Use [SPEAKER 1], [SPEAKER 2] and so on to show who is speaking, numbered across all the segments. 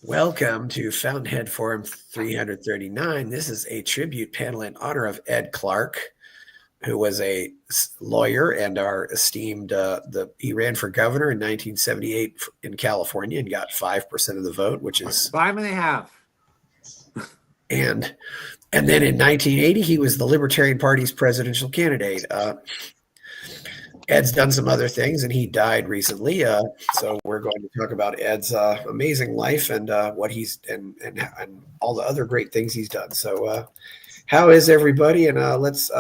[SPEAKER 1] Welcome to Fountainhead Forum 339. This is a tribute panel in honor of Ed Clark, who was a lawyer and our esteemed, he ran for governor in 1978 in California and got 5% of the vote, which is
[SPEAKER 2] 5.5.
[SPEAKER 1] And then in 1980, he was the Libertarian Party's presidential candidate. Ed's done some other things, and he died recently. So we're going to talk about Ed's amazing life and what he's and all the other great things he's done. So, how is everybody? And let's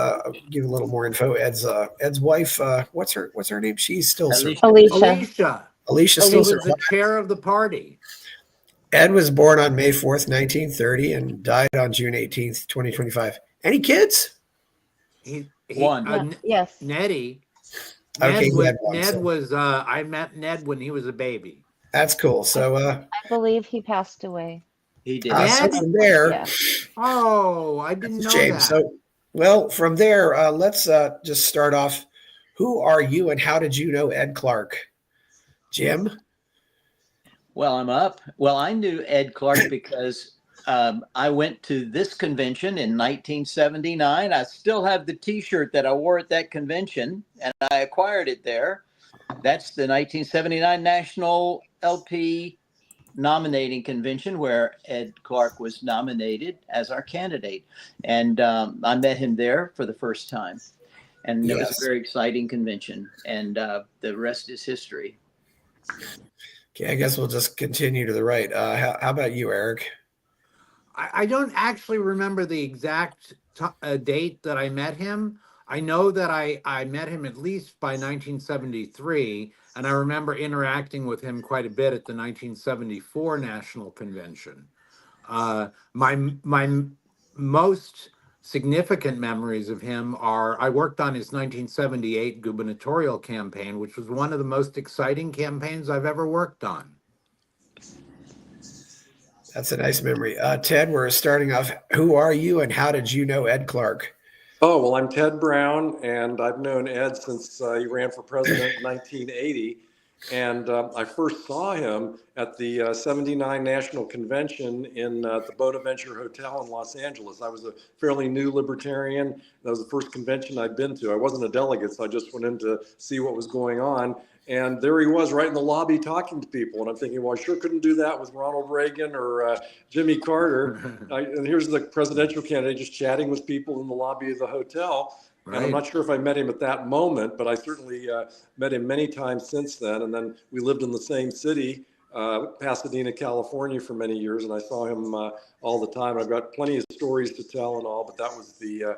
[SPEAKER 1] give a little more info. Ed's wife. What's her name? She's still
[SPEAKER 2] Alicia.
[SPEAKER 1] Alicia
[SPEAKER 2] still
[SPEAKER 1] was
[SPEAKER 2] the chair of the party.
[SPEAKER 1] Ed was born on May 4th, 1930, and died on June 18th, 2025. Any kids?
[SPEAKER 2] One.
[SPEAKER 3] Yes.
[SPEAKER 2] Nettie.
[SPEAKER 1] Okay,
[SPEAKER 2] Ned was I met Ned when he was a baby.
[SPEAKER 1] That's cool. So
[SPEAKER 3] I believe he passed away.
[SPEAKER 2] He did.
[SPEAKER 1] So from there,
[SPEAKER 3] Yeah.
[SPEAKER 2] Oh, I didn't know
[SPEAKER 1] James.
[SPEAKER 2] that.
[SPEAKER 1] So, well, from there, let's just start off. Who are you, and how did you know Ed Clark? Jim?
[SPEAKER 4] Well, I'm up. Well, I knew Ed Clark because I went to this convention in 1979. I still have the T-shirt that I wore at that convention, and I acquired it there. That's the 1979 National LP nominating convention where Ed Clark was nominated as our candidate. And I met him there for the first time. And it was a very exciting convention. And the rest is history.
[SPEAKER 1] Okay, I guess we'll just continue to the right. How about you, Eric?
[SPEAKER 2] I don't actually remember the exact date that I met him. I know that I met him at least by 1973, and I remember interacting with him quite a bit at the 1974 National Convention. My most significant memories of him are I worked on his 1978 gubernatorial campaign, which was one of the most exciting campaigns I've ever worked on.
[SPEAKER 1] That's a nice memory. Ted, we're starting off. Who are you, and how did you know Ed Clark?
[SPEAKER 5] Oh, well, I'm Ted Brown, and I've known Ed since he ran for president in 1980. And I first saw him at the 79 National Convention in the Bonaventure Hotel in Los Angeles. I was a fairly new libertarian. That was the first convention I'd been to. I wasn't a delegate, so I just went in to see what was going on. And there he was right in the lobby talking to people. And I'm thinking, well, I sure couldn't do that with Ronald Reagan or Jimmy Carter. And here's the presidential candidate just chatting with people in the lobby of the hotel. Right. And I'm not sure if I met him at that moment, but I certainly met him many times since then. And then we lived in the same city, Pasadena, California, for many years. And I saw him all the time. I've got plenty of stories to tell and all, but that was the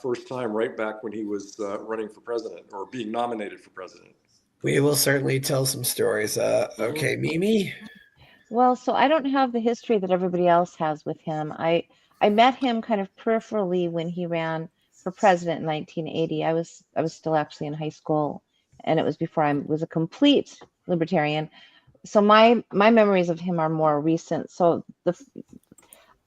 [SPEAKER 5] first time right back when he was running for president or being nominated for president.
[SPEAKER 1] We will certainly tell some stories. Okay, Mimi?
[SPEAKER 3] Well, so I don't have the history that everybody else has with him. I met him kind of peripherally when he ran for president in 1980. I was still actually in high school, and it was before I was a complete libertarian. So my memories of him are more recent. So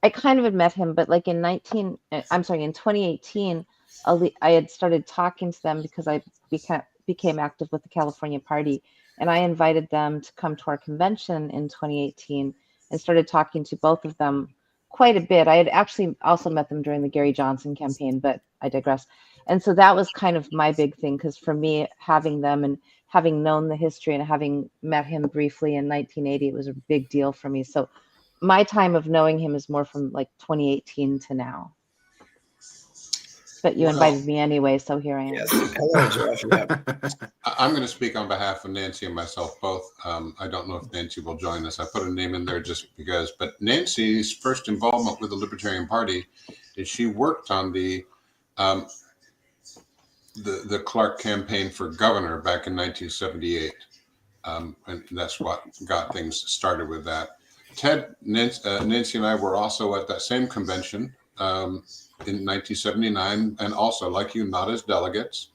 [SPEAKER 3] I kind of had met him, but like in 2018, I had started talking to them because I became active with the California Party, and I invited them to come to our convention in 2018 and started talking to both of them quite a bit. I had actually also met them during the Gary Johnson campaign, but I digress. And so that was kind of my big thing, because for me, having them and having known the history and having met him briefly in 1980, it was a big deal for me. So my time of knowing him is more from like 2018 to now. But you invited me anyway, so here I am.
[SPEAKER 1] Yes. Hello, Jeff. Yeah.
[SPEAKER 6] I'm going to speak on behalf of Nancy and myself both. I don't know if Nancy will join us. I put a name in there just because. But Nancy's first involvement with the Libertarian Party is she worked on the Clark campaign for governor back in 1978, and that's what got things started with that. Ted, Nancy, and I were also at that same convention. In 1979, and also, like you, not as delegates.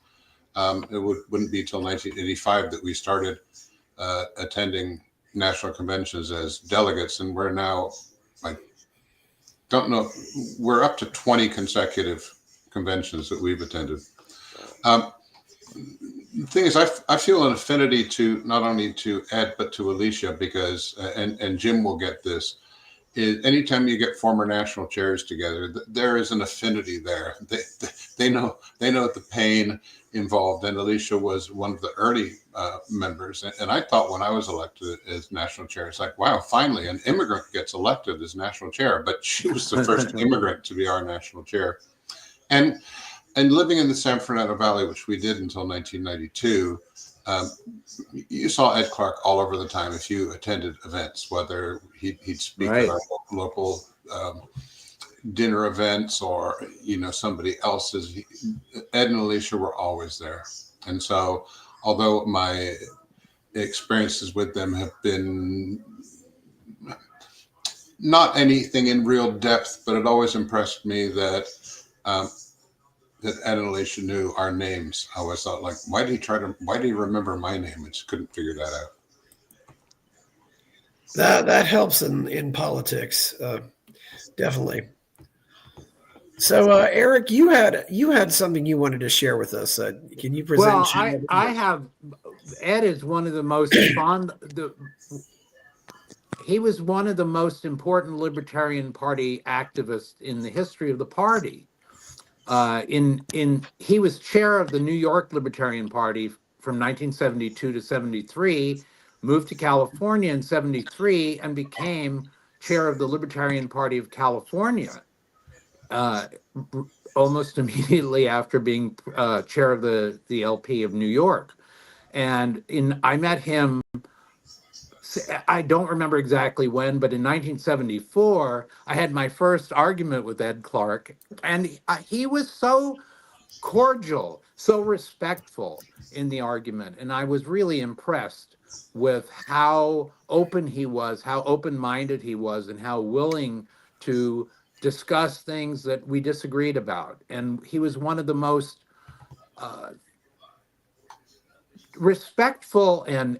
[SPEAKER 6] It wouldn't be till 1985 that we started attending national conventions as delegates, and we're now, I don't know, we're up to 20 consecutive conventions that we've attended. The thing is, I feel an affinity to not only to Ed but to Alicia because, and Jim will get this. Is anytime you get former national chairs together, there is an affinity there. They know the pain involved. And Alicia was one of the early members. And I thought when I was elected as national chair, it's like, wow, finally an immigrant gets elected as national chair. But she was the first immigrant to be our national chair. And living in the San Fernando Valley, which we did until 1992, you saw Ed Clark all over the time if you attended events, whether he'd speak
[SPEAKER 2] Right.
[SPEAKER 6] at our local dinner events or, somebody else's. Ed and Alicia were always there. And so, although my experiences with them have been not anything in real depth, but it always impressed me that Ed and Alicia knew our names. I always thought, like, why did he remember my name? I just couldn't figure that out.
[SPEAKER 1] That helps in politics, definitely. So, Eric, you had something you wanted to share with us. Can you present?
[SPEAKER 2] Well, I have. Ed is one of the most he was one of the most important Libertarian Party activists in the history of the party. He was chair of the New York Libertarian Party from 1972 to 73, moved to California in 73, and became chair of the Libertarian Party of California almost immediately after being chair of the LP of New York. And I met him, I don't remember exactly when, but in 1974, I had my first argument with Ed Clark, and he was so cordial, so respectful in the argument. And I was really impressed with how open he was, how open-minded he was, and how willing to discuss things that we disagreed about. And he was one of the most respectful and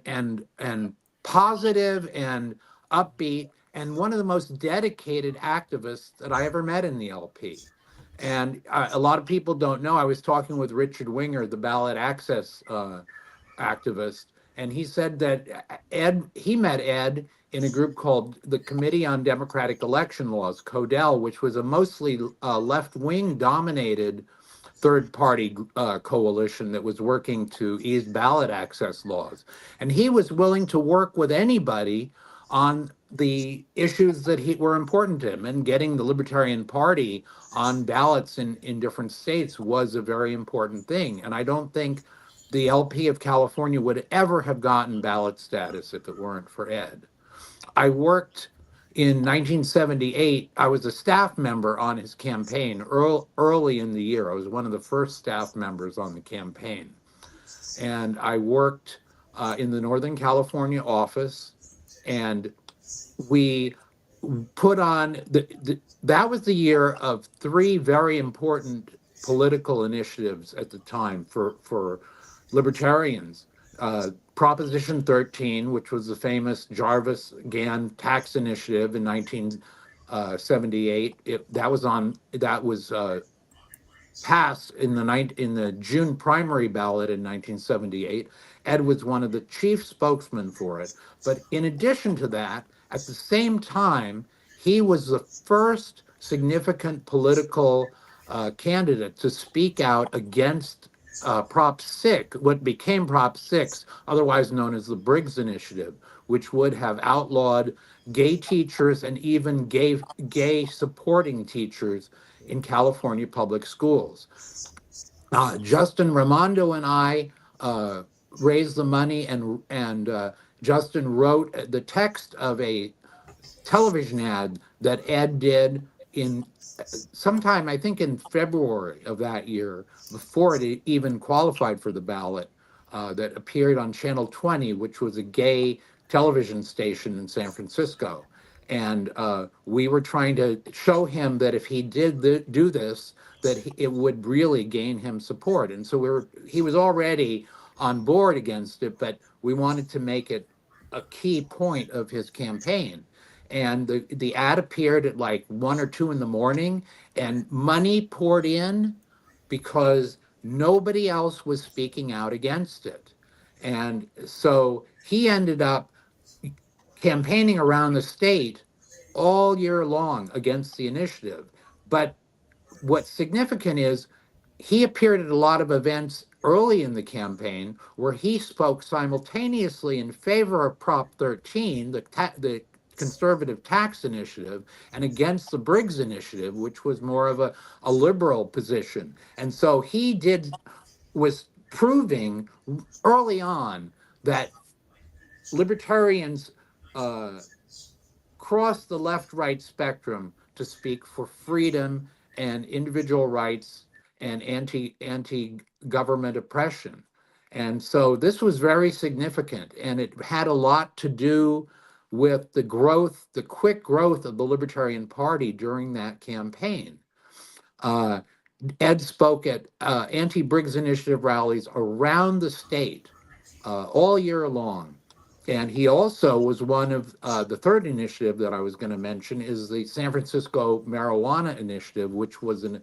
[SPEAKER 2] positive and upbeat, and one of the most dedicated activists that I ever met in the LP. And a lot of people don't know, I was talking with Richard Winger, the ballot access activist, and he said that he met Ed in a group called the Committee on Democratic Election Laws, CODEL, which was a mostly left-wing dominated third-party coalition that was working to ease ballot access laws. And he was willing to work with anybody on the issues that were important to him, and getting the Libertarian Party on ballots in different states was a very important thing. And I don't think the LP of California would ever have gotten ballot status if it weren't for Ed. I worked in 1978, I was a staff member on his campaign early in the year. I was one of the first staff members on the campaign. And I worked in the Northern California office, and we put on, that was the year of three very important political initiatives at the time for libertarians. Proposition 13, which was the famous Jarvis-Gann tax initiative in 1978, that was passed in the June primary ballot in 1978. Ed was one of the chief spokesmen for it. But in addition to that, at the same time, he was the first significant political candidate to speak out against Prop 6, what became Prop 6, otherwise known as the Briggs Initiative, which would have outlawed gay teachers and even gay supporting teachers in California public schools. Justin Raimondo and I raised the money, and Justin wrote the text of a television ad that Ed did in sometime, I think in February of that year, before it even qualified for the ballot, that appeared on Channel 20, which was a gay television station in San Francisco. And we were trying to show him that if he did do this, that it would really gain him support. And so he was already on board against it, but we wanted to make it a key point of his campaign. And the ad appeared at like 1 or 2 in the morning, and money poured in because Nobody else was speaking out against it. And so he ended up campaigning around the state all year long against the initiative. But what's significant is he appeared at a lot of events early in the campaign where he spoke simultaneously in favor of Prop 13, the conservative tax initiative, and against the Briggs initiative, which was more of a liberal position. And so he was proving early on that libertarians cross the left-right spectrum to speak for freedom and individual rights and anti-government oppression. And so this was very significant, and it had a lot to do with the quick growth of the Libertarian Party during that campaign. Ed spoke at anti-Briggs Initiative rallies around the state all year long. And he also was one of the third initiative that I was going to mention is the San Francisco Marijuana Initiative, which was an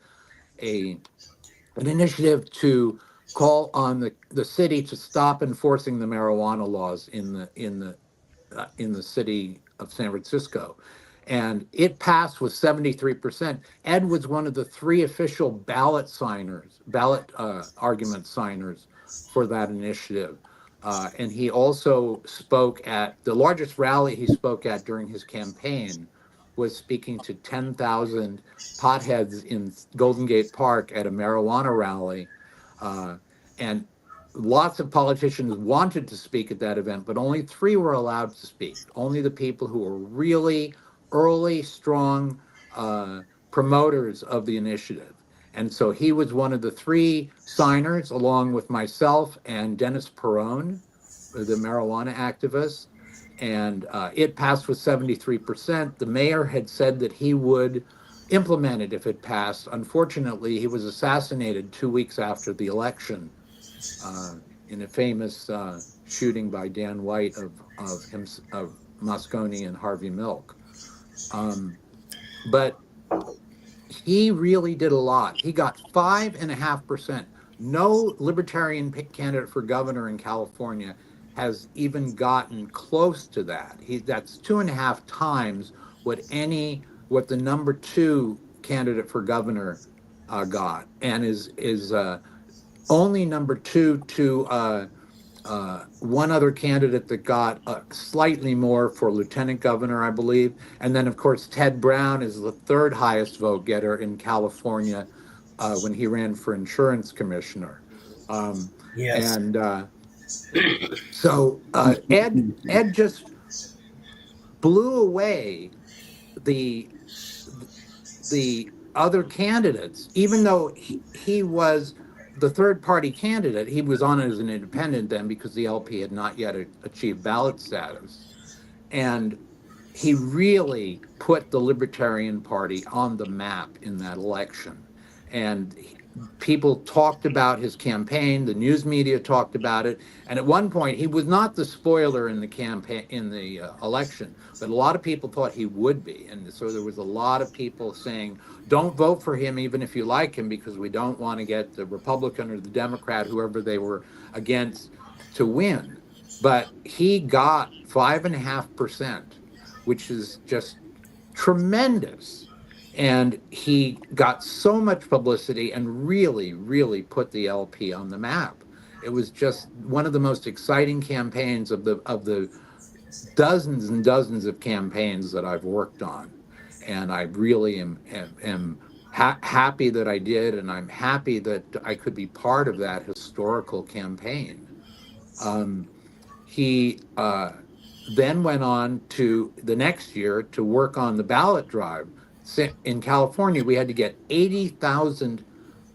[SPEAKER 2] initiative to call on the city to stop enforcing the marijuana laws in the city of San Francisco. And it passed with 73%. Ed was one of the 3 official ballot argument signers for that initiative. And he also spoke at the largest rally he spoke at during his campaign was speaking to 10,000 potheads in Golden Gate Park at a marijuana rally. And lots of politicians wanted to speak at that event, but only 3 were allowed to speak. Only the people who were really early, strong promoters of the initiative. And so he was one of the 3 signers, along with myself and Dennis Perone, the marijuana activist. And it passed with 73%. The mayor had said that he would implement it if it passed. Unfortunately, he was assassinated 2 weeks after the election in a famous shooting by Dan White of Moscone and Harvey Milk. But he really did a lot. He got 5.5%. No libertarian candidate for governor in California has even gotten close to that. That's 2.5 times what the number 2 candidate for governor got, and is only number 2 to one other candidate that got slightly more for lieutenant governor, I believe. And then, of course, Ted Brown is the 3rd highest vote getter in California when he ran for insurance commissioner.
[SPEAKER 1] Yes.
[SPEAKER 2] And so Ed just blew away the other candidates, even though he was the third party candidate. He was on as an independent then because the LP had not yet achieved ballot status. And he really put the Libertarian Party on the map in that election. And people talked about his campaign, the news media talked about it. And at one point, he was not the spoiler in the campaign, in the election, but a lot of people thought he would be. And so there was a lot of people saying, don't vote for him, even if you like him, because we don't want to get the Republican or the Democrat, whoever they were against, to win. But he got 5.5%, which is just tremendous. And he got so much publicity and really, really put the LP on the map. It was just one of the most exciting campaigns of the dozens and dozens of campaigns that I've worked on. And I really am happy that I did, and I'm happy that I could be part of that historical campaign. He then went on to the next year to work on the ballot drive. In California, we had to get 80,000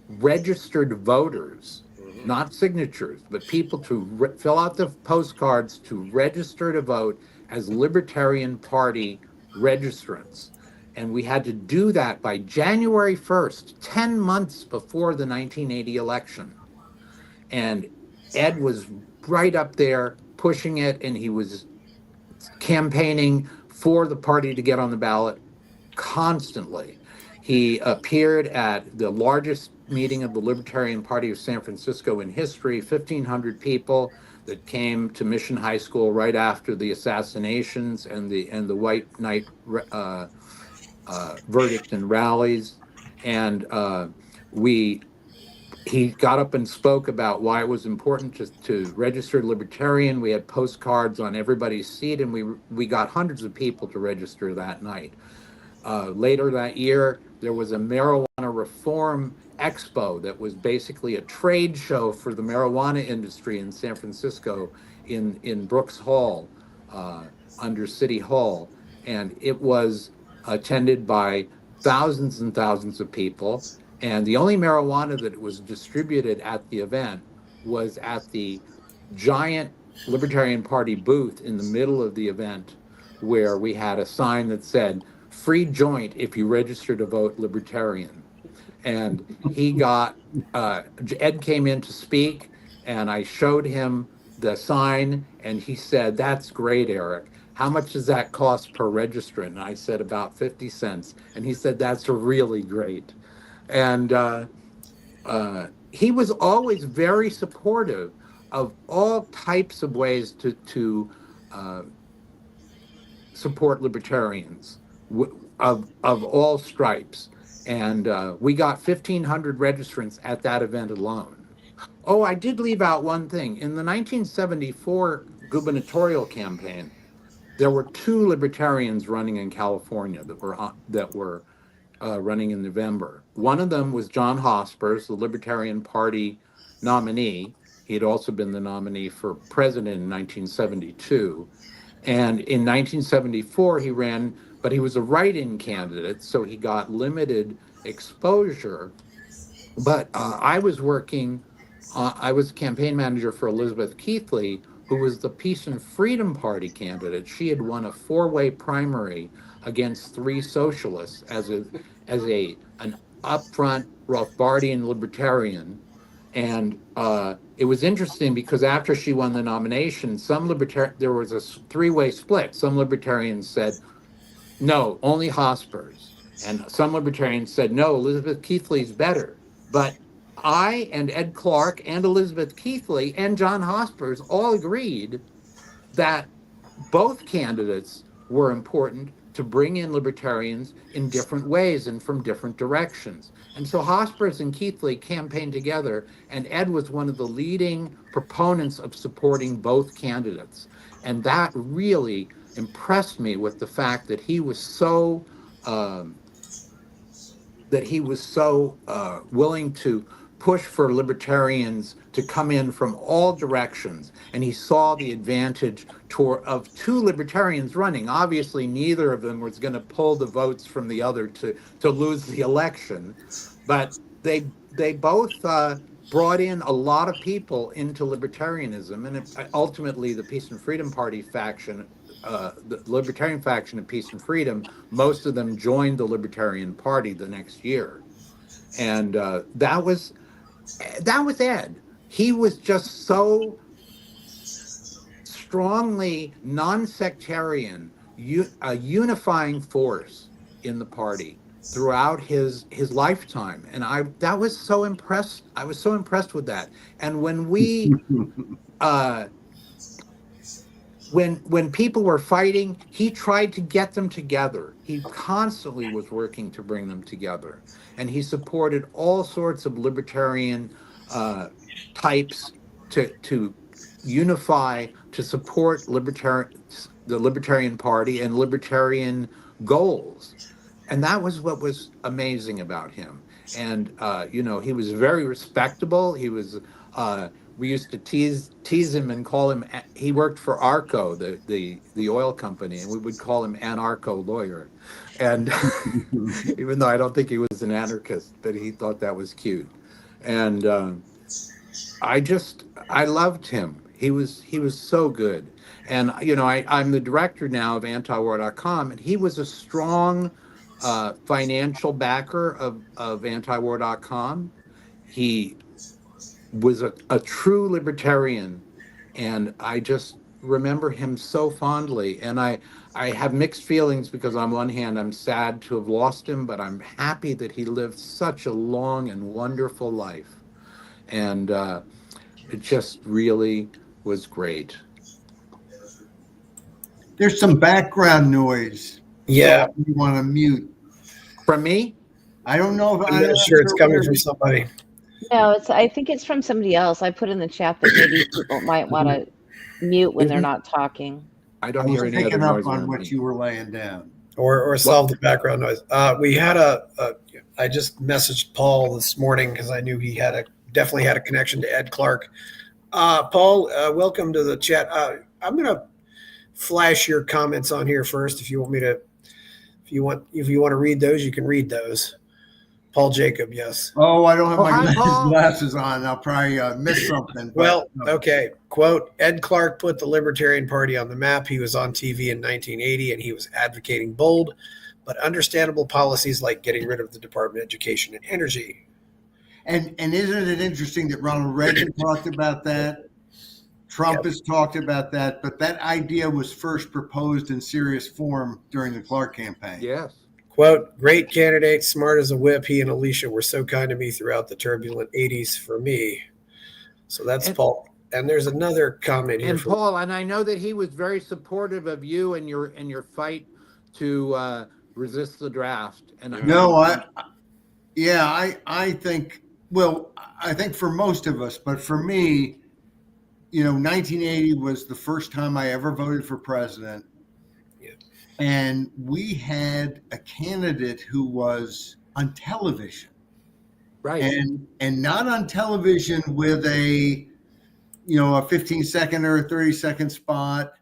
[SPEAKER 2] registered voters, not signatures, but people to fill out the postcards to register to vote as Libertarian Party registrants. And we had to do that by January 1st, 10 months before the 1980 election. And Ed was right up there pushing it, and he was campaigning for the party to get on the ballot constantly. He appeared at the largest meeting of the Libertarian Party of San Francisco in history, 1,500 people that came to Mission High School right after the assassinations and the White Knight verdict and rallies. And we he got up and spoke about why it was important to register Libertarian. We had postcards on everybody's seat, and we got hundreds of people to register that night. Later that year, there was a marijuana reform expo that was basically a trade show for the marijuana industry in San Francisco in Brooks Hall, under City Hall. And it was attended by thousands and thousands of people. And the only marijuana that was distributed at the event was at the giant Libertarian Party booth in the middle of the event, where we had a sign that said, "Free joint if you register to vote Libertarian." And he got, Ed came in to speak, and I showed him the sign, and he said, "That's great, Eric. How much does that cost per registrant?" And I said, "About 50 cents. And he said, "That's really great." And he was always very supportive of all types of ways to support libertarians of all stripes. And we got 1,500 registrants at that event alone. Oh, I did leave out one thing. In the 1974 gubernatorial campaign, there were 2 libertarians running in California that were running in November. One of them was John Hospers, the Libertarian Party nominee. He had also been the nominee for president in 1972. And in 1974, he ran, but he was a write-in candidate, so he got limited exposure. But I was campaign manager for Elizabeth Keithley, who was the Peace and Freedom Party candidate. She had won a 4-way primary against 3 socialists as an upfront Rothbardian libertarian. And it was interesting because after she won the nomination, there was a 3-way split. Some libertarians said, "No, only Hospers." And some libertarians said, "No, Elizabeth Keithley's better." But I and Ed Clark and Elizabeth Keithley and John Hospers all agreed that both candidates were important to bring in libertarians in different ways and from different directions. And so Hospers and Keithley campaigned together, and Ed was one of the leading proponents of supporting both candidates. And that really impressed me, with the fact that he was so willing to push for libertarians to come in from all directions. And he saw the advantage of 2 libertarians running. Obviously, neither of them was going to pull the votes from the other to lose the election. But they both brought in a lot of people into libertarianism. And ultimately, the Peace and Freedom Party faction, the Libertarian faction of Peace and Freedom, most of them joined the Libertarian Party the next year. And that was Ed. He was just so strongly non-sectarian, a unifying force in the party throughout his lifetime. And I was so impressed with that. And when we when people were fighting, he tried to get them together. He constantly was working to bring them together. And he supported all sorts of libertarian types to unify, to support the Libertarian Party and libertarian goals. And that was what was amazing about him. And, he was very respectable. He was, we used to tease him and call him, he worked for ARCO, the oil company, and we would call him Anarcho Lawyer. And even though I don't think he was an anarchist, but he thought that was cute. And I loved him. He was so good. And, I'm the director now of antiwar.com, and he was a strong financial backer of antiwar.com. He was a true libertarian, and I just remember him so fondly, and I have mixed feelings because on one hand I'm sad to have lost him, but I'm happy that he lived such a long and wonderful life, and it just really was great.
[SPEAKER 7] There's some background noise.
[SPEAKER 1] Yeah,
[SPEAKER 7] You want to mute?
[SPEAKER 2] From me?
[SPEAKER 7] I don't know if
[SPEAKER 1] I'm not sure it's coming from somebody.
[SPEAKER 3] No, I think it's from somebody else. I put in the chat that maybe people might want to mute when they're not talking.
[SPEAKER 2] I
[SPEAKER 7] I
[SPEAKER 2] don't hear
[SPEAKER 7] was
[SPEAKER 2] any other
[SPEAKER 7] picking up
[SPEAKER 2] noise
[SPEAKER 7] on
[SPEAKER 2] around
[SPEAKER 7] what
[SPEAKER 2] me.
[SPEAKER 7] you were laying down.
[SPEAKER 1] Or solve the background noise. We had I just messaged Paul this morning because I knew he definitely had a connection to Ed Clark. Paul, welcome to the chat. I'm going to flash your comments on here first. If you want to read those, you can read those. Paul Jacob, yes.
[SPEAKER 7] Oh, I don't have my
[SPEAKER 2] hi, Paul.
[SPEAKER 7] glasses on. I'll probably miss something.
[SPEAKER 1] Well, okay. Quote, Ed Clark put the Libertarian Party on the map. He was on TV in 1980, and he was advocating bold but understandable policies like getting rid of the Department of Education and Energy.
[SPEAKER 7] And isn't it interesting that Ronald Reagan talked about that? Trump has talked about that, but that idea was first proposed in serious form during the Clark campaign.
[SPEAKER 2] Yes.
[SPEAKER 1] Quote, great candidate, smart as a whip. He and Alicia were so kind to me throughout the turbulent 80s for me. So that's Paul. And there's another comment here.
[SPEAKER 2] And Paul, and I know that he was very supportive of you and your fight to resist the draft. And
[SPEAKER 7] I think, well, I think for most of us, but for me, 1980 was the first time I ever voted for president. And we had a candidate who was on television,
[SPEAKER 2] right,
[SPEAKER 7] and not on television with a 15-second or a 30-second spot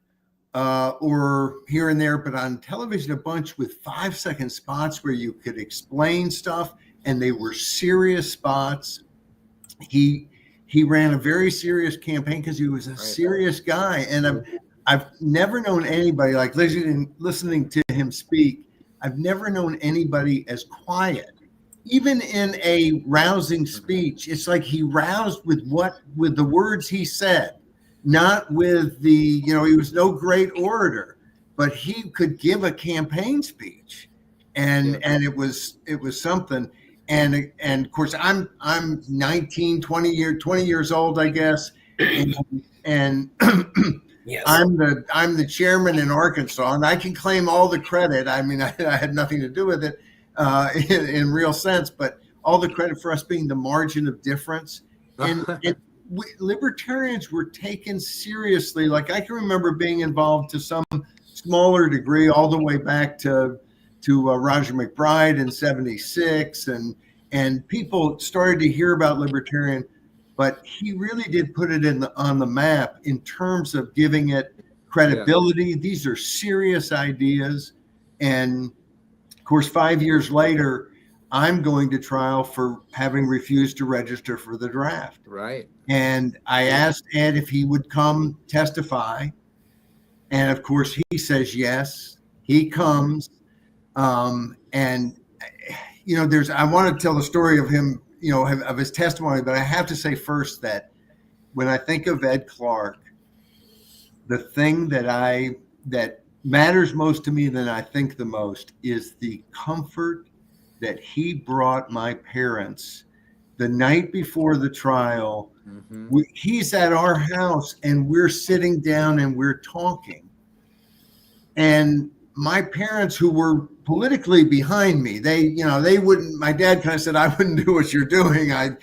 [SPEAKER 7] or here and there, but on television a bunch with 5-second spots where you could explain stuff, and they were serious spots. He ran a very serious campaign because he was a serious guy, and I've never known anybody like listening to him speak. I've never known anybody as quiet, even in a rousing speech. It's like he roused with the words he said, not with he was no great orator, but he could give a campaign speech, and it was something. And of course, I'm 20 years old, I guess, and yes. I'm the chairman in Arkansas, and I can claim all the credit. I mean, I had nothing to do with it in real sense, but all the credit for us being the margin of difference. And libertarians were taken seriously. Like, I can remember being involved to some smaller degree all the way back to Roger McBride in '76, and people started to hear about libertarian, but he really did put it on the map in terms of giving it credibility. Yeah. These are serious ideas, and of course, 5 years later, I'm going to trial for having refused to register for the draft.
[SPEAKER 2] Right.
[SPEAKER 7] And I asked Ed if he would come testify, and of course, he says yes. He comes. And I want to tell the story of him, of his testimony, but I have to say first that when I think of Ed Clark, the thing that matters most to me than I think the most is the comfort that he brought my parents the night before the trial. Mm-hmm. He's at our house and we're sitting down and we're talking, and my parents, who were politically behind me, they wouldn't, my dad kind of said, I wouldn't do what you're doing. I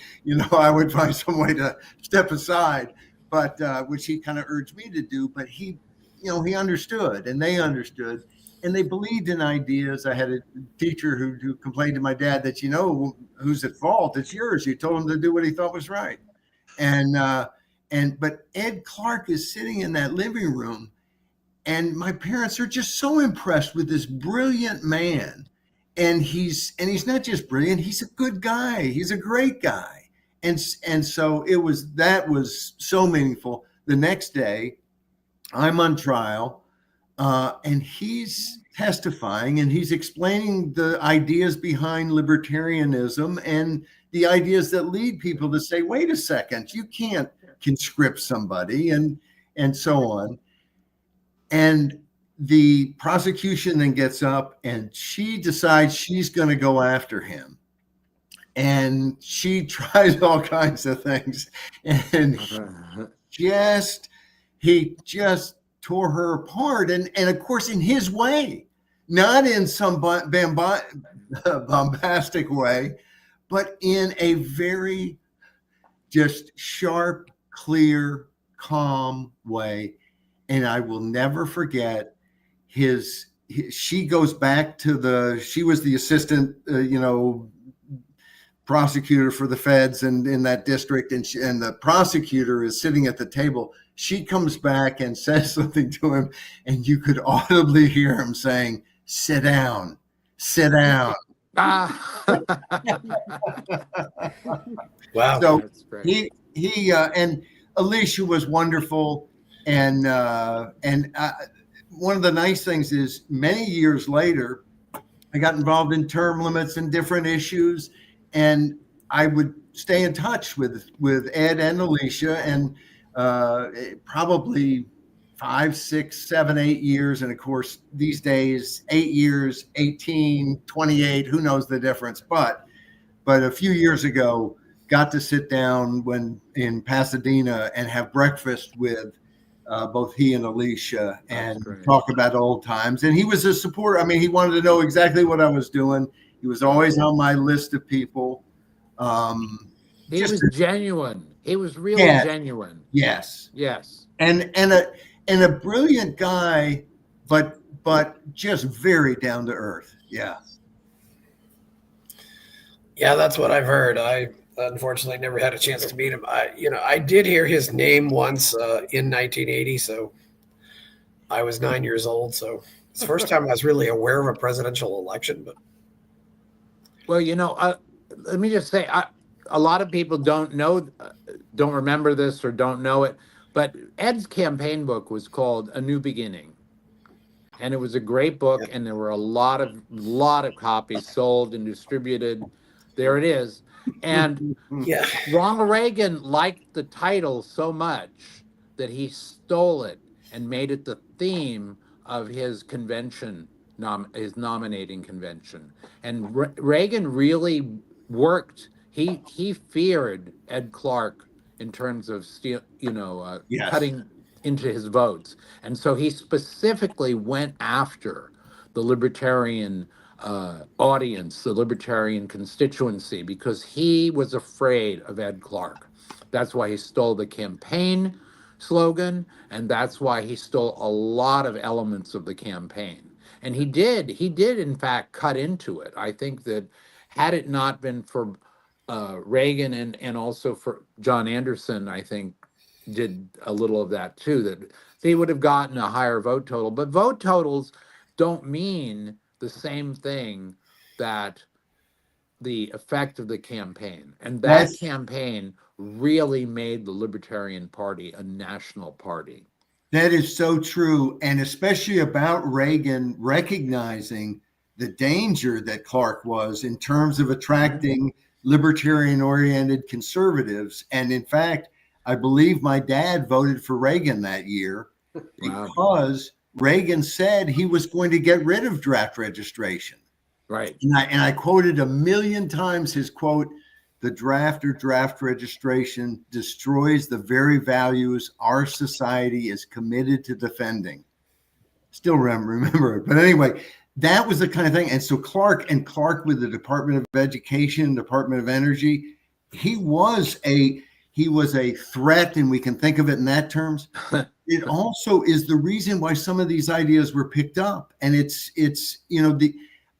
[SPEAKER 7] would find some way to step aside, but which he kind of urged me to do. But he understood, and they understood, and they believed in ideas. I had a teacher who complained to my dad that, who's at fault? It's yours. You told him to do what he thought was right. But Ed Clark is sitting in that living room, and my parents are just so impressed with this brilliant man. And he's not just brilliant, he's a good guy. He's a great guy. And so that was so meaningful. The next day, I'm on trial, and he's testifying, and he's explaining the ideas behind libertarianism and the ideas that lead people to say, wait a second, you can't conscript somebody, and so on. And the prosecution then gets up and she decides she's going to go after him. And she tries all kinds of things. And he just tore her apart. And of course, in his way, not in some bombastic way, but in a very just sharp, clear, calm way. And I will never forget she goes back to she was the assistant, prosecutor for the feds and in that district. And the prosecutor is sitting at the table. She comes back and says something to him, and you could audibly hear him saying, "Sit down, sit down."
[SPEAKER 1] Wow.
[SPEAKER 7] So
[SPEAKER 2] That's great.
[SPEAKER 7] he and Alicia was wonderful. And one of the nice things is many years later, I got involved in term limits and different issues, and I would stay in touch with Ed and Alicia, and probably 5, 6, 7, 8 years. And of course, these days, 8 years, 18, 28, who knows the difference. But a few years ago, got to sit down in Pasadena and have breakfast with both he and Alicia and talk about old times. And he was a supporter. I mean, he wanted to know exactly what I was doing. He was always on my list of people.
[SPEAKER 2] He was genuine. He was really genuine.
[SPEAKER 7] Yes.
[SPEAKER 2] Yes.
[SPEAKER 7] And a brilliant guy, but just very down to earth. Yeah.
[SPEAKER 1] Yeah, that's what I've heard. I unfortunately never had a chance to meet him. I did hear his name once in 1980, so I was 9 years old. So it's the first time I was really aware of a presidential election. But
[SPEAKER 2] well, let me just say, a lot of people don't remember this or don't know it, but Ed's campaign book was called A New Beginning. And it was a great book, and there were a lot of copies sold and distributed. There it is. And Ronald Reagan liked the title so much that he stole it and made it the theme of his convention, his nominating convention. And Reagan really worked. He feared Ed Clark in terms of cutting into his votes, and so he specifically went after the Libertarian audience, the Libertarian constituency, because he was afraid of Ed Clark. That's why he stole the campaign slogan, and that's why he stole a lot of elements of the campaign. And he did in fact cut into it. I think that had it not been for Reagan and also for John Anderson, I think did a little of that too, that they would have gotten a higher vote total. But vote totals don't mean the same thing that the effect of the campaign. And that campaign really made the Libertarian Party a national party.
[SPEAKER 7] That is so true. And especially about Reagan recognizing the danger that Clark was in terms of attracting libertarian-oriented conservatives. And in fact, I believe my dad voted for Reagan that year because Reagan said he was going to get rid of draft registration.
[SPEAKER 2] Right.
[SPEAKER 7] And I quoted a million times his quote, "The draft or draft registration destroys the very values our society is committed to defending." Still remember it. But anyway, that was the kind of thing. And so Clark with the Department of Education, Department of Energy, he was a threat, and we can think of it in that terms. It also is the reason why some of these ideas were picked up. And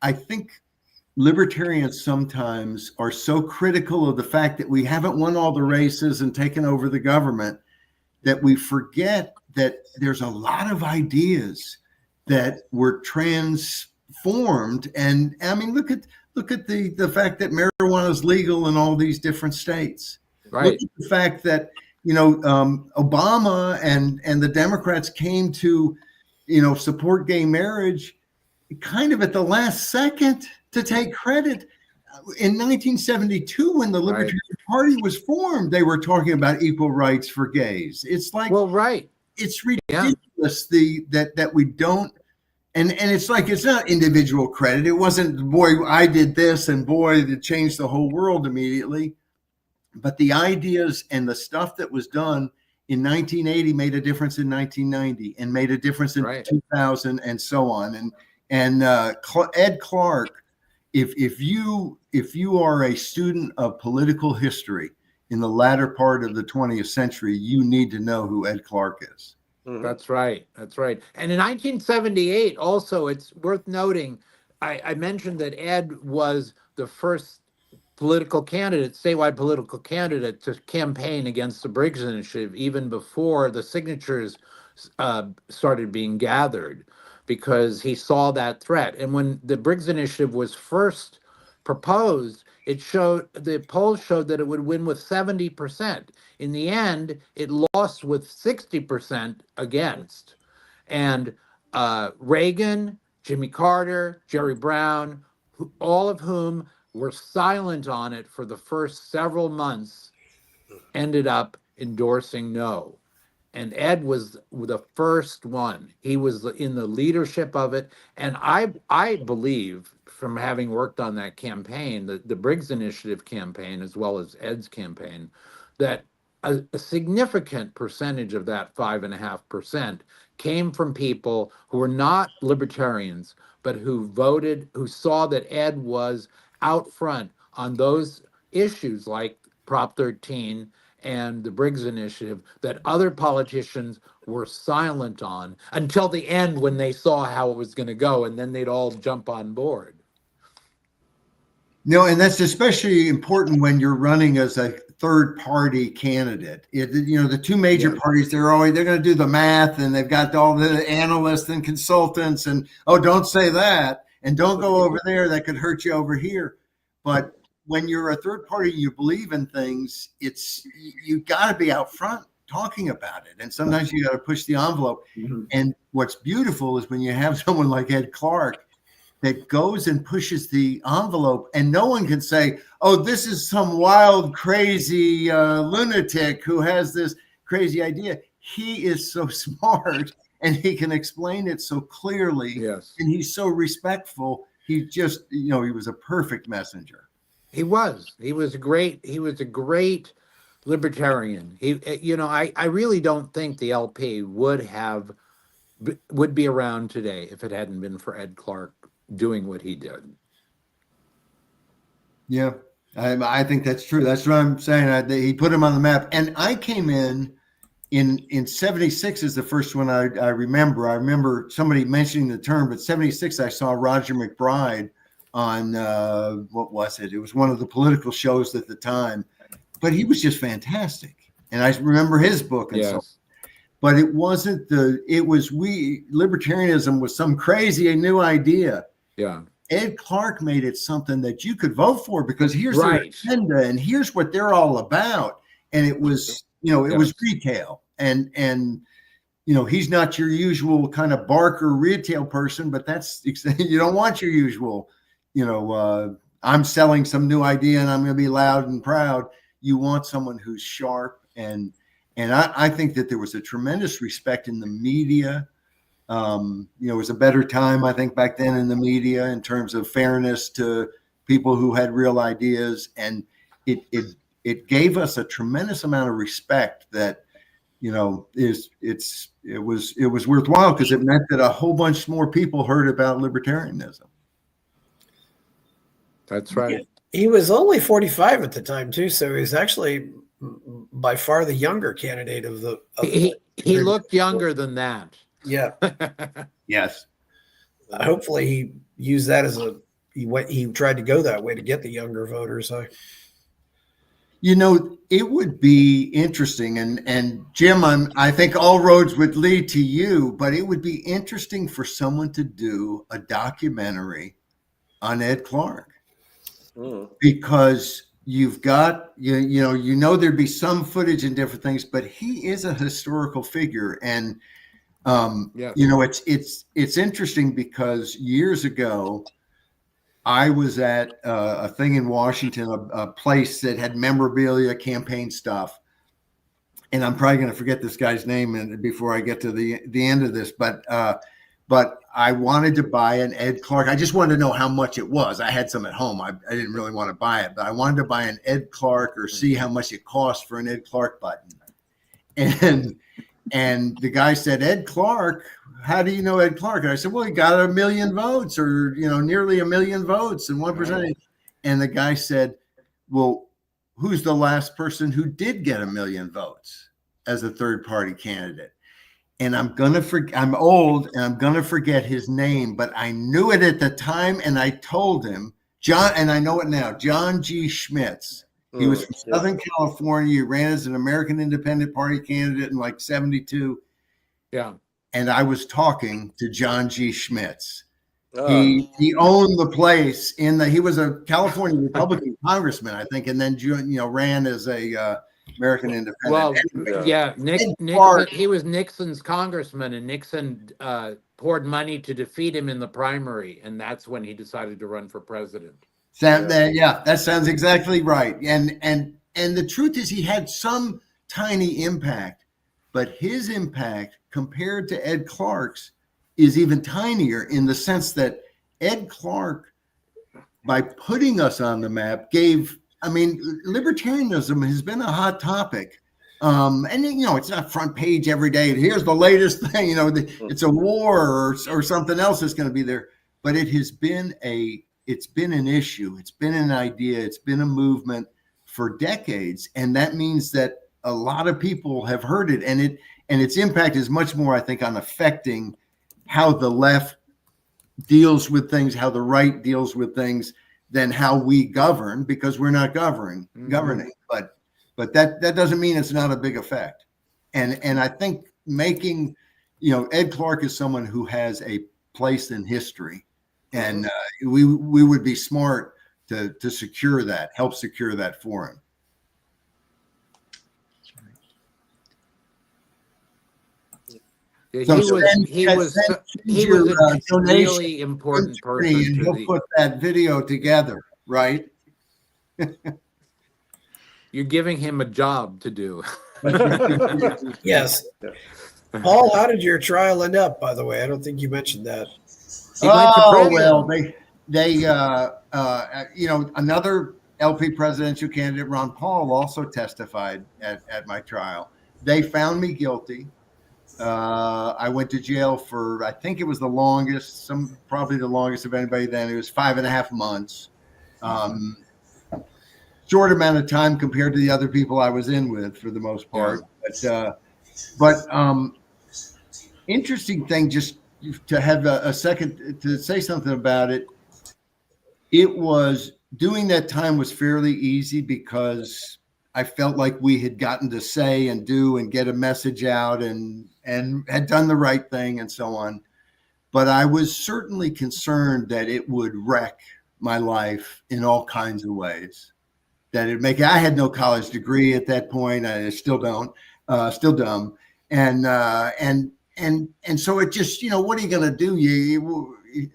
[SPEAKER 7] I think libertarians sometimes are so critical of the fact that we haven't won all the races and taken over the government that we forget that there's a lot of ideas that were transformed. And I mean, look at the fact that marijuana is legal in all these different states.
[SPEAKER 2] Right.
[SPEAKER 7] Look at the fact that Obama and the Democrats came to support gay marriage kind of at the last second to take credit. In 1972, when the Libertarian Party was formed, they were talking about equal rights for gays. It's like,
[SPEAKER 2] well, right.
[SPEAKER 7] it's ridiculous that we don't. And it's like, it's not individual credit. It wasn't, boy, I did this and boy, it changed the whole world immediately. But the ideas and the stuff that was done in 1980 made a difference in 1990 and made a difference in 2000 and so on. And Ed Clark, if you are a student of political history in the latter part of the 20th century, you need to know who Ed Clark is.
[SPEAKER 5] Mhm.
[SPEAKER 2] That's right. That's right. And in 1978, also, it's worth noting, I mentioned that Ed was the first statewide political candidate to campaign against the Briggs Initiative, even before the signatures started being gathered, because he saw that threat. And when the Briggs Initiative was first proposed, the polls showed that it would win with 70%. In the end, it lost with 60% against. And Reagan, Jimmy Carter, Jerry Brown, all of whom were silent on it for the first several months, ended up endorsing no. And Ed was the first one. He was in the leadership of it. And I believe, from having worked on that campaign, the Briggs Initiative campaign, as well as Ed's campaign, that a significant percentage of that 5.5% came from people who were not libertarians, but who saw that Ed was out front on those issues like Prop 13 and the Briggs Initiative that other politicians were silent on until the end, when they saw how it was going to go, and then they'd all jump on board.
[SPEAKER 7] No, and that's especially important when you're running as a third party candidate. The two major parties, they're going to do the math, and they've got all the analysts and consultants, and don't say that, and don't go over there, that could hurt you over here. But when you're a third party, you believe in things, you got to be out front talking about it. And sometimes you got to push the envelope. Mm-hmm. And what's beautiful is when you have someone like Ed Clark that goes and pushes the envelope, and no one can say, oh, this is some wild, crazy lunatic who has this crazy idea. He is so smart, and he can explain it so clearly.
[SPEAKER 2] Yes.
[SPEAKER 7] And he's so respectful. He just, he was a perfect messenger.
[SPEAKER 2] He was a great libertarian. I really don't think the LP would be around today if it hadn't been for Ed Clark doing what he did.
[SPEAKER 7] Yeah, I think that's true. That's what I'm saying. He put him on the map. And I came in 76 is the first one I remember. I remember somebody mentioning the term, but 76, I saw Roger McBride on, what was it? It was one of the political shows at the time, but he was just fantastic. And I remember his book. And so, but it wasn't libertarianism was some crazy new idea.
[SPEAKER 2] Yeah.
[SPEAKER 7] Ed Clark made it something that you could vote for, because here's their agenda and here's what they're all about. And it was, it was retail, and he's not your usual kind of barker retail person, but you don't want your usual, I'm selling some new idea and I'm going to be loud and proud. You want someone who's sharp. And I think that there was a tremendous respect in the media. It was a better time, I think, back then in the media in terms of fairness to people who had real ideas. And it gave us a tremendous amount of respect that, it was worthwhile, because it meant that a whole bunch more people heard about libertarianism.
[SPEAKER 2] That's right.
[SPEAKER 1] He was only 45 at the time too, so he was actually by far the younger candidate of the.
[SPEAKER 2] He looked younger than that.
[SPEAKER 1] Yeah.
[SPEAKER 7] Yes.
[SPEAKER 1] Hopefully he used that as he tried to go that way to get the younger voters.
[SPEAKER 7] It would be interesting, and Jim, I think all roads would lead to you, but it would be interesting for someone to do a documentary on Ed Clark. Because you've got, there'd be some footage and different things, but he is a historical figure. And, it's interesting because years ago, I was at a thing in Washington, a place that had memorabilia, campaign stuff. and I'm probably going to forget this guy's name and before I get to the end of this, but I wanted to buy an Ed Clark. I just wanted to know how much it was. I had some at home. I didn't really want to buy it, but I wanted to buy an Ed Clark or see how much it cost for an Ed Clark button. And the guy said, Ed Clark, how do you know Ed Clark? And I said, well, he got 1 million votes, or nearly 1 million votes and 1%. And the guy said, well, who's the last person who did get 1 million votes as a third party candidate? And I'm old and I'm gonna forget his name, but I knew it at the time, and I told him, John, and I know it now, John G. Schmitz. He was from Southern California. He ran as an American Independent Party candidate in like 72.
[SPEAKER 2] Yeah.
[SPEAKER 7] And I was talking to John G. Schmitz. He owned the place he was a California Republican congressman, I think, and then ran as a American Independent.
[SPEAKER 2] Well,
[SPEAKER 7] anyway.
[SPEAKER 2] yeah, Nixon, he was Nixon's congressman, and Nixon poured money to defeat him in the primary, and that's when he decided to run for president.
[SPEAKER 7] That sounds exactly right. And the truth is, he had some tiny impact, but his impact compared to Ed Clark's is even tinier, in the sense that Ed Clark, by putting us on the map, libertarianism has been a hot topic. And it's not front page every day. Here's the latest thing, it's a war or something else that's going to be there. But it's been an issue. It's been an idea. It's been a movement for decades. And that means that a lot of people have heard it, and its impact is much more, I think, on affecting how the left deals with things, how the right deals with things, than how we govern, because we're not governing. But that doesn't mean it's not a big effect. And I think making, Ed Clark is someone who has a place in history, and we would be smart to secure that, help secure that for him.
[SPEAKER 2] Yeah, he was a really important person.
[SPEAKER 7] And he'll put that video together, right?
[SPEAKER 2] You're giving him a job to do.
[SPEAKER 1] Yes. Paul, how did your trial end up, by the way? I don't think you mentioned that.
[SPEAKER 7] Well, another LP presidential candidate, Ron Paul, also testified at my trial. They found me guilty. I went to jail for, I think it was the longest, probably the longest of anybody then. It was 5.5 months. Short amount of time compared to the other people I was in with, for the most part. Yeah. But interesting thing, just to have a second to say something about it. It was, doing that time was fairly easy, because I felt like we had gotten to say and do and get a message out, and had done the right thing and so on. But I was certainly concerned that it would wreck my life in all kinds of ways. That it'd make, I had no college degree at that point. I still don't, still dumb. And so it just, what are you going to do?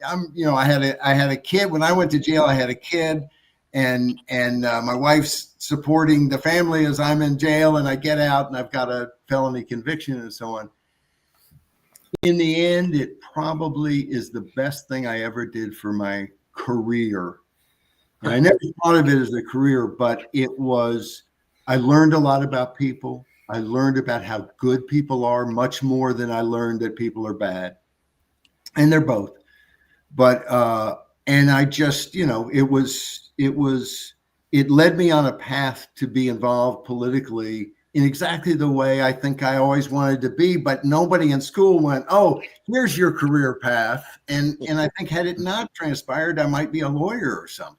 [SPEAKER 7] I had a kid when I went to jail. I had a kid, and my wife's supporting the family as I'm in jail, and I get out and I've got a felony conviction and so on. In the end, it probably is the best thing I ever did for my career. And I never thought of it as a career, but I learned a lot about people. I learned about how good people are, much more than I learned that people are bad. And they're both. But, and I just, it led me on a path to be involved politically in exactly the way I think I always wanted to be. But nobody in school went, oh, here's your career path. And I think, had it not transpired, I might be a lawyer or something.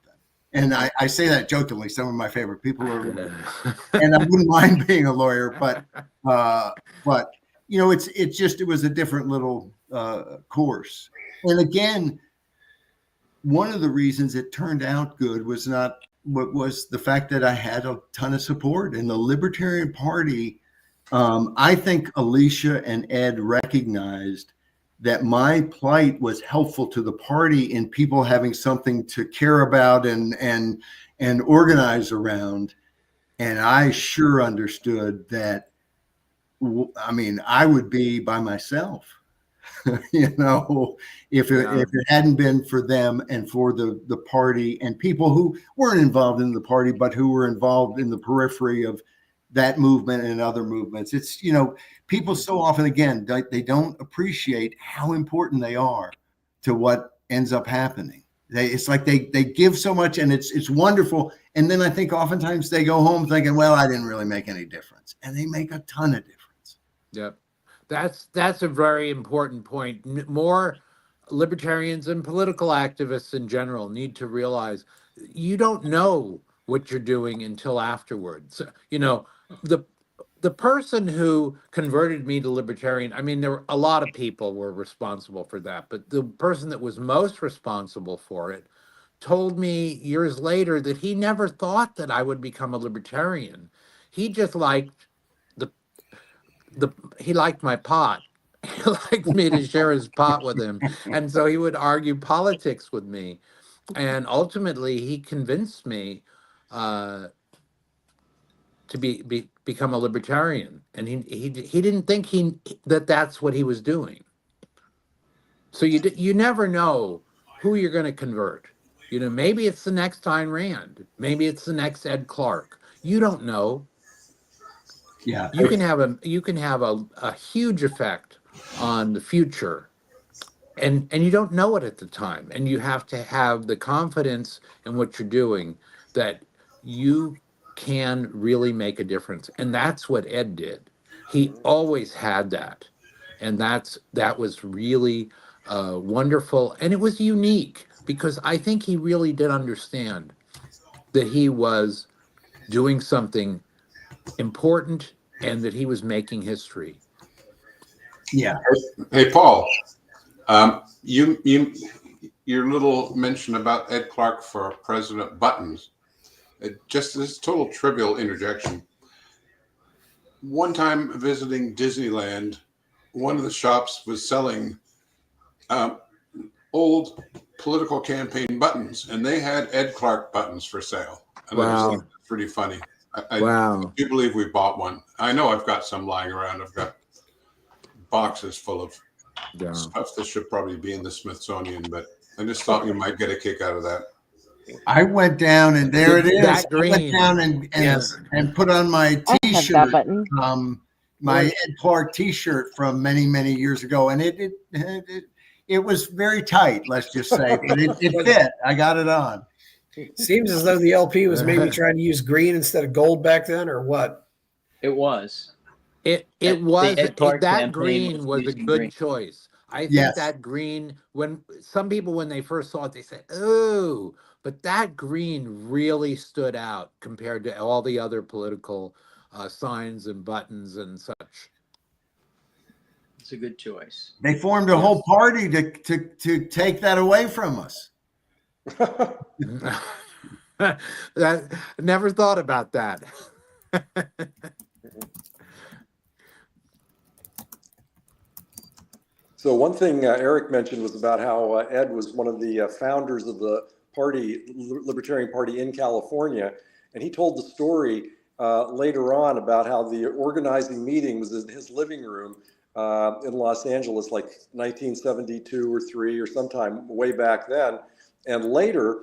[SPEAKER 7] And I say that jokingly. Some of my favorite people are lawyers, and I wouldn't mind being a lawyer, but it was a different little course. And again, one of the reasons it turned out good was the fact that I had a ton of support in the Libertarian Party. I think Alicia and Ed recognized that my plight was helpful to the party in people having something to care about and organize around. And I sure understood that I mean, I would be by myself, you know, if it hadn't been for them and for the party and people who weren't involved in the party, but who were involved in the periphery of that movement and other movements. It's, you know, people so often, again, they don't appreciate how important they are to what ends up happening. It's like they give so much, and it's wonderful. And then I think oftentimes they go home thinking, well, I didn't really make any difference. And they make a ton of difference.
[SPEAKER 2] Yep. That's a very important point. More libertarians and political activists in general need to realize you don't know what you're doing until afterwards. You know, the person who converted me to libertarian, I mean, there were a lot of people were responsible for that, but the person that was most responsible for it told me years later that he never thought that I would become a libertarian. He just liked he liked my pot. He liked me to share his pot with him. And so he would argue politics with me. And ultimately he convinced me to become a libertarian. And he didn't think that's what he was doing. So you never know who you're going to convert. You know, maybe it's the next Ayn Rand. Maybe it's the next Ed Clark. You don't know.
[SPEAKER 7] Yeah.
[SPEAKER 2] You can have a huge effect on the future, and you don't know it at the time. And you have to have the confidence in what you're doing that you can really make a difference. And that's what Ed did. He always had that. And that was really wonderful. And it was unique because I think he really did understand that he was doing something important and that he was making history.
[SPEAKER 7] Yeah.
[SPEAKER 6] Hey, Paul, your little mention about Ed Clark for President Buttons, just this total trivial interjection. One time visiting Disneyland, one of the shops was selling old political campaign buttons, and they had Ed Clark buttons for sale. And I just think it's pretty funny. I do believe we bought one. I know I've got some lying around. I've got boxes full of stuff that should probably be in the Smithsonian, but I just thought you might get a kick out of that.
[SPEAKER 7] I went down and there it is. I went down and put on my T-shirt.
[SPEAKER 3] I have that button.
[SPEAKER 7] My Ed Clark T-shirt from many, many years ago, and it was very tight, let's just say, but it fit. I got it on.
[SPEAKER 1] Seems as though the LP was maybe trying to use green instead of gold back then, or what?
[SPEAKER 4] It was.
[SPEAKER 2] That green was a good choice. I think that green, when some people, when they first saw it, they said, "Oh," but that green really stood out compared to all the other political signs and buttons and such.
[SPEAKER 4] It's a good choice.
[SPEAKER 7] They formed a whole party to take that away from us.
[SPEAKER 2] That never thought about that.
[SPEAKER 5] So one thing Eric mentioned was about how Ed was one of the founders of the party, Libertarian Party in California. And he told the story later on about how the organizing meeting was in his living room in Los Angeles, like 1972 or 3 or sometime way back then. And later,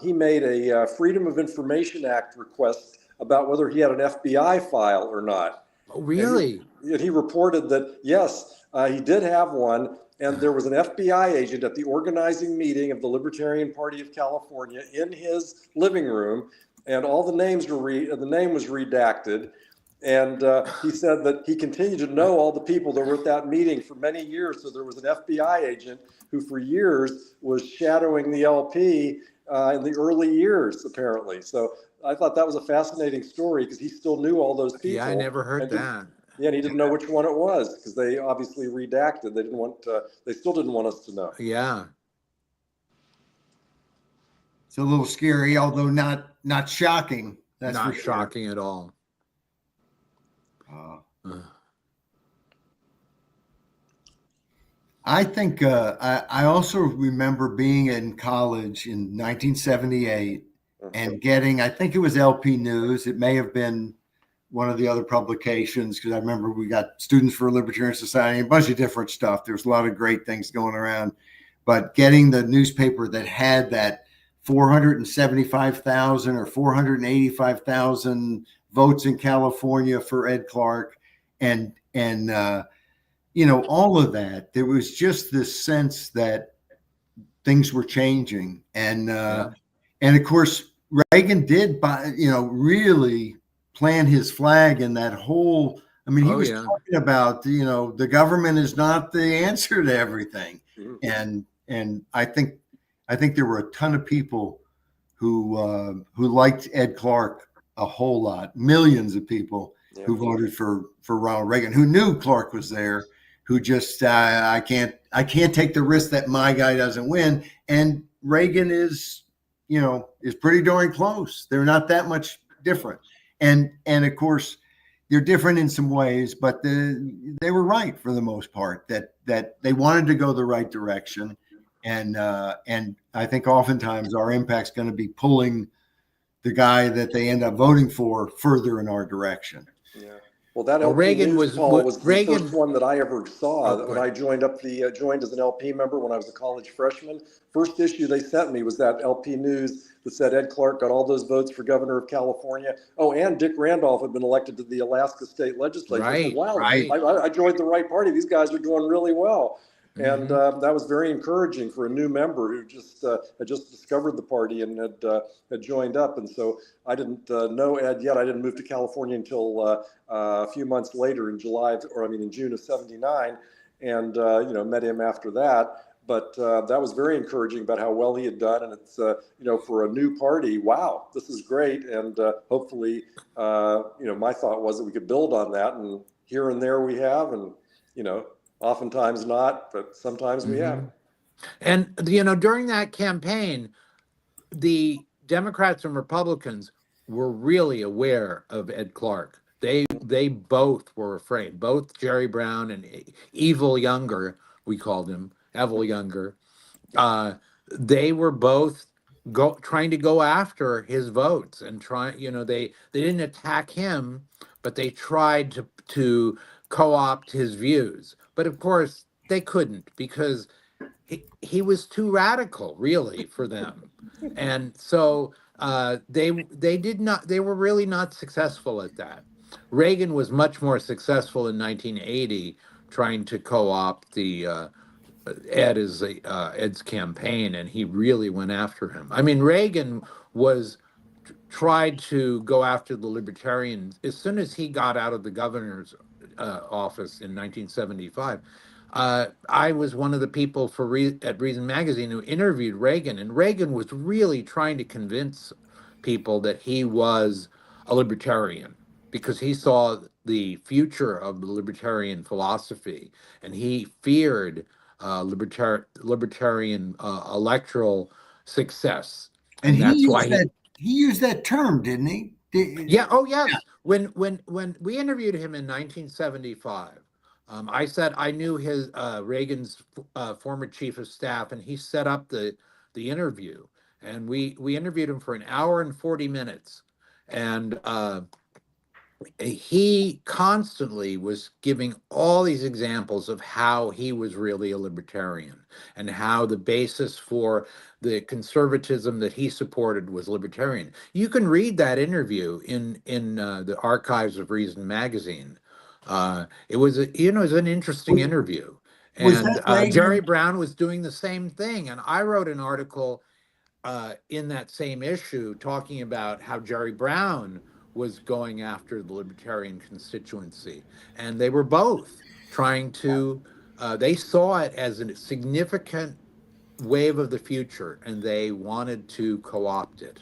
[SPEAKER 5] he made a Freedom of Information Act request about whether he had an FBI file or not.
[SPEAKER 2] Oh, really?
[SPEAKER 5] And he reported that, yes, he did have one, and there was an FBI agent at the organizing meeting of the Libertarian Party of California in his living room, and all the names were the name was redacted. And he said that he continued to know all the people that were at that meeting for many years. So there was an FBI agent who for years was shadowing the LP in the early years, apparently. So I thought that was a fascinating story because he still knew all those people.
[SPEAKER 2] Yeah, I never heard that.
[SPEAKER 5] Yeah, and he didn't know which one it was because they obviously redacted. They didn't want. They still didn't want us to know.
[SPEAKER 2] Yeah,
[SPEAKER 7] It's a little scary, although not shocking. That's
[SPEAKER 2] not
[SPEAKER 7] for sure.
[SPEAKER 2] shocking at all.
[SPEAKER 7] I think I also remember being in college in 1978 and getting, I think it was LP News. It may have been one of the other publications, because I remember we got Students for a Libertarian Society, a bunch of different stuff. There's a lot of great things going around, but getting the newspaper that had that 475,000 or 485,000 votes in California for Ed Clark, and all of that, there was just this sense that things were changing, and of course Reagan did, really plant his flag in that whole. I mean, he was talking about, the government is not the answer to everything, and I think there were a ton of people who liked Ed Clark a whole lot, millions of people who voted for Ronald Reagan, who knew Clark was there, who just I can't take the risk that my guy doesn't win, and Reagan is pretty darn close. They're not that much different. And of course, they're different in some ways, but they were right for the most part, that they wanted to go the right direction. And I think oftentimes our impact's going to be pulling the guy that they end up voting for further in our direction.
[SPEAKER 5] Yeah. Well, that LP
[SPEAKER 2] Reagan
[SPEAKER 5] News,
[SPEAKER 2] was
[SPEAKER 5] Paul, was
[SPEAKER 2] Reagan,
[SPEAKER 5] the first one that I ever saw.
[SPEAKER 2] Oh,
[SPEAKER 5] when I joined joined as an LP member when I was a college freshman. First issue they sent me was that LP News that said Ed Clark got all those votes for governor of California. Oh, and Dick Randolph had been elected to the Alaska state legislature. I said, wow, I joined the right party. These guys are doing really well. And that was very encouraging for a new member who had just discovered the party and had joined up. And so I didn't know Ed yet. I didn't move to California until a few months later in June of '79, and met him after that. But that was very encouraging about how well he had done. And it's for a new party, wow, this is great. And hopefully, my thought was that we could build on that. And here and there we have, and oftentimes not, but sometimes we have.
[SPEAKER 2] And, during that campaign, the Democrats and Republicans were really aware of Ed Clark. They both were afraid, both Jerry Brown and Evil Younger, we called him, Evil Younger. They were both trying to go after his votes and they didn't attack him, but they tried to co-opt his views. But of course they couldn't, because he was too radical, really, for them. And so they were really not successful at that. Reagan was much more successful in 1980 trying to co-opt the Ed's campaign, and he really went after him. I mean, Reagan tried to go after the Libertarians as soon as he got out of the governor's office in 1975. I was one of the people at Reason Magazine who interviewed Reagan, and Reagan was really trying to convince people that he was a libertarian, because he saw the future of the libertarian philosophy, and he feared libertarian electoral success.
[SPEAKER 7] And that's why he used that term, didn't he?
[SPEAKER 2] Yeah. Oh, yes. Yeah. When we interviewed him in 1975, I said I knew Reagan's former chief of staff, and he set up the interview, and we interviewed him for an hour and 40 minutes, and he constantly was giving all these examples of how he was really a libertarian, and how the basis for the conservatism that he supported was libertarian. You can read that interview in the archives of Reason Magazine. It was an interesting interview, and Jerry Brown was doing the same thing. And I wrote an article in that same issue talking about how Jerry Brown was going after the libertarian constituency, and they were both trying to. They saw it as a significant wave of the future, and they wanted to co-opt it.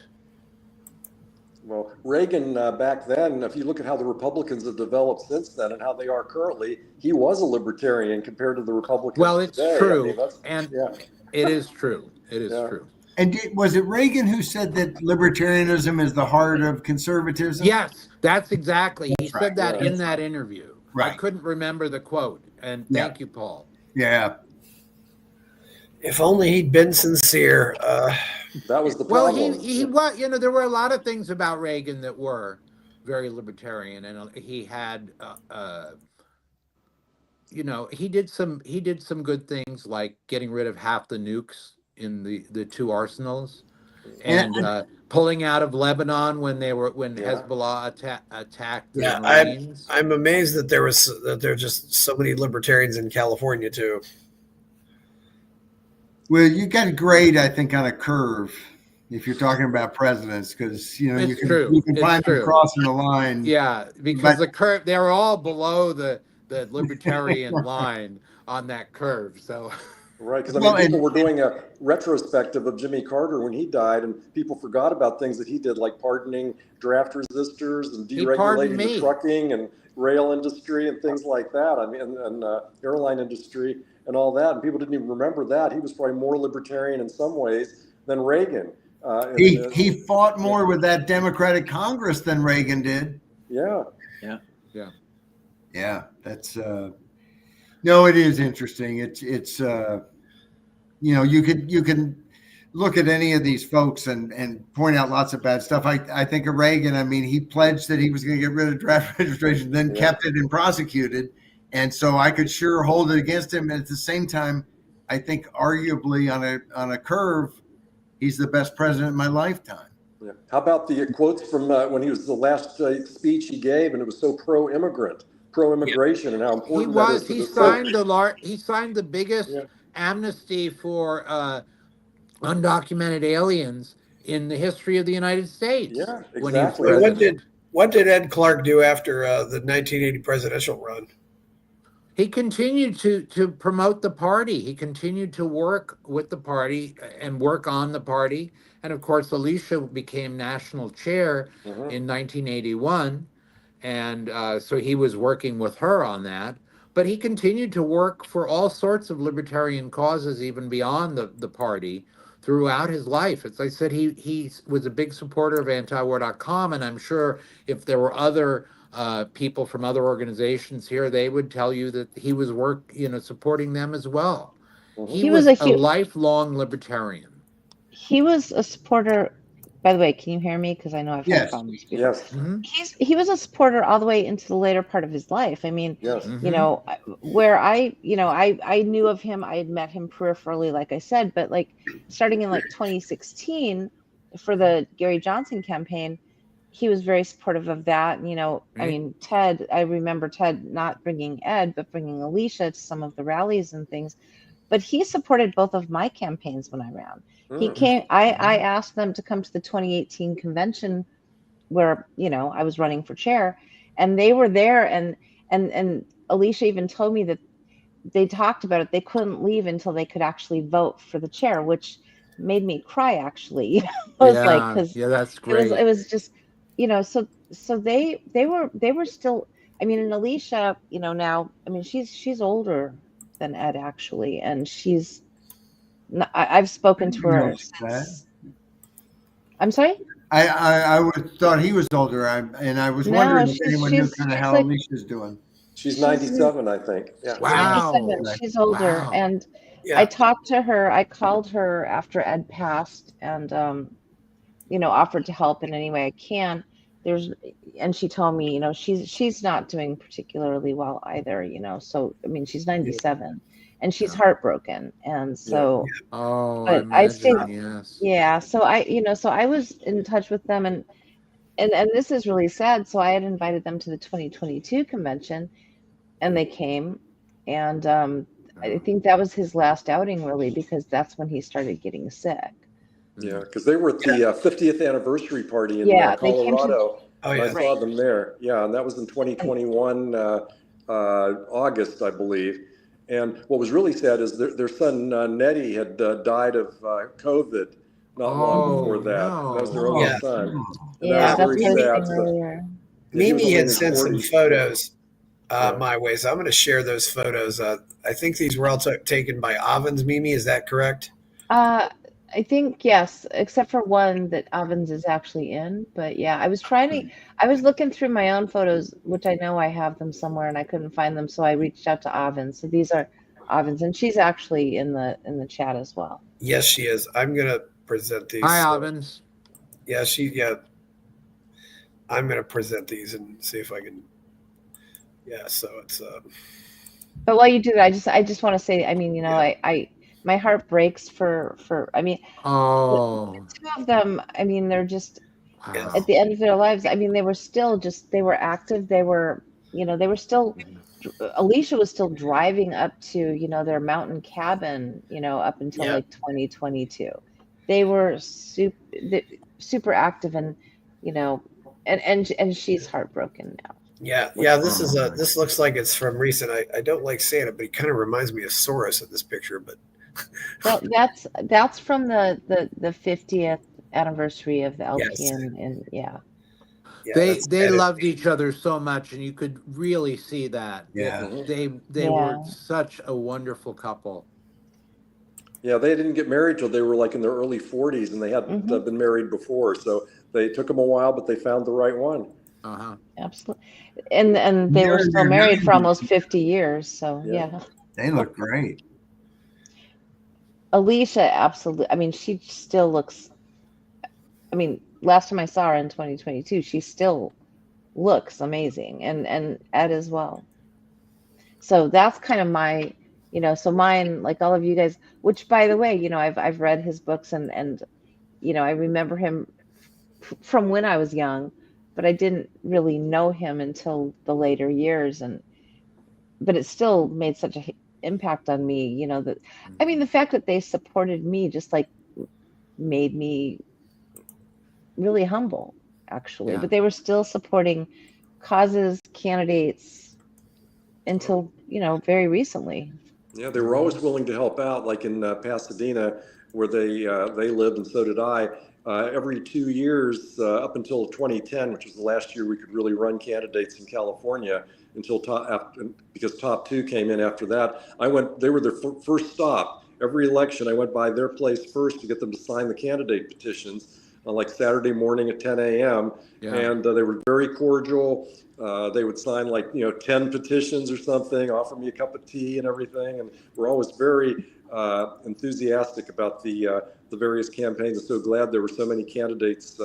[SPEAKER 5] Well, Reagan back then, if you look at how the Republicans have developed since then and how they are currently, he was a libertarian compared to the Republicans.
[SPEAKER 2] Well, it's
[SPEAKER 5] today.
[SPEAKER 2] true,
[SPEAKER 5] It
[SPEAKER 2] is true. It is true.
[SPEAKER 7] And was it Reagan who said that libertarianism is the heart of conservatism?
[SPEAKER 2] Yes, that's exactly. He said that in that interview.
[SPEAKER 7] Right.
[SPEAKER 2] I couldn't remember the quote, and thank you, Paul.
[SPEAKER 7] Yeah.
[SPEAKER 1] If only he'd been sincere.
[SPEAKER 5] That was the problem.
[SPEAKER 2] Well, he was. There were a lot of things about Reagan that were, very libertarian, and he had, he did some good things like getting rid of half the nukes in the two arsenals, and pulling out of Lebanon when Hezbollah attacked the
[SPEAKER 1] Yeah,
[SPEAKER 2] Marines.
[SPEAKER 1] I'm amazed that there are just so many libertarians in California too.
[SPEAKER 7] Well, you got a grade, I think, on a curve if you're talking about presidents, because you
[SPEAKER 2] It's
[SPEAKER 7] can
[SPEAKER 2] true.
[SPEAKER 7] you can
[SPEAKER 2] It's
[SPEAKER 7] find them
[SPEAKER 2] true.
[SPEAKER 7] crossing the line.
[SPEAKER 2] Yeah, because the curve, they're all below the libertarian line on that curve. So
[SPEAKER 5] Right, because
[SPEAKER 7] Well,
[SPEAKER 5] people
[SPEAKER 7] and
[SPEAKER 5] were doing a retrospective of Jimmy Carter when he died, and people forgot about things that he did, like pardoning draft resistors and
[SPEAKER 2] He pardoned
[SPEAKER 5] deregulating the
[SPEAKER 2] me.
[SPEAKER 5] trucking and rail industry and things like that. I mean, and airline industry and all that. And people didn't even remember that. He was probably more libertarian in some ways than Reagan.
[SPEAKER 7] he fought more with that Democratic Congress than Reagan did.
[SPEAKER 5] Yeah.
[SPEAKER 7] Yeah, that's no, it is interesting. It's you can look at any of these folks and point out lots of bad stuff. I think of Reagan. I mean, he pledged that he was going to get rid of draft registration, then kept it and prosecuted. And so I could sure hold it against him. And at the same time, I think arguably on a curve, he's the best president in my lifetime.
[SPEAKER 5] Yeah. How about the quotes from when he was the last speech he gave, and it was so pro-immigration, and how important that is to
[SPEAKER 2] he
[SPEAKER 5] the
[SPEAKER 2] signed the biggest amnesty for undocumented aliens in the history of the United States.
[SPEAKER 5] Yeah,
[SPEAKER 2] when he was
[SPEAKER 5] exactly.
[SPEAKER 2] president.
[SPEAKER 1] What did Ed Clark do after the 1980 presidential run?
[SPEAKER 2] He continued to promote the party. He continued to work with the party and work on the party. And of course, Alicia became national chair in 1981. And so he was working with her on that. But he continued to work for all sorts of libertarian causes, even beyond the party, throughout his life. As I said, he was a big supporter of antiwar.com. And I'm sure if there were other people from other organizations here, they would tell you that he was supporting them as well. He was a lifelong libertarian.
[SPEAKER 3] He was a supporter. By the way, can you hear me? Because I know I've had problems before.
[SPEAKER 5] Yes.
[SPEAKER 3] He was a supporter all the way into the later part of his life. I mean, where I knew of him, I had met him peripherally, like I said, but like starting in like 2016 for the Gary Johnson campaign, he was very supportive of that. I mean, Ted, I remember Ted not bringing Ed, but bringing Alicia to some of the rallies and things. But he supported both of my campaigns when I ran. He came, I asked them to come to the 2018 convention where, I was running for chair, and they were there. And Alicia even told me that they talked about it. They couldn't leave until they could actually vote for the chair, which made me cry, actually.
[SPEAKER 2] That's great.
[SPEAKER 3] It was just, so they were still, I mean, and Alicia, now, I mean, she's older than Ed, actually. And I've spoken to her since. I'm sorry?
[SPEAKER 7] I would thought he was older, and I was wondering if anyone knew kind of how Alicia's doing.
[SPEAKER 5] She's 97, I think. Yeah.
[SPEAKER 2] Wow.
[SPEAKER 3] 97. She's older.
[SPEAKER 2] Wow.
[SPEAKER 3] And I talked to her. I called her after Ed passed and, offered to help in any way I can. And she told me, she's not doing particularly well either, so, I mean, she's 97 and she's heartbroken. And so,
[SPEAKER 2] but
[SPEAKER 3] I stayed,
[SPEAKER 2] yes.
[SPEAKER 3] so I was in touch with them and this is really sad. So I had invited them to the 2022 convention and they came, and I think that was his last outing, really, because that's when he started getting sick.
[SPEAKER 5] Yeah, because they were at the 50th anniversary party in Colorado. I saw them there. Yeah, and that was in 2021, August, I believe. And what was really sad is their son, Nettie, had died of COVID not long before that.
[SPEAKER 2] No.
[SPEAKER 5] That was their only son. And
[SPEAKER 3] Yeah,
[SPEAKER 5] that was
[SPEAKER 3] that's
[SPEAKER 5] very
[SPEAKER 3] what
[SPEAKER 5] sad.
[SPEAKER 3] earlier.
[SPEAKER 1] Mimi had sent some photos my way, so I'm going to share those photos. I think these were all taken by Ovens. Mimi, is that correct?
[SPEAKER 3] I think yes, except for one that Ovens is actually in. But yeah, I was looking through my own photos, which I know I have them somewhere, and I couldn't find them, so I reached out to Ovens. So these are Ovens, and she's actually in the chat as well.
[SPEAKER 1] Yes, she is. I'm going to present these.
[SPEAKER 2] Hi, Ovens.
[SPEAKER 1] Yeah, I'm going to present these and see if I can. Yeah, so it's
[SPEAKER 3] But while you do that, I just want to say, I mean,
[SPEAKER 1] Yeah.
[SPEAKER 3] I my heart breaks for I mean, the
[SPEAKER 2] Oh,
[SPEAKER 3] two of them, I mean, they're just
[SPEAKER 2] wow.
[SPEAKER 3] at the end of their lives. I mean, they were still just they were active. They were, they were still. Alicia was still driving up to, their mountain cabin, up until
[SPEAKER 1] Yeah.
[SPEAKER 3] like 2022. They were super active, and and she's heartbroken now.
[SPEAKER 1] Yeah. This is
[SPEAKER 2] Oh,
[SPEAKER 1] this looks like it's from recent. I don't like saying it, but he kind of reminds me of Soros in this picture. But
[SPEAKER 3] That's from the 50th anniversary of the LP,
[SPEAKER 1] yes,
[SPEAKER 3] and yeah.
[SPEAKER 2] they
[SPEAKER 1] that's
[SPEAKER 2] they
[SPEAKER 1] that is
[SPEAKER 2] loved each other so much, and you could really see that.
[SPEAKER 1] yeah.
[SPEAKER 2] They
[SPEAKER 3] Yeah.
[SPEAKER 2] were such a wonderful couple.
[SPEAKER 5] Yeah, they didn't get married till they were like in their early 40s, and they hadn't
[SPEAKER 3] Mhm.
[SPEAKER 5] been married before. So they took them a while, but they found the right one.
[SPEAKER 2] Uh-huh.
[SPEAKER 3] Absolutely. And they were
[SPEAKER 7] They're in
[SPEAKER 3] still
[SPEAKER 7] their
[SPEAKER 3] married for
[SPEAKER 7] 90s.
[SPEAKER 3] almost 50 years. So
[SPEAKER 5] Yeah.
[SPEAKER 3] yeah.
[SPEAKER 7] They look great.
[SPEAKER 3] Alicia, absolutely. I mean, she still looks, I mean, last time I saw her in 2022, she still looks amazing, and Ed as well. So that's kind of my, so mine, like all of you guys, which by the way, I've read his books, and I remember him from when I was young, but I didn't really know him until the later years, but it still made such a impact on me, that I mean, the fact that they supported me just like made me really humble, actually.
[SPEAKER 2] Yeah.
[SPEAKER 3] But they were still supporting causes, candidates until, very recently.
[SPEAKER 5] Yeah, they were always willing to help out, like in Pasadena, where they lived, and so did I. Every 2 years, up until 2010, which was the last year we could really run candidates in California, because top two came in after that. They were their first stop. Every election, I went by their place first to get them to sign the candidate petitions on like Saturday morning at 10 a.m.
[SPEAKER 2] Yeah.
[SPEAKER 5] And they were very cordial. They would sign like 10 petitions or something, offer me a cup of tea and everything, and we're always very enthusiastic about the various campaigns. I'm so glad there were so many candidates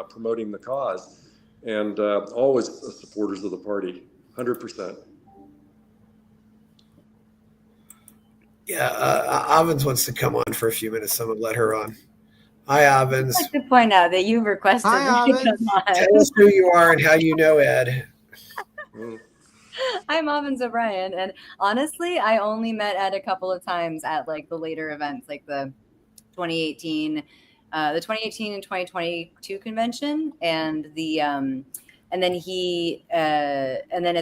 [SPEAKER 5] promoting the cause, and always supporters of the party, 100%.
[SPEAKER 1] Yeah, Avens wants to come on for a few minutes. Someone let her on. Hi, Avens.
[SPEAKER 8] I'd like to point out that you requested
[SPEAKER 2] Hi,
[SPEAKER 8] me to
[SPEAKER 2] Avens.
[SPEAKER 8] come on.
[SPEAKER 1] Tell us who you are and how you know Ed.
[SPEAKER 8] I'm Avens O'Brien, and honestly, I only met Ed a couple of times at like the later events, like the 2018 and 2022 convention, and then at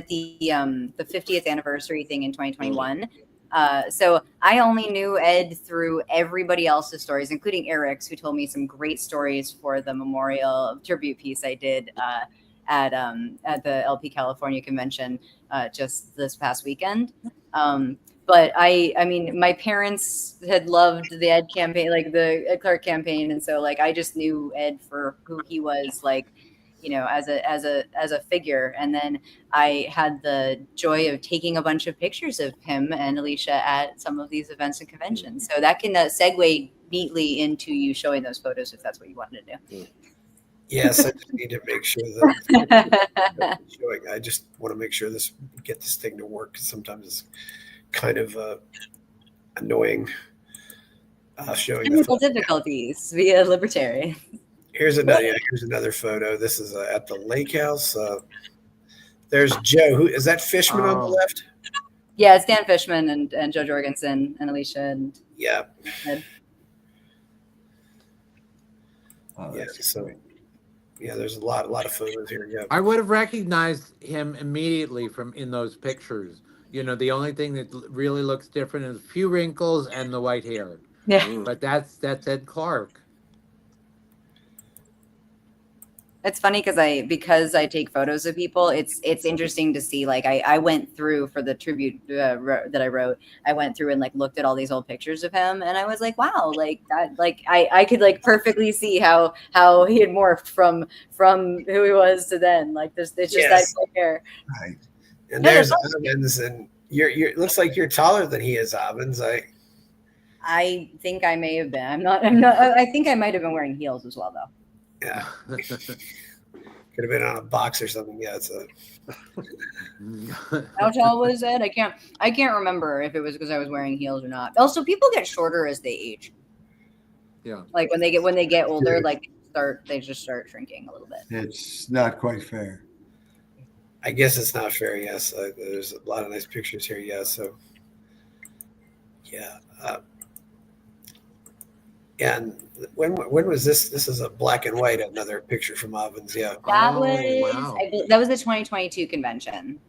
[SPEAKER 8] the 50th anniversary thing in 2021. So I only knew Ed through everybody else's stories, including Eric's, who told me some great stories for the memorial tribute piece I did at the LP California convention just this past weekend. But I mean, my parents had loved the Ed campaign, like the Ed Clark campaign, and so like I just knew Ed for who he was, like, as a figure. And then I had the joy of taking a bunch of pictures of him and Alicia at some of these events and conventions. So that can segue neatly into you showing those photos if that's what you wanted to do.
[SPEAKER 1] Yes, I just need to make sure that showing. I just want to make sure get this thing to work. Sometimes it's kind of annoying showing
[SPEAKER 8] Technical difficulties via Libertarian.
[SPEAKER 1] Here's another photo. This is at the lake house. There's Joe. Who is that? Fishman on the left?
[SPEAKER 8] Yeah, it's Dan Fishman and Joe Jorgensen and Alicia and
[SPEAKER 1] Yeah.
[SPEAKER 8] Ed.
[SPEAKER 7] Oh,
[SPEAKER 1] Yeah.
[SPEAKER 7] that's
[SPEAKER 1] So
[SPEAKER 7] great.
[SPEAKER 1] yeah, there's a lot of photos here. Yeah.
[SPEAKER 2] I would have recognized him immediately from in those pictures. The only thing that really looks different is a few wrinkles and the white hair.
[SPEAKER 8] Yeah.
[SPEAKER 2] But that's Ed Clark.
[SPEAKER 8] It's funny because I take photos of people. It's interesting to see. Like I went through for the tribute that I wrote. I went through and like looked at all these old pictures of him, and I was like, wow, like that. Like I could like perfectly see how he had morphed from who he was to then. Like it's just that hair.
[SPEAKER 7] Right.
[SPEAKER 1] And there's Avens, and you're looks like you're taller than he is, Avens.
[SPEAKER 8] I think I may have been. I'm not. I think I might have been wearing heels as well, though.
[SPEAKER 1] Yeah. Could have been on a box or something. Yeah, it's a.
[SPEAKER 8] How tall was Ed? I can't remember if it was because I was wearing heels or not. Also, people get shorter as they age.
[SPEAKER 2] Yeah.
[SPEAKER 8] Like when they get older, like they just start shrinking a little bit.
[SPEAKER 7] It's not quite fair.
[SPEAKER 1] I guess it's not fair. Yes, there's a lot of nice pictures here. Yeah, so yeah, and when was this? This is a black and white. Another picture from Ovens. Yeah,
[SPEAKER 8] That
[SPEAKER 2] Oh,
[SPEAKER 8] was
[SPEAKER 2] wow.
[SPEAKER 8] that was the 2022 convention.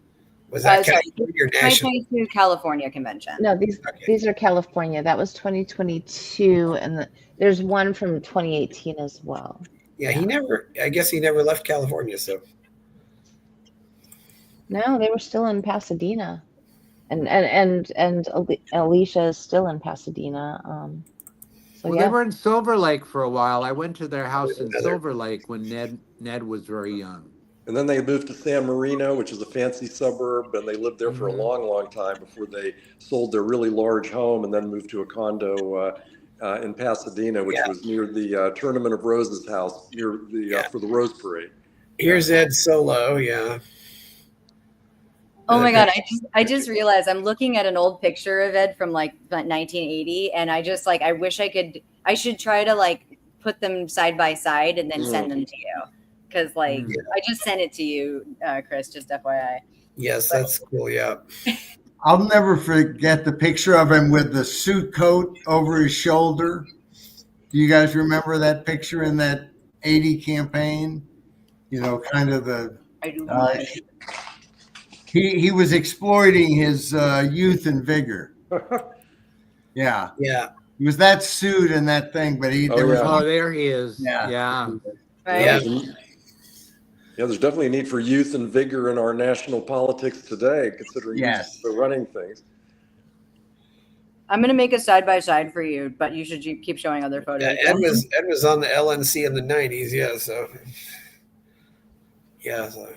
[SPEAKER 1] was that
[SPEAKER 8] sorry,
[SPEAKER 1] California or national?
[SPEAKER 8] 2022 California convention.
[SPEAKER 3] No, these
[SPEAKER 1] Okay.
[SPEAKER 3] these are California. That was 2022, and there's one from 2018 as well.
[SPEAKER 1] Yeah, he never. I guess he never left California. So
[SPEAKER 3] No, they were still in Pasadena, and Alicia is still in Pasadena. So
[SPEAKER 2] Well,
[SPEAKER 3] yeah,
[SPEAKER 2] they were in Silver Lake for a while. I went to their house in
[SPEAKER 1] Another-
[SPEAKER 2] Silver Lake when Ned was very young.
[SPEAKER 5] And then they moved to San Marino, which is a fancy suburb, and they lived there for a
[SPEAKER 2] Mhm.
[SPEAKER 5] long, long time before they sold their really large home and then moved to a condo in Pasadena, which
[SPEAKER 1] Yeah.
[SPEAKER 5] was near the Tournament of Roses house, near the
[SPEAKER 1] Yeah.
[SPEAKER 5] for the Rose Parade.
[SPEAKER 1] here's Ed Solo. Yeah.
[SPEAKER 8] Oh my God, I just realized I'm looking at an old picture of Ed from like 1980, and I just like I wish I should try to like put them side by side and then send them to you, because like I just sent it to you, Chris. Just FYI.
[SPEAKER 1] Yes, that's cool. Yeah.
[SPEAKER 7] I'll never forget the picture of him with the suit coat over his shoulder. Do you guys remember that picture in that 80 campaign? You know, kind of the
[SPEAKER 8] I do.
[SPEAKER 7] he was exploiting his youth and vigor. Yeah,
[SPEAKER 1] Yeah.
[SPEAKER 7] it was that suit and that thing, but
[SPEAKER 5] Oh,
[SPEAKER 7] there was
[SPEAKER 5] yeah.
[SPEAKER 2] Oh, there he is.
[SPEAKER 7] Yeah.
[SPEAKER 2] Yeah.
[SPEAKER 8] Right?
[SPEAKER 1] Yeah.
[SPEAKER 5] Yeah, there's definitely a need for youth and vigor in our national politics today, considering
[SPEAKER 7] Yes.
[SPEAKER 5] they're running things.
[SPEAKER 8] I'm gonna make a side by side for you, but you should keep showing other photos.
[SPEAKER 1] Yeah, Ed was on the LNC in the 90s. Yeah. So. Yeah. So.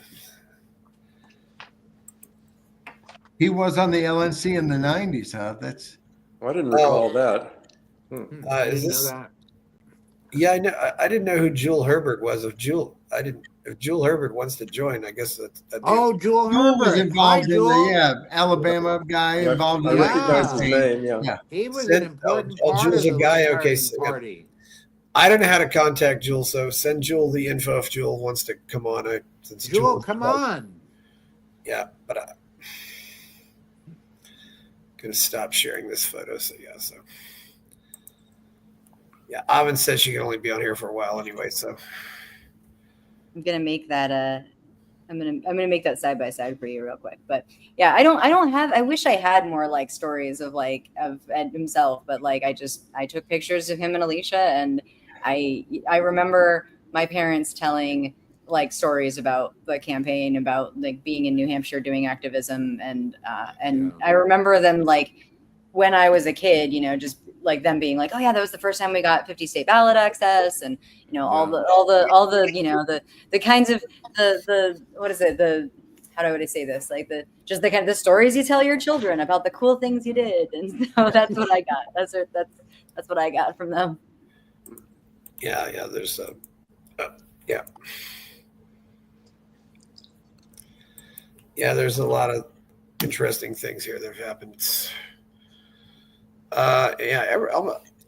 [SPEAKER 7] he was on the LNC in the 90s, huh? That's
[SPEAKER 5] I didn't recall that.
[SPEAKER 2] I
[SPEAKER 1] Is
[SPEAKER 2] didn't know
[SPEAKER 1] this?
[SPEAKER 2] that.
[SPEAKER 1] Yeah, I know. I didn't know who Jewel Herbert was. If Jewel Herbert wants to join, I guess that'd be
[SPEAKER 2] Oh, Jewel
[SPEAKER 7] Jewel was
[SPEAKER 2] Herbert. Hi,
[SPEAKER 7] involved in
[SPEAKER 2] Jewel.
[SPEAKER 7] the Alabama guy
[SPEAKER 5] Yeah,
[SPEAKER 7] involved
[SPEAKER 5] I
[SPEAKER 7] in
[SPEAKER 5] recognize his
[SPEAKER 7] the
[SPEAKER 5] name. Yeah.
[SPEAKER 7] Yeah.
[SPEAKER 2] He was
[SPEAKER 1] Send-
[SPEAKER 2] an important
[SPEAKER 1] oh,
[SPEAKER 2] part
[SPEAKER 1] Jewel's
[SPEAKER 2] of
[SPEAKER 1] a
[SPEAKER 2] the
[SPEAKER 1] guy? Okay,
[SPEAKER 2] Libertarian
[SPEAKER 1] so-
[SPEAKER 2] Party.
[SPEAKER 1] I don't know how to contact Jewel, so send Jewel the info if Jewel wants to come on. Since
[SPEAKER 2] Jewel, come on.
[SPEAKER 1] Yeah, but I'm gonna stop sharing this photo. So yeah, yeah. Avin says she can only be on here for a while anyway. So
[SPEAKER 8] I'm gonna make that I'm gonna make that side by side for you real quick. But yeah, I wish I had more like stories of Ed himself, but like I took pictures of him and Alicia, and I remember my parents telling like stories about the campaign, about like being in New Hampshire doing activism, and I remember them like when I was a kid, you know, just like them being like, oh yeah, that was the first time we got 50 state ballot access, and you know all the you know the kinds of the what is it, the how would I say this, like the kind of the stories you tell your children about the cool things you did, and so that's what I got. That's what I got from them.
[SPEAKER 1] yeah. There's there's a lot of interesting things here that have happened.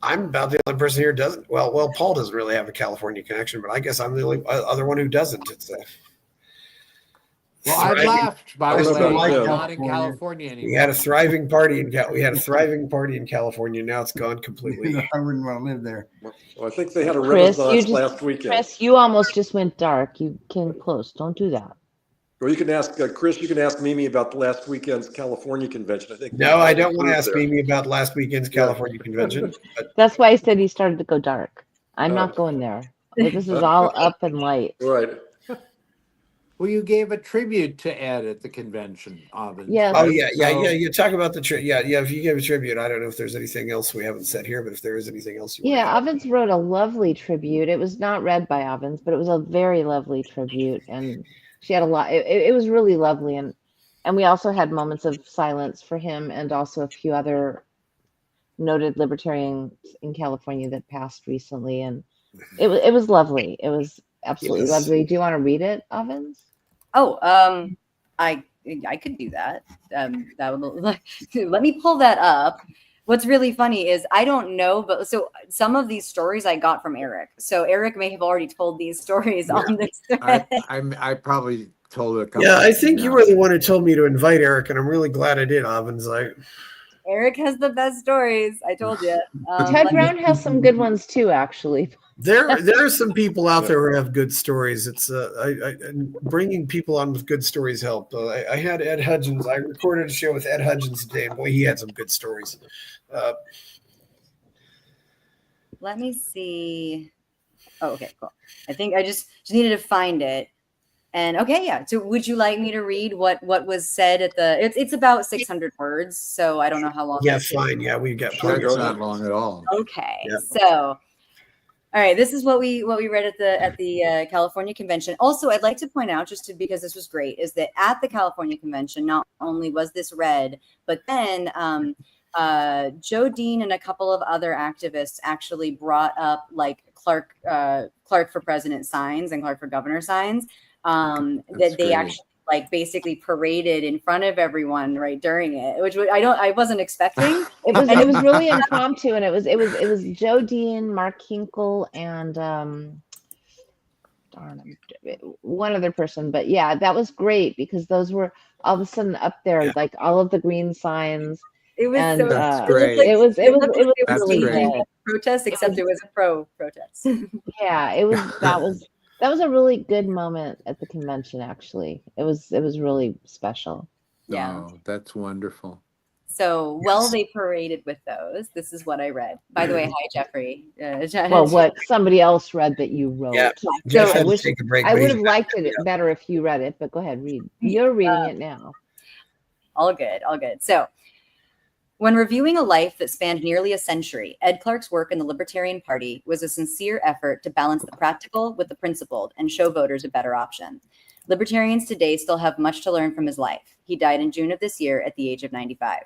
[SPEAKER 1] I'm about the only person here who doesn't. Well, Paul doesn't really have a California connection, but I guess I'm the only other one who doesn't. It's
[SPEAKER 2] Well, I left, by
[SPEAKER 5] I
[SPEAKER 2] the
[SPEAKER 5] don't know
[SPEAKER 2] way.
[SPEAKER 5] about
[SPEAKER 2] I'm not in
[SPEAKER 7] California.
[SPEAKER 2] California
[SPEAKER 1] we
[SPEAKER 2] anymore.
[SPEAKER 1] had a thriving party in California. Now it's gone completely.
[SPEAKER 7] I wouldn't want to live there.
[SPEAKER 5] Well, I think they had a
[SPEAKER 3] Chris,
[SPEAKER 5] renaissance last weekend.
[SPEAKER 3] Chris, you almost just went dark. You came close. Don't do that.
[SPEAKER 5] Well, you can ask Chris. You can ask Mimi about the last weekend's California convention. I think.
[SPEAKER 1] No, I don't want to
[SPEAKER 5] There.
[SPEAKER 1] ask Mimi about last weekend's California convention. But
[SPEAKER 3] That's why I said he started to go dark. I'm
[SPEAKER 5] Oh.
[SPEAKER 3] not going there. This is all up and light.
[SPEAKER 5] Right.
[SPEAKER 2] Well, you gave a tribute to Ed at the convention, Avin.
[SPEAKER 3] Yes.
[SPEAKER 1] oh yeah.
[SPEAKER 2] So-
[SPEAKER 1] You talk about the yeah. If you give a tribute, I don't know if there's anything else we haven't said here, but if there is anything else, you
[SPEAKER 3] Yeah,
[SPEAKER 1] want
[SPEAKER 3] Ovens wrote a lovely tribute. It was not read by Ovens, but it was a very lovely tribute, and she had a lot. It was really lovely, and we also had moments of silence for him, and also a few other noted libertarians in California that passed recently, and it was lovely. It Absolutely
[SPEAKER 1] Yes.
[SPEAKER 3] lovely. Do you want to read it, Ovens?
[SPEAKER 8] Oh, I could do that. That would let me pull that up. What's really funny is I don't know, but so some of these stories I got from Eric. So Eric may have already told these stories on this thread.
[SPEAKER 2] I probably told a couple.
[SPEAKER 1] Yeah, I think you were the one who told me to invite Eric, and I'm really glad I did, Ovens.
[SPEAKER 8] Eric has the best stories. I told you.
[SPEAKER 3] Ted Brown has some good ones too, actually.
[SPEAKER 1] There are some people out there who have good stories. It's and bringing people on with good stories help. I had Ed Hudgens. I recorded a show with Ed Hudgens today, and boy, he had some good stories.
[SPEAKER 8] Let me see. Oh, okay, cool. I think I just needed to find it. And okay, yeah. So would you like me to read what was said at the it's about 600 words, so I don't know how long.
[SPEAKER 1] Yeah, fine. Yeah, we got plenty.
[SPEAKER 2] That's not long at all.
[SPEAKER 8] Okay.
[SPEAKER 1] Yeah.
[SPEAKER 8] So all right, this is what we read at the California Convention. Also, I'd like to point out, because this was great, is that at the California Convention, not only was this read, but then Joe Dean and a couple of other activists actually brought up like Clark for President signs and Clark for Governor signs that they actually like basically paraded in front of everyone right during it, which I wasn't expecting.
[SPEAKER 3] It was really impromptu, and it was Joe Dean, Mark Hinkle, and one other person. But yeah, that was great because those were all of a sudden up there, like all of the green signs.
[SPEAKER 8] It was
[SPEAKER 3] and,
[SPEAKER 8] so
[SPEAKER 2] great.
[SPEAKER 3] It was
[SPEAKER 2] That's
[SPEAKER 3] really
[SPEAKER 2] great.
[SPEAKER 3] good.
[SPEAKER 8] protest, except it was a pro protest.
[SPEAKER 3] Yeah, that was a really good moment at the convention. Actually, it was really special.
[SPEAKER 8] Yeah.
[SPEAKER 2] Oh, that's wonderful.
[SPEAKER 8] So they paraded with those. This is what I read. By the way, hi Jeffrey.
[SPEAKER 3] Well, what somebody else read that you wrote.
[SPEAKER 1] Yeah,
[SPEAKER 3] So
[SPEAKER 1] Jeff
[SPEAKER 3] I
[SPEAKER 1] had to
[SPEAKER 3] wish
[SPEAKER 1] take a break.
[SPEAKER 3] I
[SPEAKER 1] but
[SPEAKER 3] would
[SPEAKER 1] he's
[SPEAKER 3] have
[SPEAKER 1] back.
[SPEAKER 3] liked it better if you read it, but go ahead, read. You're reading it now.
[SPEAKER 8] All good. So, when reviewing a life that spanned nearly a century, Ed Clark's work in the Libertarian Party was a sincere effort to balance the practical with the principled and show voters a better option. Libertarians today still have much to learn from his life. He died in June of this year at the age of 95.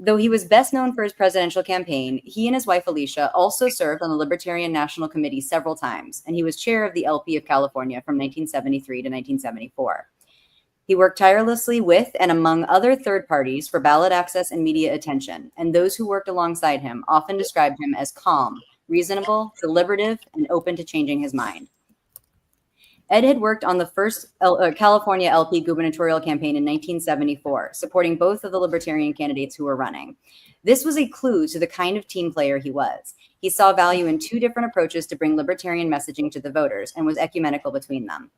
[SPEAKER 8] Though he was best known for his presidential campaign, he and his wife Alicia also served on the Libertarian National Committee several times, and he was chair of the LP of California from 1973 to 1974. He worked tirelessly with and among other third parties for ballot access and media attention, and those who worked alongside him often described him as calm, reasonable, deliberative, and open to changing his mind. Ed had worked on the first California LP gubernatorial campaign in 1974, supporting both of the Libertarian candidates who were running. This was a clue to the kind of team player he was. He saw value in two different approaches to bring Libertarian messaging to the voters and was ecumenical between them.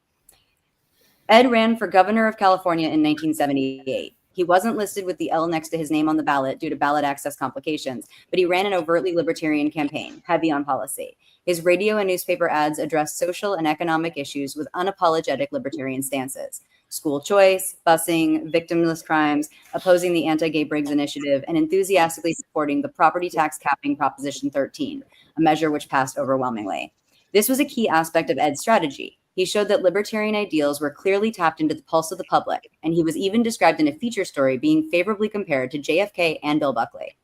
[SPEAKER 8] Ed ran for governor of California in 1978. He wasn't listed with the L next to his name on the ballot due to ballot access complications, but he ran an overtly libertarian campaign, heavy on policy. His radio and newspaper ads addressed social and economic issues with unapologetic libertarian stances: school choice, busing, victimless crimes, opposing the anti-gay Briggs initiative, and enthusiastically supporting the property tax capping Proposition 13, a measure which passed overwhelmingly. This was a key aspect of Ed's strategy. He showed that libertarian ideals were clearly tapped into the pulse of the public, and he was even described in a feature story being favorably compared to JFK and Bill Buckley.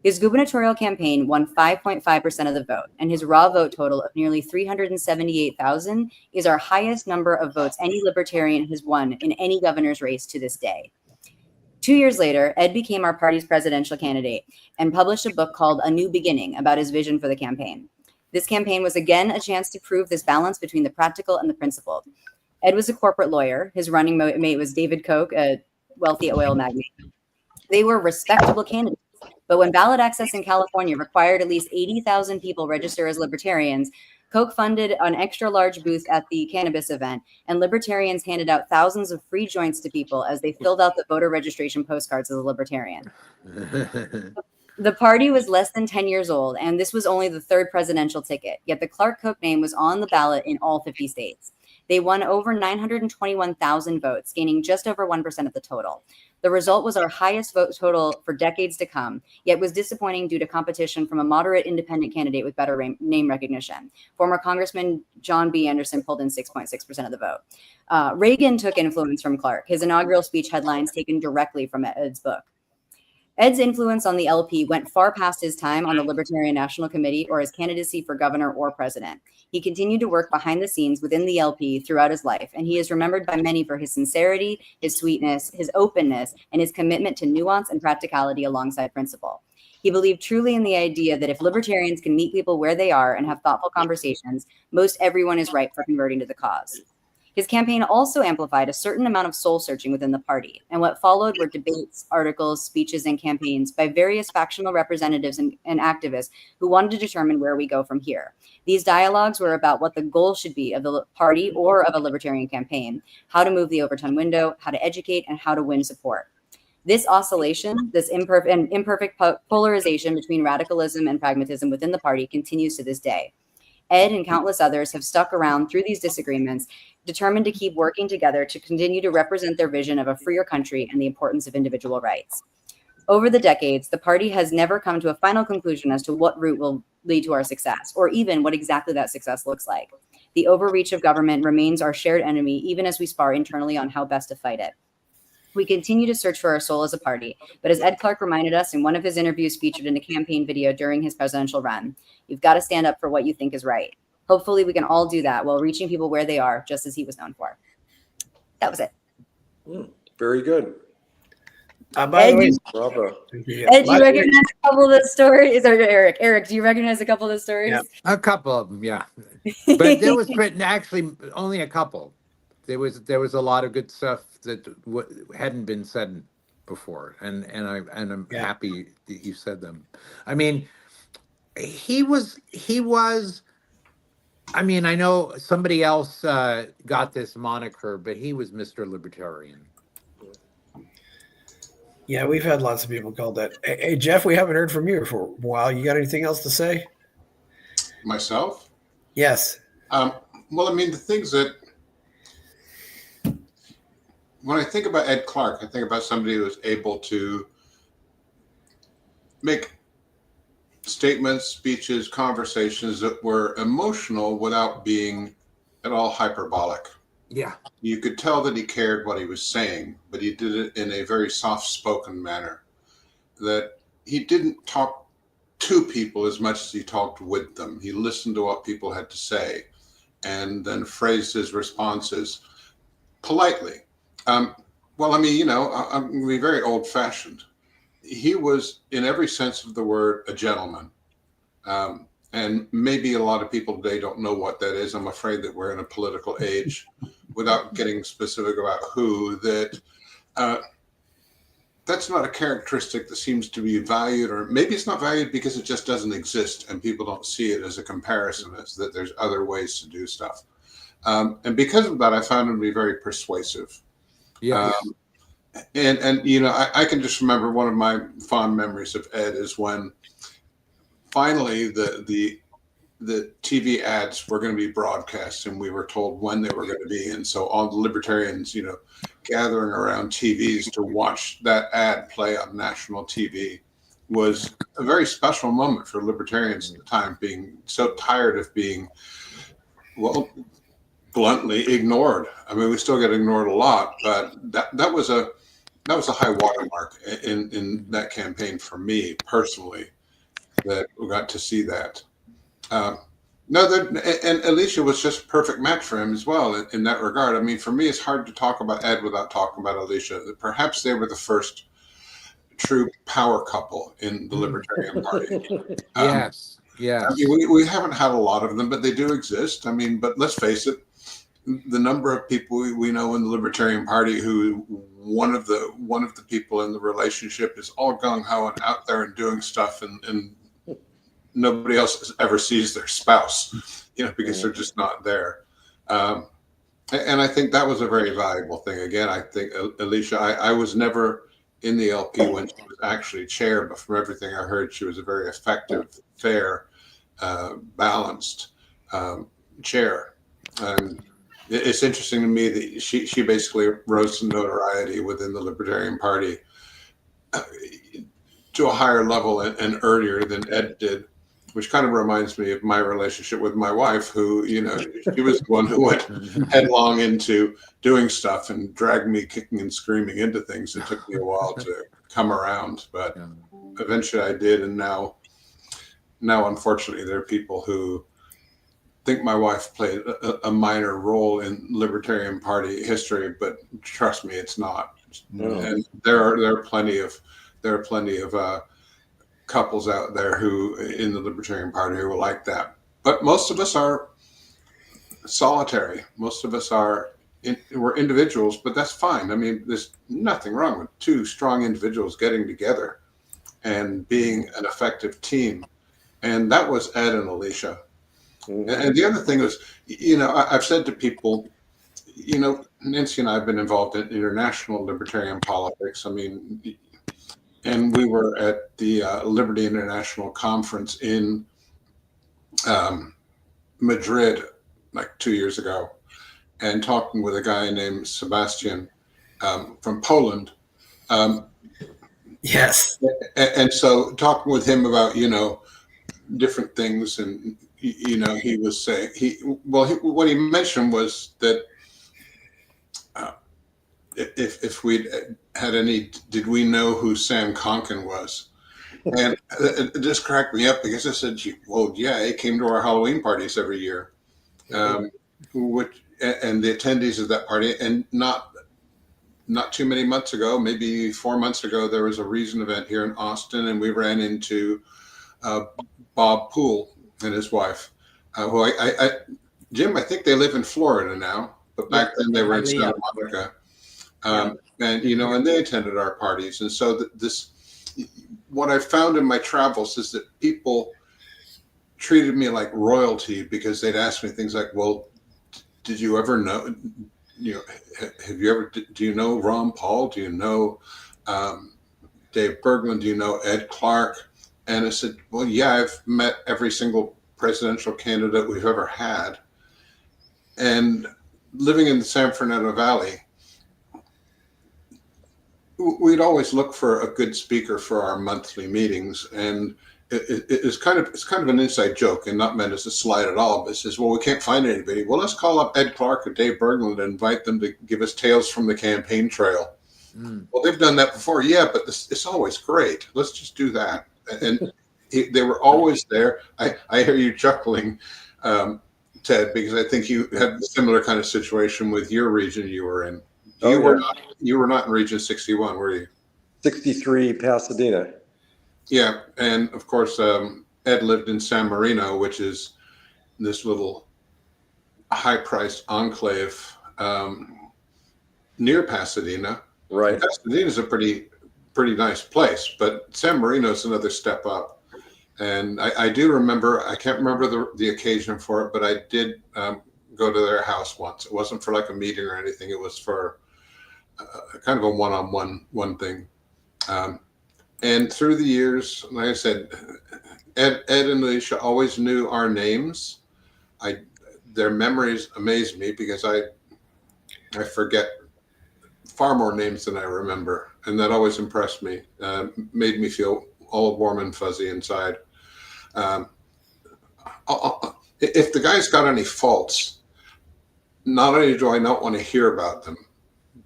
[SPEAKER 8] His gubernatorial campaign won 5.5% of the vote, and his raw vote total of nearly 378,000 is our highest number of votes any libertarian has won in any governor's race to this day. 2 years later, Ed became our party's presidential candidate and published a book called A New Beginning about his vision for the campaign. This campaign was again a chance to prove this balance between the practical and the principled. Ed was a corporate lawyer. His running mate was David Koch, a wealthy oil magnate. They were respectable candidates, but when ballot access in California required at least 80,000 people register as libertarians, Koch funded an extra large booth at the cannabis event, and libertarians handed out thousands of free joints to people as they filled out the voter registration postcards as a libertarian. The party was less than 10 years old, and this was only the third presidential ticket, yet the Clark-Koch name was on the ballot in all 50 states. They won over 921,000 votes, gaining just over 1% of the total. The result was our highest vote total for decades to come, yet was disappointing due to competition from a moderate independent candidate with better name recognition. Former Congressman John B. Anderson pulled in 6.6% of the vote. Reagan took influence from Clark, his inaugural speech headlines taken directly from Ed's book. Ed's influence on the LP went far past his time on the Libertarian National Committee or his candidacy for governor or president. He continued to work behind the scenes within the LP throughout his life, and he is remembered by many for his sincerity, his sweetness, his openness, and his commitment to nuance and practicality alongside principle. He believed truly in the idea that if libertarians can meet people where they are and have thoughtful conversations, most everyone is ripe for converting to the cause. His campaign also amplified a certain amount of soul searching within the party, and what followed were debates, articles, speeches, and campaigns by various factional representatives and activists who wanted to determine where we go from here. These dialogues were about what the goal should be of the party or of a libertarian campaign, how to move the Overton window, how to educate, and how to win support. This oscillation, this imperfect polarization between radicalism and pragmatism within the party continues to this day. Ed and countless others have stuck around through these disagreements, determined to keep working together to continue to represent their vision of a freer country and the importance of individual rights. Over the decades, the party has never come to a final conclusion as to what route will lead to our success, or even what exactly that success looks like. The overreach of government remains our shared enemy, even as we spar internally on how best to fight it. We continue to search for our soul as a party, but as Ed Clark reminded us in one of his interviews featured in a campaign video during his presidential run, you've got to stand up for what you think is right. Hopefully we can all do that while reaching people where they are, just as he was known for. That was it.
[SPEAKER 5] Very good.
[SPEAKER 1] By the way,
[SPEAKER 5] Bravo.
[SPEAKER 8] Ed, do you recognize a couple of the stories? Or Eric? Eric, do you recognize a couple of the stories?
[SPEAKER 1] Yeah.
[SPEAKER 2] A couple of them, yeah. But there was actually only a couple. There was a lot of good stuff that hadn't been said before, and I'm happy that you said them. I mean, he was. I mean, I know somebody else got this moniker, but he was Mr. Libertarian.
[SPEAKER 1] Yeah, we've had lots of people called that. Hey, Jeff, we haven't heard from you for a while. You got anything else to say?
[SPEAKER 6] Myself?
[SPEAKER 1] Yes.
[SPEAKER 6] Well, I mean, the things that, when I think about Ed Clark, I think about somebody who was able to make statements, speeches, conversations that were emotional without being at all hyperbolic.
[SPEAKER 2] Yeah.
[SPEAKER 6] You could tell that he cared what he was saying, but he did it in a very soft-spoken manner. That he didn't talk to people as much as he talked with them. He listened to what people had to say and then phrased his responses politely. Well, I mean, you know, I'm going to be very old-fashioned. He was, in every sense of the word, a gentleman. And maybe a lot of people today don't know what that is. I'm afraid that we're in a political age, without getting specific about who, that that's not a characteristic that seems to be valued, or maybe it's not valued because it just doesn't exist and people don't see it as a comparison, as that there's other ways to do stuff. And because of that, I found him to be very persuasive.
[SPEAKER 2] Yeah.
[SPEAKER 6] And you know, I can just remember one of my fond memories of Ed is when finally the TV ads were going to be broadcast and we were told when they were going to be. And so all the libertarians, you know, gathering around TVs to watch that ad play on national TV was a very special moment for libertarians at the time, being so tired of being, well, bluntly ignored. I mean, we still get ignored a lot, but that was a high watermark in that campaign for me personally, that we got to see that. And Alicia was just a perfect match for him as well in that regard. I mean, for me, it's hard to talk about Ed without talking about Alicia. Perhaps they were the first true power couple in the Libertarian Party.
[SPEAKER 2] Yes.
[SPEAKER 6] I mean, we haven't had a lot of them, but they do exist. I mean, but let's face it, the number of people we know in the Libertarian Party who one of the people in the relationship is all gung-ho and out there and doing stuff, and nobody else ever sees their spouse, you know, because they're just not there. And I think that was a very valuable thing. Again, I think Alicia, I was never in the LP when she was actually chair, but from everything I heard, she was a very effective, fair, balanced chair. And it's interesting to me that she basically rose to notoriety within the Libertarian Party to a higher level and earlier than Ed did, which kind of reminds me of my relationship with my wife, who, you know, she was the one who went headlong into doing stuff and dragged me kicking and screaming into things. It took me a while to come around, but
[SPEAKER 2] Yeah.
[SPEAKER 6] eventually I did. And now unfortunately, there are people who think my wife played a minor role in Libertarian Party history, but trust me, it's not.
[SPEAKER 5] No.
[SPEAKER 6] And there are plenty of couples out there who in the Libertarian Party who are like that. But most of us are solitary. Most of us we're individuals, but that's fine. I mean, there's nothing wrong with two strong individuals getting together and being an effective team. And that was Ed and Alicia. And the other thing was, I've said to people, Nancy and I have been involved in international libertarian politics. I mean, and we were at the Liberty International Conference in Madrid like 2 years ago, and talking with a guy named Sebastian from Poland.
[SPEAKER 1] Yes.
[SPEAKER 6] And so talking with him about, different things, and he was saying what he mentioned was that if we'd had any, did we know who Sam Conkin was? And it just cracked me up because I said, well, yeah, he came to our Halloween parties every year, and the attendees of that party. And not too many months ago, maybe 4 months ago, there was a Reason event here in Austin, and we ran into Bob Poole and his wife, who Jim, I think they live in Florida now, but back then they were in Santa Monica. And they attended our parties. And so what I found in my travels is that people treated me like royalty because they'd ask me things like, well, did you ever know, do you know Ron Paul? Do you know Dave Berglund? Do you know Ed Clark? And I said, well, yeah, I've met every single presidential candidate we've ever had. And living in the San Fernando Valley, we'd always look for a good speaker for our monthly meetings, and it's kind of an inside joke and not meant as a slight at all. But it says, well, we can't find anybody. Well, let's call up Ed Clark or Dave Berglund and invite them to give us tales from the campaign trail. Well, they've done that before, yeah, but it's always great. Let's just do that. And they were always there. I hear you chuckling, Ted, because I think you had a similar kind of situation with your region you were in. You were not in Region 61, were you?
[SPEAKER 5] 63 Pasadena.
[SPEAKER 6] Yeah, and of course, Ed lived in San Marino, which is this little high-priced enclave near Pasadena.
[SPEAKER 5] Right.
[SPEAKER 6] Pasadena is a pretty nice place, but San Marino is another step up. And I do remember, I can't remember the occasion for it, but I did go to their house once. It wasn't for like a meeting or anything. It was for kind of a one-on-one thing. And through the years, like I said, Ed and Alicia always knew our names. Their memories amaze me because I forget far more names than I remember. And that always impressed me, made me feel all warm and fuzzy inside. If the guy's got any faults, not only do I not want to hear about them,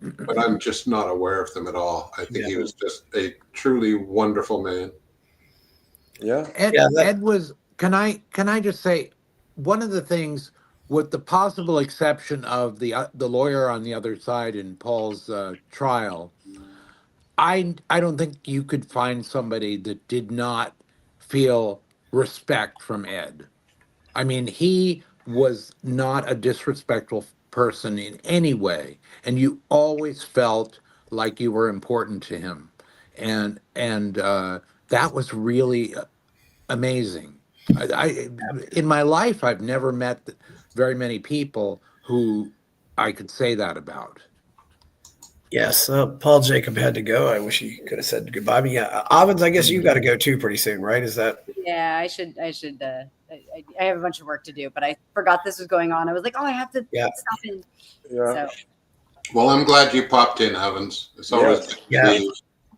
[SPEAKER 6] but I'm just not aware of them at all. I think he was just a truly wonderful man.
[SPEAKER 5] Yeah.
[SPEAKER 2] Ed was, can I just say, one of the things, with the possible exception of the lawyer on the other side in Paul's trial, I don't think you could find somebody that did not feel respect from Ed. I mean, he was not a disrespectful person in any way, and you always felt like you were important to him, and that was really amazing. I in my life, I've never met very many people who I could say that about.
[SPEAKER 1] Yes, Paul Jacob had to go. I wish he could have said goodbye. But yeah, Ovens, I guess you got to go too pretty soon, right? Is that?
[SPEAKER 8] Yeah, I should. I have a bunch of work to do, but I forgot this was going on. I was like, oh, I have to stop in.
[SPEAKER 5] Yeah.
[SPEAKER 8] So.
[SPEAKER 6] Well, I'm glad you popped in, Ovens. It's always good to see you.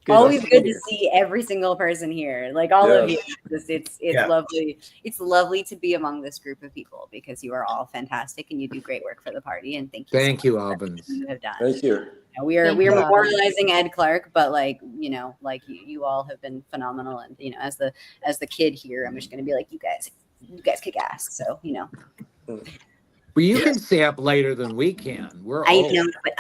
[SPEAKER 8] Always
[SPEAKER 4] see
[SPEAKER 8] good to
[SPEAKER 4] you.
[SPEAKER 8] see every single person here, like all of you. It's lovely. It's lovely to be among this group of people because you are all fantastic and you do great work for the party. And thank you.
[SPEAKER 2] Thank
[SPEAKER 8] so
[SPEAKER 2] you,
[SPEAKER 8] much for
[SPEAKER 2] Albans.
[SPEAKER 8] everything you have done.
[SPEAKER 5] Thank you.
[SPEAKER 8] We are
[SPEAKER 3] Thank you, Albans.
[SPEAKER 8] memorializing Ed Clark, but like you all have been phenomenal. And as the kid here, I'm just gonna be like, you guys kick ass. So
[SPEAKER 2] Well, you can stay up later than we can. We're
[SPEAKER 8] I
[SPEAKER 2] old.
[SPEAKER 8] know, but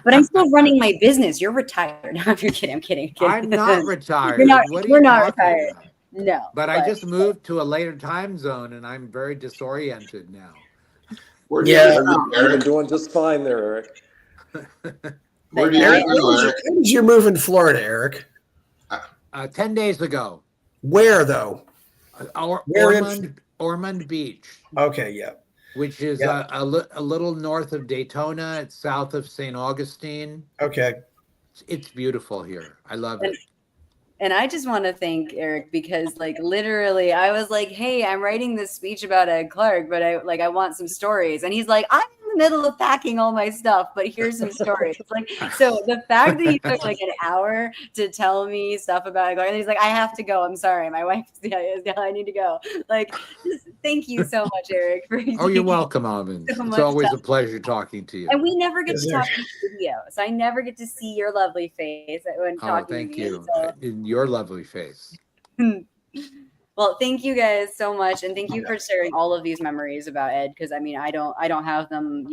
[SPEAKER 8] but I'm still running my business. You're retired. No, I'm kidding. I'm kidding.
[SPEAKER 2] I'm not retired.
[SPEAKER 8] You're not.
[SPEAKER 2] What are
[SPEAKER 8] We're
[SPEAKER 2] you
[SPEAKER 8] not
[SPEAKER 2] talking
[SPEAKER 8] retired.
[SPEAKER 2] about?
[SPEAKER 8] No.
[SPEAKER 2] But I just moved to a later time zone, and I'm very disoriented now.
[SPEAKER 6] Where do
[SPEAKER 1] Yeah.
[SPEAKER 6] you live,
[SPEAKER 5] You've been
[SPEAKER 6] Eric?
[SPEAKER 5] doing just fine there, Eric.
[SPEAKER 6] Where do you
[SPEAKER 1] Eric,
[SPEAKER 6] live, Eric?
[SPEAKER 1] when did you move in Florida, Eric?
[SPEAKER 2] 10 days ago,
[SPEAKER 1] Where though? Where in-
[SPEAKER 2] Ormond Beach,
[SPEAKER 1] Okay, yeah.
[SPEAKER 2] which is
[SPEAKER 1] Yeah.
[SPEAKER 2] a little north of Daytona. It's south of St. Augustine.
[SPEAKER 1] Okay.
[SPEAKER 2] It's beautiful here. I love it.
[SPEAKER 8] And I just want to thank Eric because, like, literally, I was like, "Hey, I'm writing this speech about Ed Clark, but I want some stories." And he's like, "I'm in the middle of packing all my stuff, but here's some stories." Like, so the fact that he took like an hour to tell me stuff about Ed Clark, and he's like, "I have to go. I'm sorry, my wife. I need to go." Like, just thank you so much, Eric. For
[SPEAKER 2] Oh, you're welcome, Alvin.
[SPEAKER 8] so
[SPEAKER 2] It's
[SPEAKER 8] much
[SPEAKER 2] always
[SPEAKER 8] time.
[SPEAKER 2] a pleasure talking to you.
[SPEAKER 8] And we never get
[SPEAKER 1] Yes,
[SPEAKER 8] to
[SPEAKER 1] sir.
[SPEAKER 8] talk in videos. I never get to see your lovely face when
[SPEAKER 2] Oh,
[SPEAKER 8] talking
[SPEAKER 2] thank
[SPEAKER 8] to you.
[SPEAKER 2] you.
[SPEAKER 8] So.
[SPEAKER 2] In your lovely face.
[SPEAKER 8] Well, thank you guys so much, and thank you for sharing all of these memories about Ed. Because I mean, I don't have them,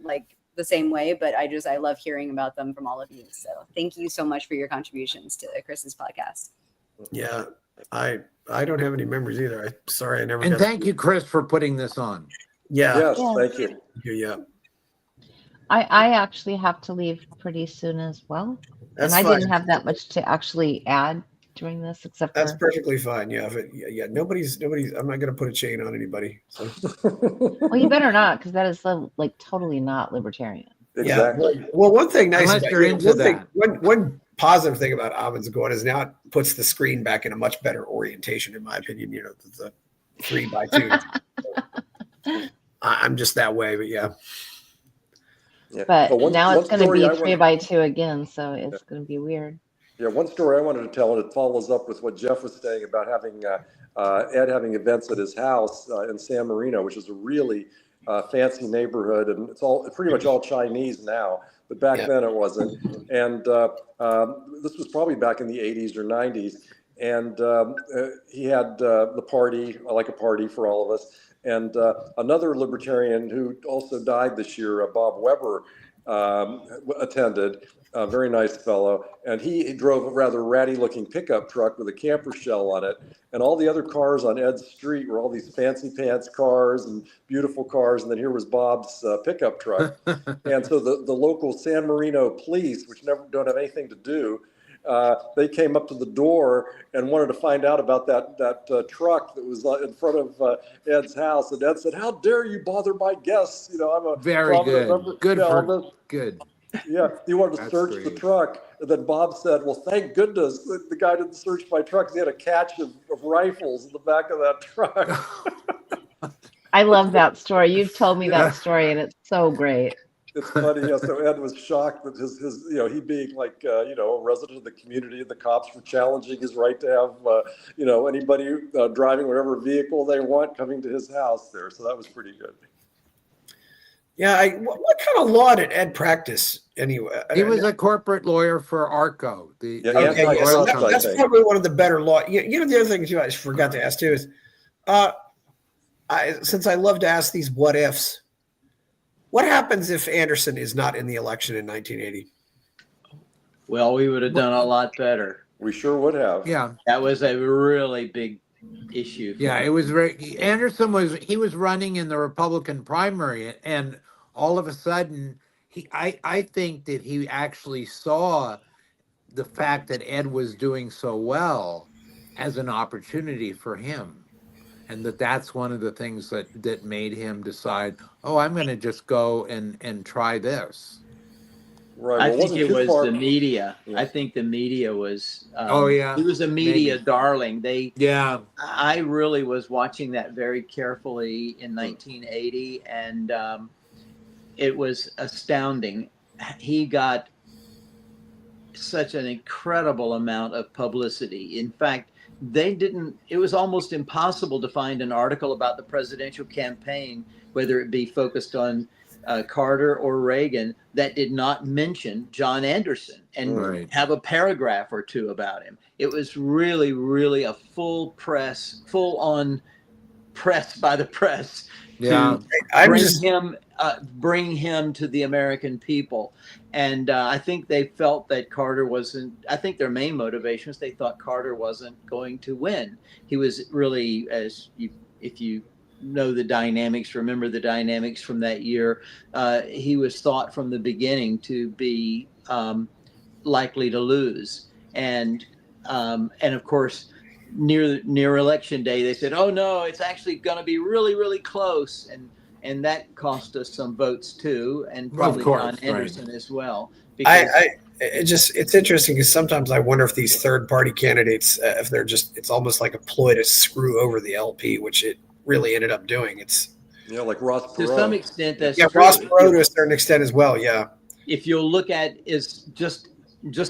[SPEAKER 8] like the same way, but I love hearing about them from all of you. So thank you so much for your contributions to Chris's podcast.
[SPEAKER 1] Yeah. I don't have any memories either. I'm sorry I never
[SPEAKER 2] And
[SPEAKER 1] got
[SPEAKER 2] thank you, Chris, for putting this on.
[SPEAKER 1] Yeah.
[SPEAKER 5] Yes,
[SPEAKER 3] Yeah.
[SPEAKER 5] thank you.
[SPEAKER 1] Yeah.
[SPEAKER 3] I actually have to leave pretty soon as well.
[SPEAKER 1] That's
[SPEAKER 3] and I
[SPEAKER 1] fine.
[SPEAKER 3] didn't have that much to actually add during this, except
[SPEAKER 1] That's
[SPEAKER 3] for,
[SPEAKER 1] perfectly fine. Yeah. Nobody's, I'm not going to put a chain on anybody. So.
[SPEAKER 3] well, you better not, because that is like totally not libertarian.
[SPEAKER 5] Exactly.
[SPEAKER 1] Yeah. Well, one thing nice
[SPEAKER 2] Unless
[SPEAKER 1] about
[SPEAKER 2] you're into that.
[SPEAKER 1] One positive thing about Alvin's going is now it puts the screen back in a much better orientation, in my opinion. The 3x2. I'm just that way, but yeah.
[SPEAKER 5] Yeah.
[SPEAKER 3] But
[SPEAKER 5] one
[SPEAKER 3] now it's going to
[SPEAKER 5] story
[SPEAKER 3] be
[SPEAKER 5] I
[SPEAKER 3] 3x2 again, so it's going to be weird.
[SPEAKER 5] Yeah, one story I wanted to tell, and it follows up with what Jeff was saying about having Ed having events at his house in San Marino, which is a really fancy neighborhood, and it's pretty much all Chinese now, but back then it wasn't. And this was probably back in the 80s or 90s, and he had the party, like a party for all of us, and another libertarian who also died this year, Bob Weber, attended. A very nice fellow, and he drove a rather ratty-looking pickup truck with a camper shell on it, and all the other cars on Ed's street were all these fancy pants cars and beautiful cars, and then here was Bob's pickup truck. And so the local San Marino police, which don't have anything to do, they came up to the door and wanted to find out about that truck that was in front of Ed's house, and Ed said, "How dare you bother my guests? I'm a
[SPEAKER 2] Very good.
[SPEAKER 5] member."
[SPEAKER 2] Good
[SPEAKER 5] Yeah,
[SPEAKER 2] for good.
[SPEAKER 5] Yeah, he wanted to
[SPEAKER 2] That's
[SPEAKER 5] search the
[SPEAKER 2] great.
[SPEAKER 5] truck. And then Bob said, "Well, thank goodness the guy didn't search my truck because he had a catch of rifles in the back of that truck."
[SPEAKER 3] I love that story. You've told me that story, and it's so great.
[SPEAKER 5] It's funny. Yeah, so Ed was shocked that his he being like, a resident of the community, and the cops were challenging his right to have, anybody driving whatever vehicle they want coming to his house there. So that was pretty good.
[SPEAKER 1] Yeah. What kind of law did Ed practice anyway?
[SPEAKER 2] He was a corporate lawyer for ARCO.
[SPEAKER 5] Yeah,
[SPEAKER 1] Okay,
[SPEAKER 5] anti-
[SPEAKER 1] so
[SPEAKER 5] anti-
[SPEAKER 1] that's
[SPEAKER 5] thing.
[SPEAKER 1] probably one of the better law. The other thing too, I just forgot to ask too is, since I love to ask these what ifs, what happens if Anderson is not in the election in 1980?
[SPEAKER 4] Well, we would have done a lot better.
[SPEAKER 5] We sure would have.
[SPEAKER 2] Yeah.
[SPEAKER 4] That was a really big issue.
[SPEAKER 2] Yeah, it was Anderson was running in the Republican primary, and all of a sudden I think that he actually saw the fact that Ed was doing so well as an opportunity for him, and that's one of the things that made him decide, oh, I'm going to just go and try this.
[SPEAKER 5] Right.
[SPEAKER 4] I
[SPEAKER 5] Well,
[SPEAKER 4] think
[SPEAKER 5] wasn't
[SPEAKER 4] it
[SPEAKER 5] too
[SPEAKER 4] was
[SPEAKER 5] far-
[SPEAKER 4] the media.
[SPEAKER 5] Yeah.
[SPEAKER 4] I think the media was.
[SPEAKER 2] Oh, yeah.
[SPEAKER 4] He was a media
[SPEAKER 2] Maybe.
[SPEAKER 4] darling.
[SPEAKER 2] Yeah.
[SPEAKER 4] I really was watching that very carefully in 1980, and it was astounding. He got such an incredible amount of publicity. In fact, it was almost impossible to find an article about the presidential campaign, whether it be focused on Carter or Reagan, that did not mention John Anderson and have a paragraph or two about him. It was really, really a full on press by the press to bring him to the American people. And I think they felt that I think their main motivation was they thought Carter wasn't going to win. He was really, if you know the dynamics, remember the dynamics from that year, he was thought from the beginning to be likely to lose. And of course, near election day, they said, "Oh no, it's actually going to be really, really close," and that cost us some votes too, and probably John Anderson as well. Because
[SPEAKER 1] it's interesting because sometimes I wonder if these third party candidates, if they're it's almost like a ploy to screw over the LP, which it really ended up doing. It's
[SPEAKER 5] like Ross Perot.
[SPEAKER 4] To some extent, that's
[SPEAKER 1] true. Ross Perot to a certain extent as well. Yeah.
[SPEAKER 4] If you'll look at is just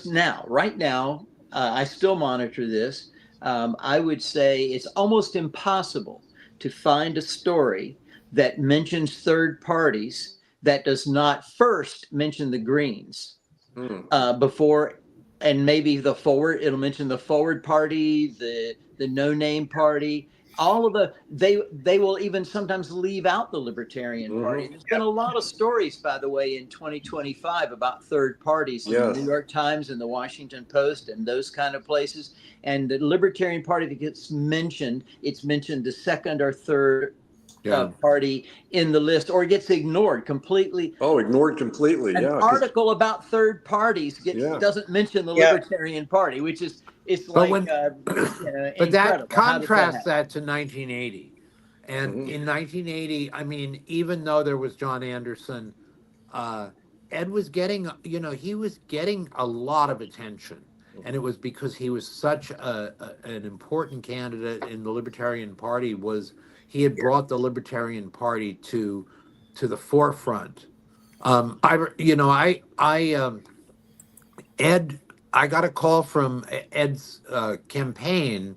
[SPEAKER 4] now, right now, I still monitor this. I would say it's almost impossible to find a story that mentions third parties that does not first mention the Greens before, and maybe it'll mention the Forward Party, the No Name Party. All of they will even sometimes leave out the Libertarian Party. There's been a lot of stories, by the way, in 2025 about third parties in the New York Times and the Washington Post and those kind of places. And the Libertarian Party that gets mentioned, it's mentioned the second or third party in the list, or gets ignored completely.
[SPEAKER 5] Oh, ignored completely.
[SPEAKER 4] An article about third parties doesn't mention the Libertarian Party, which is
[SPEAKER 2] but that contrasts that to 1980. And in 1980, I mean, even though there was John Anderson, Ed was getting, he was getting a lot of attention. And it was because he was such an important candidate in the Libertarian Party. He had brought the Libertarian Party to the forefront. I got a call from Ed's campaign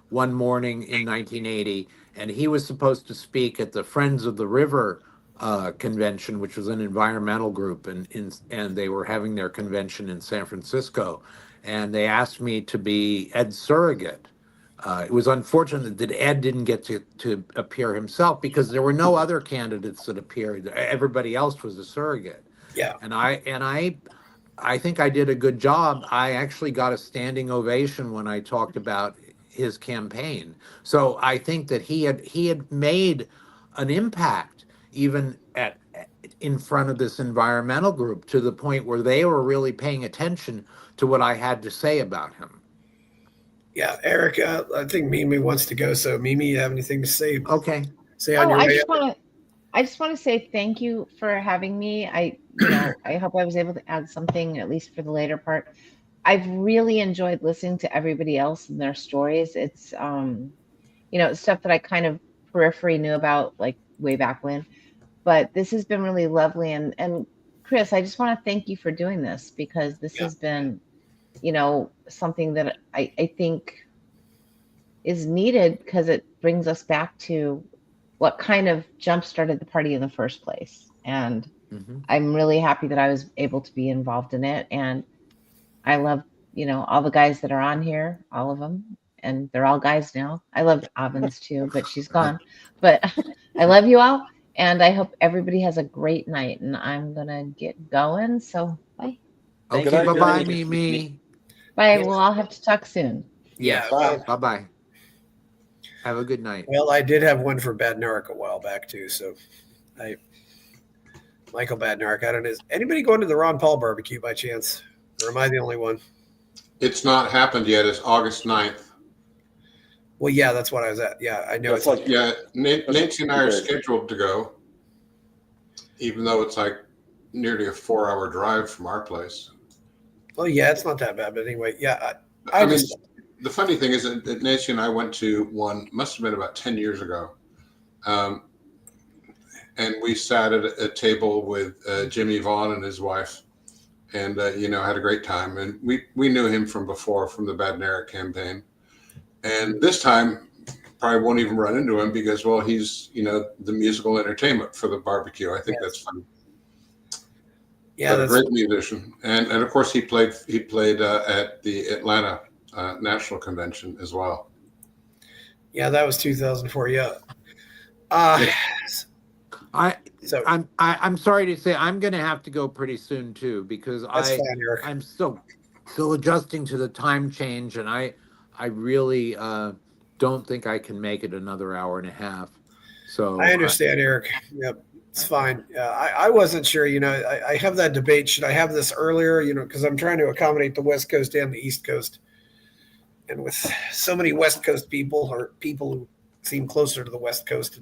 [SPEAKER 2] one morning in 1980, and he was supposed to speak at the Friends of the River convention, which was an environmental group, and they were having their convention in San Francisco. And they asked me to be Ed's surrogate. It was unfortunate that Ed didn't get to appear himself because there were no other candidates that appeared. Everybody else was a surrogate.
[SPEAKER 1] Yeah.
[SPEAKER 2] And I think I did a good job. I actually got a standing ovation when I talked about his campaign. So I think that he had made an impact even in front of this environmental group, to the point where they were really paying attention to what I had to say about him.
[SPEAKER 1] Yeah, Eric, I think Mimi wants to go. So Mimi, you have anything to say?
[SPEAKER 2] Okay.
[SPEAKER 1] Say on your way.
[SPEAKER 3] I just want to say thank you for having me. I hope I was able to add something, at least for the later part. I've really enjoyed listening to everybody else and their stories. It's, stuff that I kind of periphery knew about, like way back when. But this has been really lovely. And Chris, I just want to thank you for doing this, because this has been, something that I think is needed, because it brings us back to what kind of jump-started the party in the first place. And I'm really happy that I was able to be involved in it. And I love, all the guys that are on here, all of them. And they're all guys now. I love Avens too, but she's gone. But I love you all. And I hope everybody has a great night. And I'm going to get going. So bye.
[SPEAKER 2] Okay, bye-bye, Mimi.
[SPEAKER 3] Bye. We'll all have to talk soon.
[SPEAKER 2] Yeah. Bye-bye. Have a good night.
[SPEAKER 1] Well, I did have one for Badnarik a while back too. So Michael Badnarik, I don't know. Is anybody going to the Ron Paul barbecue by chance? Or am I the only one?
[SPEAKER 6] It's not happened yet. It's August 9th.
[SPEAKER 1] Well, yeah, that's what I was at. Yeah, I know.
[SPEAKER 6] Nancy and I are scheduled to go, even though it's like nearly a 4-hour drive from our place.
[SPEAKER 1] Well, yeah, it's not that bad. But anyway, yeah.
[SPEAKER 6] I mean, the funny thing is that Nancy and I went to one, must have been about 10 years ago. And we sat at a table with Jimmy Vaughn and his wife. and had a great time. And we knew him from before, from the Bad Narek campaign. And this time, probably won't even run into him because, well, he's the musical entertainment for the barbecue. I think that's fun.
[SPEAKER 1] Yeah,
[SPEAKER 6] But a great musician, and of course he played at the Atlanta National Convention as well.
[SPEAKER 1] Yeah, that was 2004. Yeah.
[SPEAKER 2] I'm sorry to say I'm going to have to go pretty soon too, because
[SPEAKER 1] That's fine, Eric.
[SPEAKER 2] I'm still adjusting to the time change, and I really don't think I can make it another hour and a half. So
[SPEAKER 1] I understand, Eric. Yep, it's fine. I wasn't sure. I have that debate. Should I have this earlier? Because I'm trying to accommodate the West Coast and the East Coast, and with so many West Coast people or people who seem closer to the West Coast,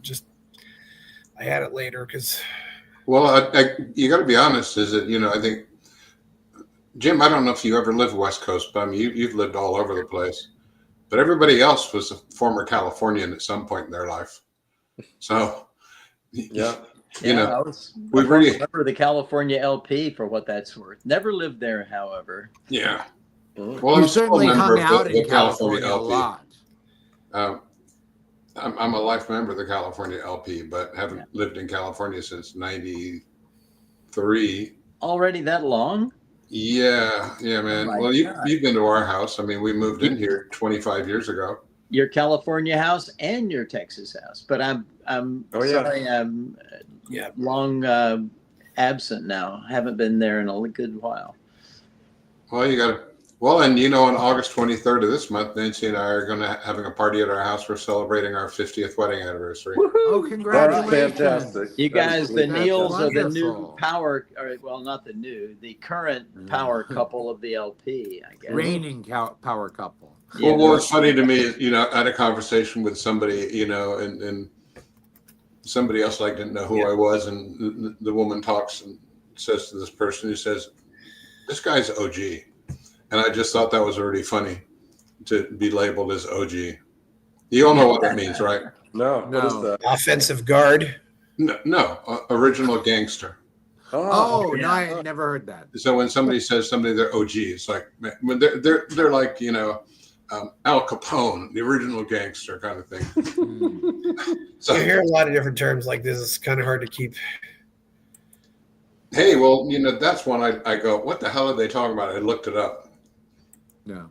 [SPEAKER 1] I had it later because.
[SPEAKER 6] Well, you got to be honest. Is that I think, Jim, I don't know if you ever lived West Coast, but I mean you've lived all over the place. But everybody else was a former Californian at some point in their life. So,
[SPEAKER 5] Yeah.
[SPEAKER 6] we
[SPEAKER 4] really remember the California LP for what that's worth. Never lived there, however.
[SPEAKER 6] Yeah.
[SPEAKER 5] Mm.
[SPEAKER 6] Well,
[SPEAKER 2] you
[SPEAKER 6] I'm still a
[SPEAKER 2] certainly
[SPEAKER 6] member
[SPEAKER 2] hung
[SPEAKER 6] of
[SPEAKER 2] out
[SPEAKER 6] the
[SPEAKER 2] in California a
[SPEAKER 6] LP.
[SPEAKER 2] lot.
[SPEAKER 6] I'm a life member of the California LP, but haven't lived in California since '93.
[SPEAKER 4] Already that long?
[SPEAKER 6] Yeah, man.
[SPEAKER 4] Oh
[SPEAKER 6] Well, you've been to our house. I mean, we moved in here 25 years ago.
[SPEAKER 4] Your California house and your Texas house, but I'm sorry, I'm long absent now. Haven't been there in a good while.
[SPEAKER 6] Well, and on August 23rd of this month, Nancy and I are having a party at our house. We're celebrating our 50th wedding anniversary.
[SPEAKER 2] Oh, congratulations!
[SPEAKER 5] That's fantastic.
[SPEAKER 4] You guys, the
[SPEAKER 2] That's
[SPEAKER 4] Neils are the new
[SPEAKER 2] wonderful.
[SPEAKER 4] power, not the new, the current power couple of the LP, I guess.
[SPEAKER 2] Reigning power couple.
[SPEAKER 6] Well, what's funny to me is, I had a conversation with somebody, and somebody else didn't know who I was, and the woman talks and says to this person who says, "This guy's OG," and I just thought that was already funny to be labeled as OG. You all know what that means, right?
[SPEAKER 5] No. What is that?
[SPEAKER 1] Offensive guard.
[SPEAKER 6] No, original gangster.
[SPEAKER 2] Oh, no, I had never heard that.
[SPEAKER 6] So when somebody says somebody they're OG, it's like when they're like Al Capone, the original gangster kind of thing. So
[SPEAKER 1] You hear a lot of different terms like this. It's kind of hard to keep.
[SPEAKER 6] Hey, well, that's one I go, what the hell are they talking about? I looked it up.
[SPEAKER 2] No.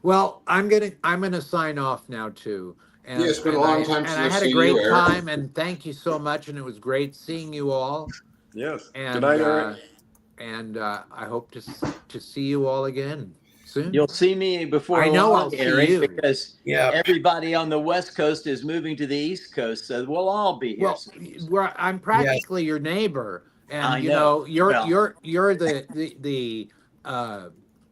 [SPEAKER 2] Well, I'm gonna sign off now too. And,
[SPEAKER 6] Yeah, it's been a long time
[SPEAKER 2] and
[SPEAKER 6] since
[SPEAKER 2] I
[SPEAKER 6] I've
[SPEAKER 2] had a
[SPEAKER 6] seen
[SPEAKER 2] great
[SPEAKER 6] you, Eric.
[SPEAKER 2] time, and thank you so much. And it was great seeing you all.
[SPEAKER 5] Yes.
[SPEAKER 2] And
[SPEAKER 5] Good night, Eric.
[SPEAKER 2] I hope to see you all again soon.
[SPEAKER 4] You'll see me before
[SPEAKER 2] I know
[SPEAKER 4] long,
[SPEAKER 2] I'll see
[SPEAKER 4] Eric,
[SPEAKER 2] you.
[SPEAKER 4] because
[SPEAKER 1] Yeah.
[SPEAKER 4] everybody on the West Coast is moving to the East Coast, so we'll all be here
[SPEAKER 2] Well,
[SPEAKER 4] soon.
[SPEAKER 2] I'm practically your neighbor, and
[SPEAKER 4] I
[SPEAKER 2] you
[SPEAKER 4] know.
[SPEAKER 2] know you're
[SPEAKER 4] Well-
[SPEAKER 2] you're the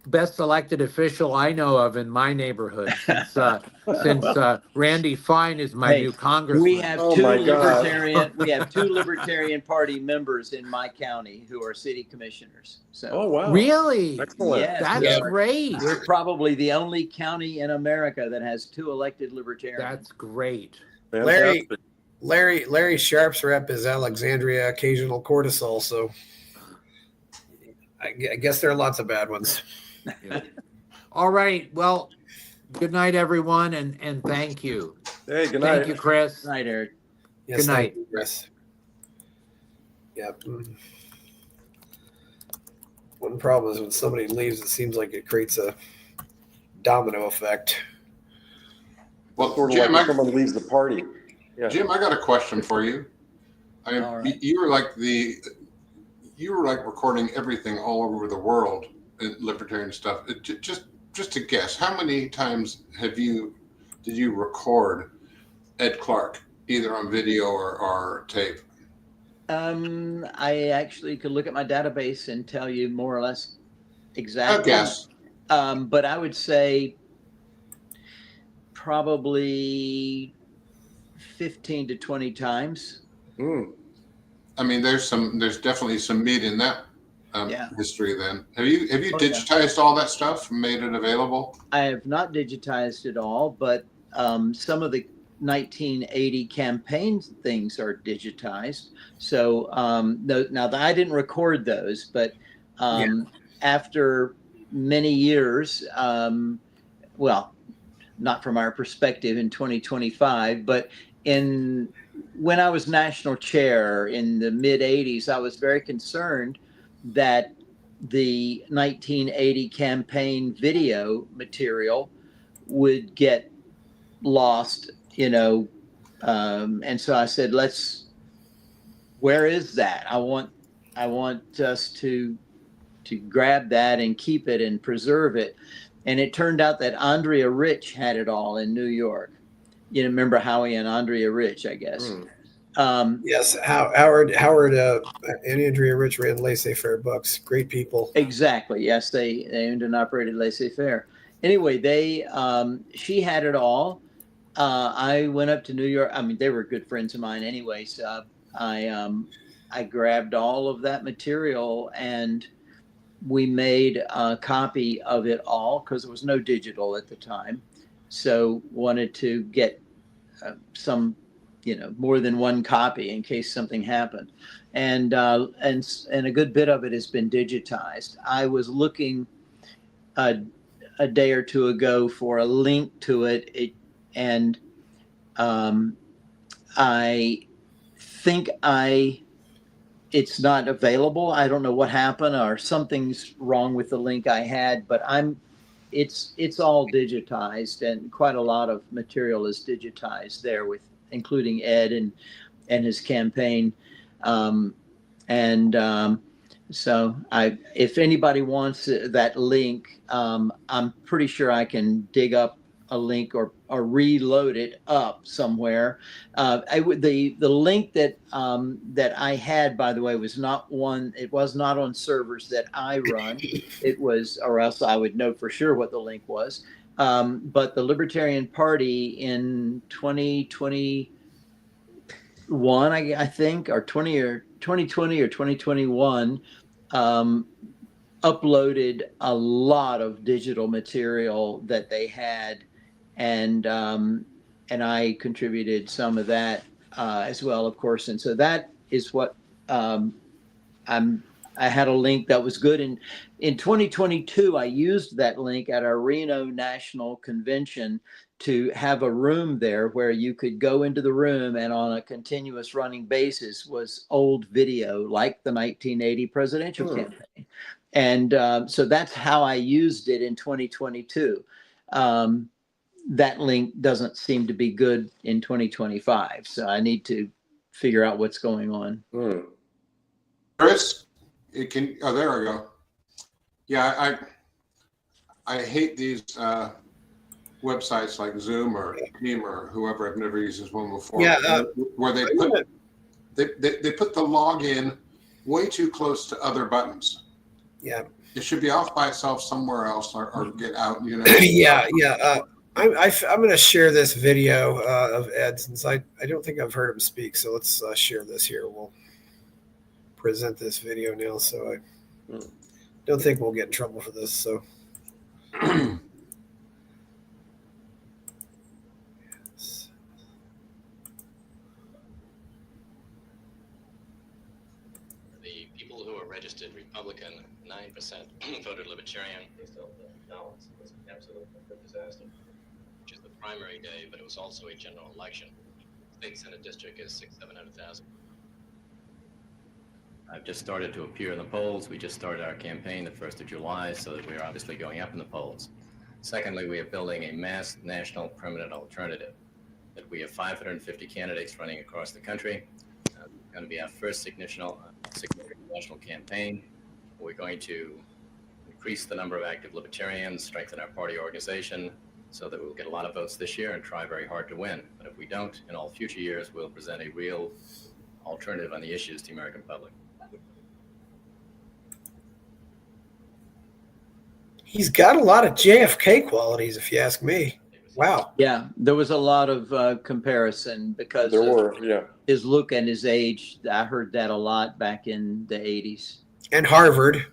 [SPEAKER 2] best elected official I know of in my neighborhood since Randy Fine is my
[SPEAKER 4] Hey,
[SPEAKER 2] new congressman.
[SPEAKER 4] We have
[SPEAKER 5] Oh
[SPEAKER 4] two
[SPEAKER 5] my God.
[SPEAKER 4] Libertarian Party members in my county who are city commissioners. So
[SPEAKER 5] Oh, wow.
[SPEAKER 2] Really?
[SPEAKER 5] Excellent.
[SPEAKER 4] Yes.
[SPEAKER 2] That's
[SPEAKER 1] Yeah.
[SPEAKER 2] great.
[SPEAKER 4] we're probably the only county in America that has two elected libertarians.
[SPEAKER 2] That's great.
[SPEAKER 5] Fantastic.
[SPEAKER 1] Larry Sharp's rep is Alexandria Occasional Cortisol, so I guess there are lots of bad ones.
[SPEAKER 2] Yeah. All right. Well, good night, everyone, and thank you.
[SPEAKER 5] Hey, good night.
[SPEAKER 2] Thank you, Chris.
[SPEAKER 4] Good night, Eric.
[SPEAKER 1] Yes,
[SPEAKER 2] Good night.
[SPEAKER 1] thank you, Chris. Yep. One problem is when somebody leaves, it seems like it creates a domino effect.
[SPEAKER 6] Well,
[SPEAKER 5] Sort of
[SPEAKER 6] Jim,
[SPEAKER 5] like when someone leaves the party. Yeah.
[SPEAKER 6] Jim, I got a question for you.
[SPEAKER 4] All right.
[SPEAKER 6] You were like recording everything all over the world in libertarian stuff. Just to guess, how many times did you record Ed Clark, either on video or tape?
[SPEAKER 4] I actually could look at my database and tell you more or less exactly.
[SPEAKER 6] I guess.
[SPEAKER 4] But I would say probably 15 to 20 times.
[SPEAKER 5] Mm.
[SPEAKER 6] I mean, there's definitely some meat in that history. Then have you digitized all that stuff and made it available?
[SPEAKER 4] I have not digitized it all, but some of the 1980 campaign things are digitized. So now I didn't record those, but after many years, well, not from our perspective in 2025, but when I was national chair in the mid 80s, I was very concerned that the 1980 campaign video material would get lost, and so I said, where is that? I want us to grab that and keep it and preserve it. And it turned out that Andrea Rich had it all in New York. You remember Howie and Andrea Rich, I guess.
[SPEAKER 1] Yes, Howard, and Andrea Rich ran Laissez-Faire Books. Great people.
[SPEAKER 4] Exactly. Yes, they owned and operated Laissez-Faire. Anyway, she had it all. I went up to New York. I mean, they were good friends of mine anyway. So I grabbed all of that material and we made a copy of it all because there was no digital at the time. So wanted to get some, more than one copy in case something happened. And a good bit of it has been digitized. I was looking a day or two ago for a link to it, and I think it's not available. I don't know what happened or something's wrong with the link I had, but it's all digitized and quite a lot of material is digitized there including Ed and his campaign. So if anybody wants that link, I'm pretty sure I can dig up a link or reload it up somewhere. The link that I had, by the way, was not one. It was not on servers that I run. It was, or else I would know for sure what the link was. But the Libertarian Party in 2021, I think, or 2020 or 2021, uploaded a lot of digital material that they had, and I contributed some of that as well, of course. And so that is what I had a link that was good. And in 2022, I used that link at our Reno National Convention to have a room there where you could go into the room and on a continuous running basis was old video like the 1980 presidential campaign. And so that's how I used it in 2022. That link doesn't seem to be good in 2025. So I need to figure out what's going on.
[SPEAKER 6] Chris, there we go. Yeah, I hate these websites like Zoom or Team or whoever. I've never used this one before.
[SPEAKER 1] Yeah,
[SPEAKER 6] where they put the login way too close to other buttons.
[SPEAKER 1] Yeah,
[SPEAKER 6] it should be off by itself somewhere else or get out.
[SPEAKER 1] Yeah. I'm going to share this video of Ed since I don't think I've heard him speak. So let's share this here. We'll present this video now. So I don't think we'll get in trouble for this. So.
[SPEAKER 9] The people who are registered Republican, 9% voted Libertarian. They still balance. It was an absolute disaster. Which is the primary day, but it was also a general election. State Senate district is 700,000.
[SPEAKER 10] I've just started to appear in the polls. We just started our campaign the 1st of July, so that we are obviously going up in the polls. Secondly, we are building a mass national permanent alternative. That we have 550 candidates running across the country. It's going to be our first significant national campaign. We're going to increase the number of active libertarians, strengthen our party organization, so that we'll get a lot of votes this year and try very hard to win. But if we don't, in all future years, we'll present a real alternative on the issues to the American public.
[SPEAKER 1] He's got a lot of JFK qualities, if you ask me. Wow.
[SPEAKER 4] Yeah, there was a lot of comparison because his look and his age. I heard that a lot back in the 80s.
[SPEAKER 1] And Harvard.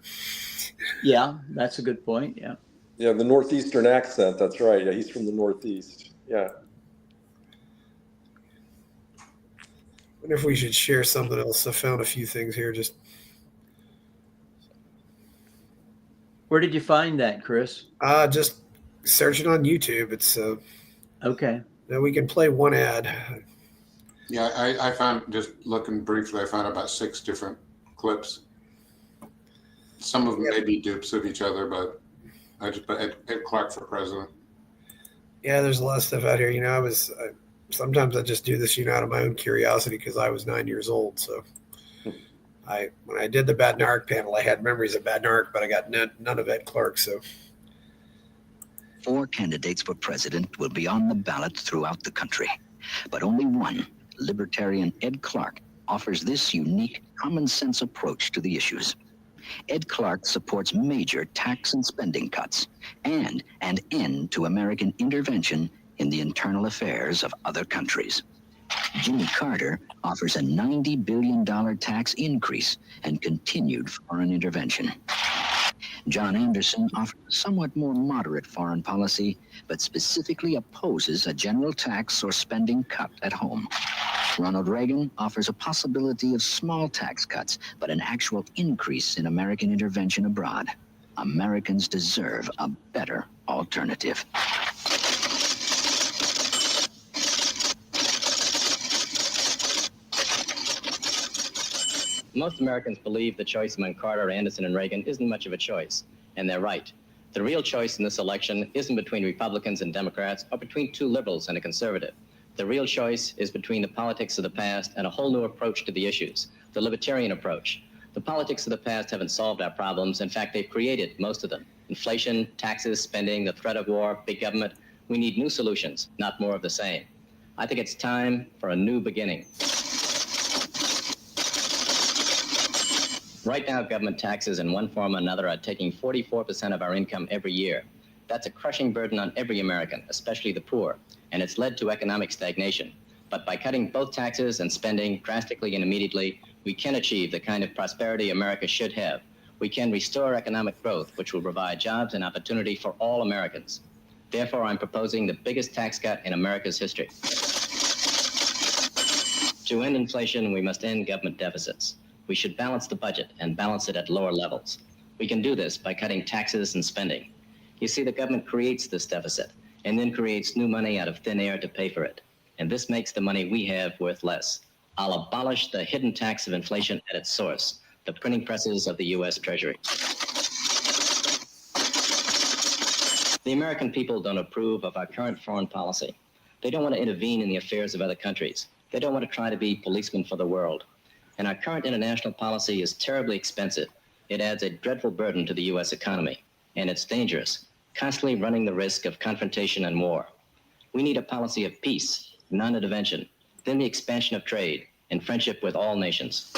[SPEAKER 4] Yeah, that's a good point. Yeah.
[SPEAKER 5] Yeah, the Northeastern accent. That's right. Yeah, he's from the Northeast. Yeah.
[SPEAKER 1] I wonder if we should share something else. I found a few things here. Just
[SPEAKER 4] Where did you find that, Chris?
[SPEAKER 1] Just search it on YouTube. It's
[SPEAKER 4] Okay.
[SPEAKER 1] now we can play one ad.
[SPEAKER 6] Yeah, I found, just looking briefly, I found about 6 different clips. Some of them may be dupes of each other, but I just put Ed Clark for president.
[SPEAKER 1] Yeah, there's a lot of stuff out here. You know, sometimes I just do this, out of my own curiosity because I was 9 years old. So when I did the Badnarik panel, I had memories of Badnarik, but I got none of Ed Clark. So
[SPEAKER 11] 4 candidates for president will be on the ballot throughout the country, but only one, Libertarian Ed Clark, offers this unique, common-sense approach to the issues. Ed Clark supports major tax and spending cuts and an end to American intervention in the internal affairs of other countries. Jimmy Carter offers a $90 billion tax increase and continued foreign intervention. John Anderson offers a somewhat more moderate foreign policy, but specifically opposes a general tax or spending cut at home. Ronald Reagan offers a possibility of small tax cuts, but an actual increase in American intervention abroad. Americans deserve a better alternative.
[SPEAKER 10] Most Americans believe the choice among Carter, Anderson, and Reagan isn't much of a choice, and they're right. The real choice in this election isn't between Republicans and Democrats or between 2 liberals and a conservative. The real choice is between the politics of the past and a whole new approach to the issues, the libertarian approach. The politics of the past haven't solved our problems. In fact, they've created most of them. Inflation, taxes, spending, the threat of war, big government. We need new solutions, not more of the same. I think it's time for a new beginning. Right now, government taxes in one form or another are taking 44% of our income every year. That's a crushing burden on every American, especially the poor, and it's led to economic stagnation. But by cutting both taxes and spending drastically and immediately, we can achieve the kind of prosperity America should have. We can restore economic growth, which will provide jobs and opportunity for all Americans. Therefore, I'm proposing the biggest tax cut in America's history. To end inflation, we must end government deficits. We should balance the budget and balance it at lower levels. We can do this by cutting taxes and spending. You see, the government creates this deficit and then creates new money out of thin air to pay for it. And this makes the money we have worth less. I'll abolish the hidden tax of inflation at its source, the printing presses of the U.S. Treasury. The American people don't approve of our current foreign policy. They don't want to intervene in the affairs of other countries. They don't want to try to be policemen for the world. And our current international policy is terribly expensive. It adds a dreadful burden to the U.S. economy, and it's dangerous, constantly running the risk of confrontation and war. We need a policy of peace, non-intervention, then the expansion of trade and friendship with all nations.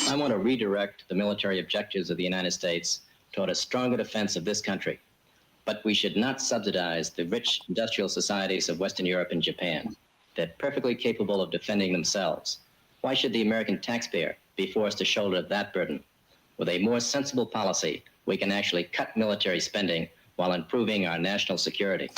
[SPEAKER 10] I want to redirect the military objectives of the United States toward a stronger defense of this country. But we should not subsidize the rich industrial societies of Western Europe and Japan. They're perfectly capable of defending themselves. Why should the American taxpayer be forced to shoulder that burden? With a more sensible policy, we can actually cut military spending while improving our national security.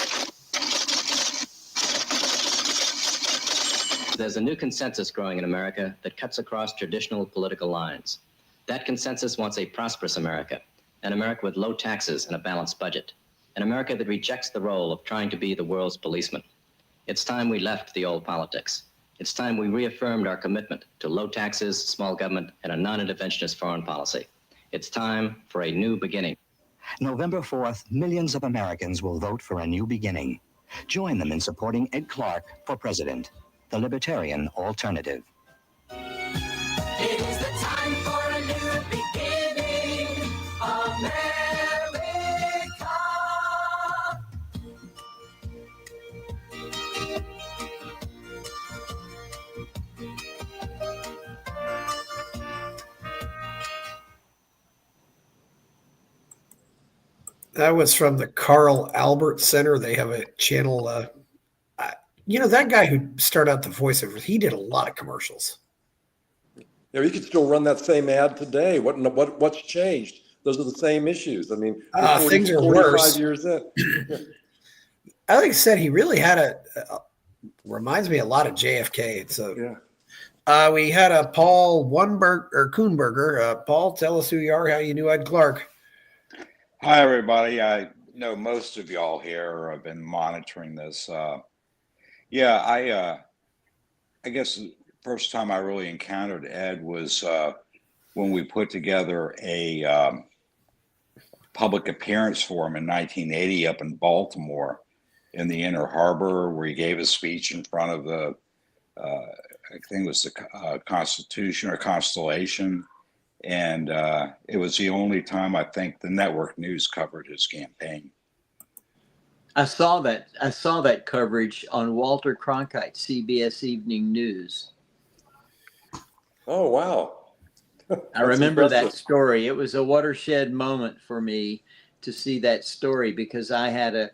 [SPEAKER 10] There's a new consensus growing in America that cuts across traditional political lines. That consensus wants a prosperous America, an America with low taxes and a balanced budget, an America that rejects the role of trying to be the world's policeman. It's time we left the old politics. It's time we reaffirmed our commitment to low taxes, small government, and a non-interventionist foreign policy. It's time for a new beginning.
[SPEAKER 12] November 4th, millions of Americans will vote for a new beginning. Join them in supporting Ed Clark for president, the Libertarian Alternative.
[SPEAKER 13] It is the time for a new beginning, America.
[SPEAKER 1] That was from the Carl Albert Center. They have a channel. That guy who started out the voiceovers, he did a lot of commercials.
[SPEAKER 5] Yeah, you could still run that same ad today. What's changed? Those are the same issues. I mean,
[SPEAKER 1] things are
[SPEAKER 5] 45
[SPEAKER 1] worse.
[SPEAKER 5] Years in. Yeah.
[SPEAKER 1] I think said he really had reminds me a lot of JFK. So We had a Paul Kuhnberger. Paul, tell us who you are, how you knew Ed Clark.
[SPEAKER 14] Hi, everybody. I know most of y'all here have been monitoring this. I guess the first time I really encountered Ed was when we put together a public appearance for him in 1980 up in Baltimore in the Inner Harbor, where he gave a speech in front of the, I think it was the Constitution or Constellation. And it was the only time I think the network news covered his campaign.
[SPEAKER 4] I saw that coverage on Walter Cronkite, CBS Evening News.
[SPEAKER 5] Oh, wow.
[SPEAKER 4] I remember that story. It was a watershed moment for me to see that story, because I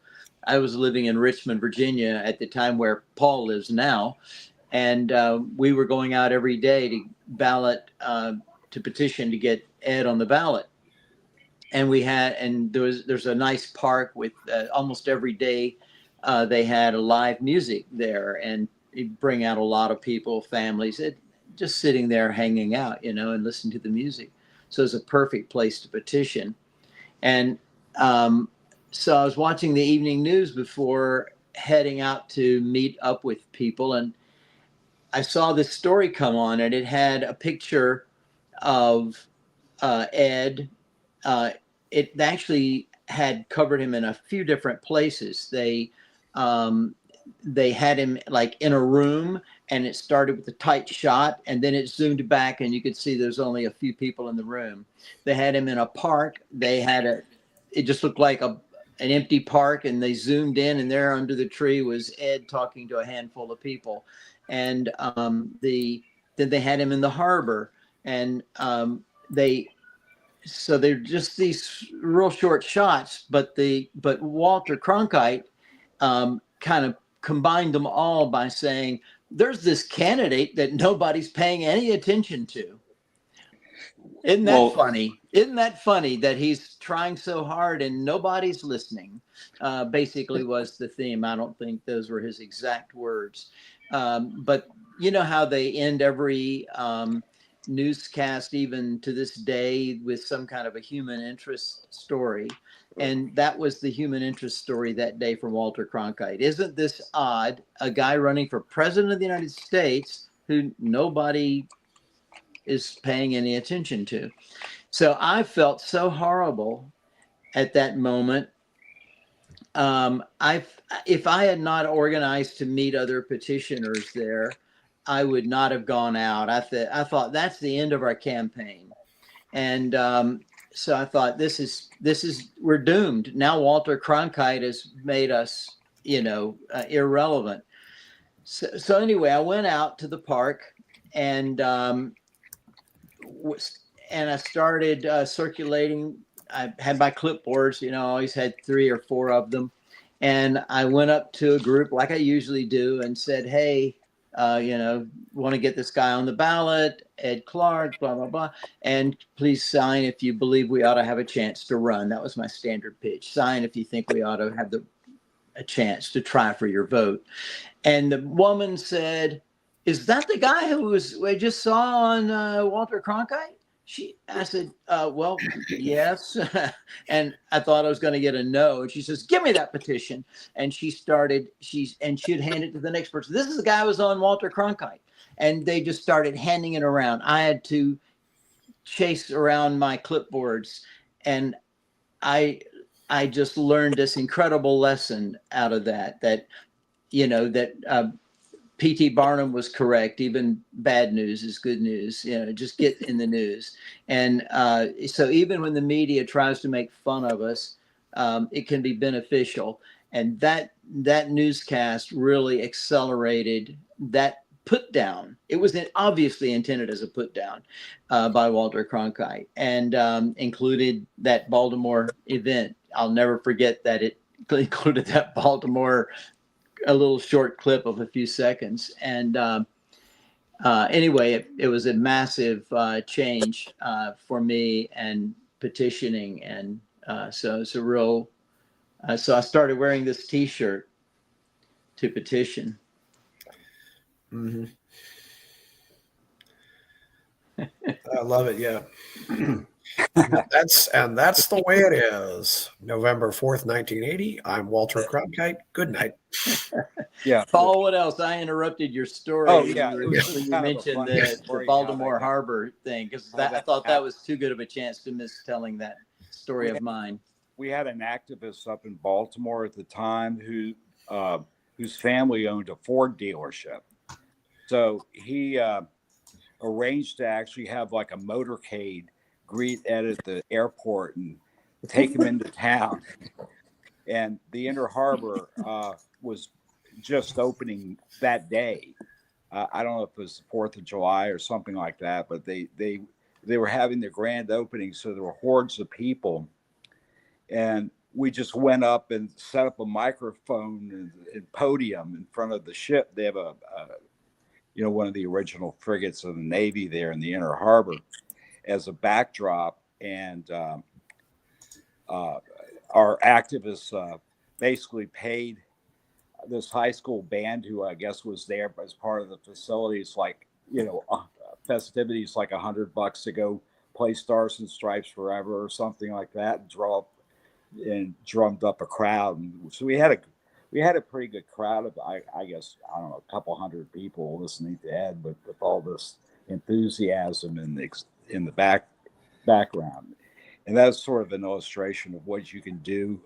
[SPEAKER 4] was living in Richmond, Virginia at the time where Paul lives now. And we were going out every day to ballot, to petition to get Ed on the ballot. And there's a nice park with almost every day they had a live music there, and it'd bring out a lot of people, families, just sitting there hanging out, and listening to the music. So it's a perfect place to petition. And so I was watching the evening news before heading out to meet up with people, and I saw this story come on, and it had a picture of Ed. It actually had covered him in a few different places. They had him like in a room, and it started with a tight shot, and then it zoomed back, and you could see there's only a few people in the room. They had him in a park. It just looked like an empty park, and they zoomed in, and there under the tree was Ed talking to a handful of people. And then they had him in the harbor, and so they're just these real short shots, but Walter Cronkite kind of combined them all by saying, there's this candidate that nobody's paying any attention to. Isn't that funny? Isn't that funny that he's trying so hard and nobody's listening? Basically was the theme. I don't think those were his exact words. But you know how they end every newscast, even to this day, with some kind of a human interest story. And that was the human interest story that day from Walter Cronkite. Isn't this odd? A guy running for president of the United States who nobody is paying any attention to. So I felt so horrible at that moment. If I had not organized to meet other petitioners there, I would not have gone out. I thought that's the end of our campaign. And so I thought we're doomed. Now Walter Cronkite has made us, irrelevant. So anyway, I went out to the park, and I started circulating. I had my clipboards, I always had 3 or 4 of them. And I went up to a group like I usually do and said, hey, want to get this guy on the ballot, Ed Clark, blah, blah, blah. And please sign if you believe we ought to have a chance to run. That was my standard pitch. Sign if you think we ought to have a chance to try for your vote. And the woman said, is that the guy we just saw on Walter Cronkite? I said, well, yes. And I thought I was going to get a no. And she says, give me that petition. And she'd hand it to the next person. This is the guy who was on Walter Cronkite. And they just started handing it around. I had to chase around my clipboards. And I just learned this incredible lesson out of that P.T. Barnum was correct. Even bad news is good news. Just get in the news. And so even when the media tries to make fun of us, it can be beneficial. And that newscast really accelerated that put down. It was obviously intended as a put down by Walter Cronkite, and included that Baltimore event. I'll never forget that it included that Baltimore, a little short clip of a few seconds. And anyway, it was a massive change for me and petitioning. And so it's a real, so I started wearing this T-shirt to petition.
[SPEAKER 1] Mm-hmm. I love it. Yeah. That's the way it is. November 4th, 1980. I'm Walter Cronkite. Good night.
[SPEAKER 15] Yeah.
[SPEAKER 4] Paul, what else? I interrupted your story
[SPEAKER 15] Oh,
[SPEAKER 4] when
[SPEAKER 15] yeah,
[SPEAKER 4] you,
[SPEAKER 15] it
[SPEAKER 4] were,
[SPEAKER 15] was
[SPEAKER 4] when
[SPEAKER 15] just
[SPEAKER 4] you
[SPEAKER 15] kind of a
[SPEAKER 4] mentioned
[SPEAKER 15] funny
[SPEAKER 4] the
[SPEAKER 15] story how
[SPEAKER 4] Baltimore
[SPEAKER 15] that
[SPEAKER 4] Harbor thing, because
[SPEAKER 15] how
[SPEAKER 4] I
[SPEAKER 15] that
[SPEAKER 4] thought that
[SPEAKER 15] happened.
[SPEAKER 4] was too good of a chance to miss telling that story of mine.
[SPEAKER 15] We had an activist up in Baltimore at the time whose family owned a Ford dealership. So he arranged to actually have like a motorcade greet Ed at the airport and take him into town. And the Inner Harbor was just opening that day. I don't know if it was the 4th of July or something like that, but they were having their grand opening, so there were hordes of people. And we just went up and set up a microphone and podium in front of the ship. They have one of the original frigates of the Navy there in the Inner Harbor as a backdrop. And our activists basically paid this high school band, who I guess was there as part of the facilities, like, festivities, like $100 to go play Stars and Stripes Forever or something like that, and drummed up a crowd. And so we had a pretty good crowd of, I guess, I don't know, a couple hundred people listening to Ed, with all this enthusiasm in the background. And that's sort of an illustration of what you can do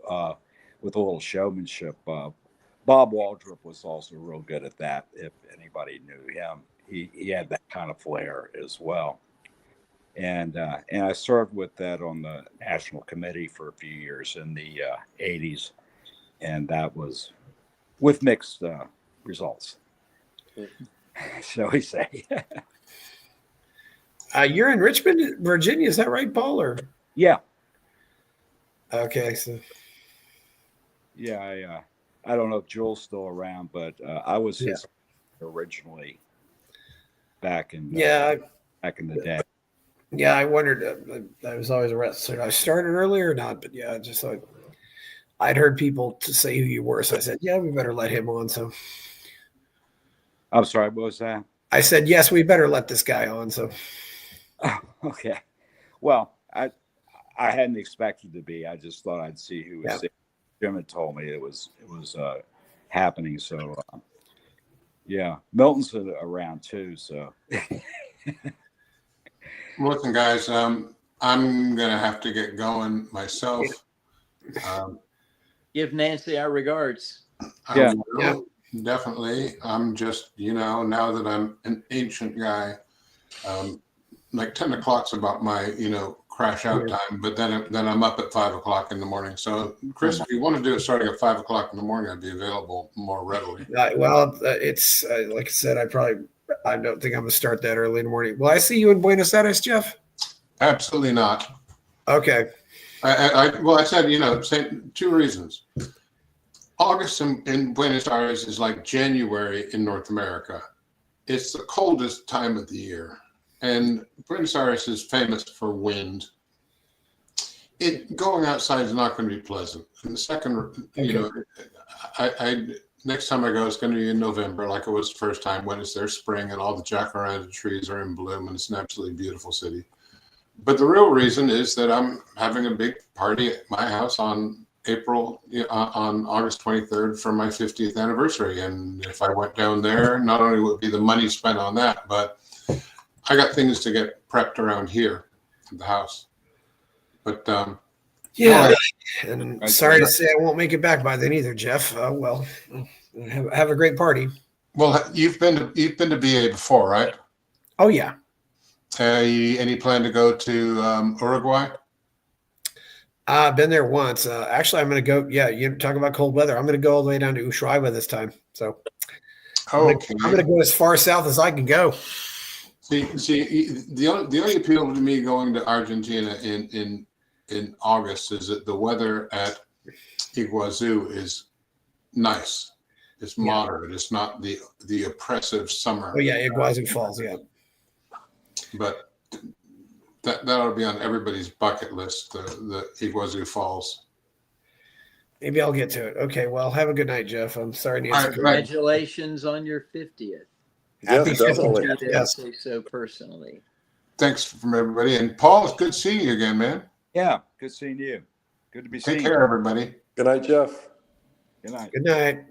[SPEAKER 15] with a little showmanship. Bob Waldrop was also real good at that. If anybody knew him, he had that kind of flair as well. And I served with that on the national committee for a few years in the 80s, and that was with mixed results, shall we say.
[SPEAKER 1] You're in Richmond, Virginia. Is that right, Paul? Or
[SPEAKER 15] yeah.
[SPEAKER 1] Okay, so
[SPEAKER 15] yeah, I don't know if Joel's still around, but I was his originally back in the day.
[SPEAKER 1] Yeah, I wondered. I was always arrested. I started earlier or not, but yeah, just like I'd heard people to say who you were, so I said, "Yeah, we better let him on." So
[SPEAKER 15] I'm sorry, what was that?
[SPEAKER 1] I said, "Yes, we better let this guy on." So
[SPEAKER 15] okay, well, I hadn't expected to be. I just thought I'd see who was there. Jim had told me it was happening. So yeah, Milton's around too. So.
[SPEAKER 6] Listen, guys, I'm gonna have to get going myself.
[SPEAKER 4] Give Nancy our regards.
[SPEAKER 6] Yeah, definitely. I'm just, now that I'm an ancient guy, like 10 o'clock's about my, crash out time. But then I'm up at 5 o'clock in the morning. So, Chris, if you want to do it starting at 5 o'clock in the morning, I'd be available more readily.
[SPEAKER 1] It's like I said, I don't think I'm gonna start that early in the morning. Will I see you in Buenos Aires, Jeff?
[SPEAKER 6] Absolutely not.
[SPEAKER 1] Okay.
[SPEAKER 6] I said, same, two reasons. August in Buenos Aires is like January in North America. It's the coldest time of the year. And Buenos Aires is famous for wind. Going outside is not going to be pleasant. And the second, next time I go, it's going to be in November, like it was the first time, when it's their spring and all the jacaranda trees are in bloom, and it's an absolutely beautiful city. But the real reason is that I'm having a big party at my house on August 23rd for my 50th anniversary. And if I went down there, not only would be the money spent on that, but I got things to get prepped around here at the house. But
[SPEAKER 1] and sorry to say I won't make it back by then either, Jeff. Well, have a great party.
[SPEAKER 6] Well, you've been to BA before, right?
[SPEAKER 1] Oh yeah.
[SPEAKER 6] Any plan to go to Uruguay?
[SPEAKER 1] I've been there once. Actually, I'm going to go. Yeah, you talk about cold weather. I'm going to go all the way down to Ushuaia this time. So I'm going to go as far south as I can go.
[SPEAKER 6] See, the only appeal to me going to Argentina in August is that the weather at Iguazu is nice. It's moderate. It's not the oppressive summer.
[SPEAKER 1] Oh yeah, Iguazu Falls. Yeah.
[SPEAKER 6] But that'll be on everybody's bucket list. The Iguazu Falls.
[SPEAKER 1] Maybe I'll get to it. Okay. Well, have a good night, Jeff. I'm sorry, Nancy.
[SPEAKER 4] Congratulations on your 50th.
[SPEAKER 1] Happy 50th.
[SPEAKER 4] Yes. Say so personally.
[SPEAKER 6] Thanks from everybody. And Paul, it's good seeing you again, man.
[SPEAKER 15] Yeah, good seeing you. Good to be
[SPEAKER 6] Take
[SPEAKER 15] seen.
[SPEAKER 6] care, everybody.
[SPEAKER 5] Good night, Jeff.
[SPEAKER 15] Good night.
[SPEAKER 1] Good night.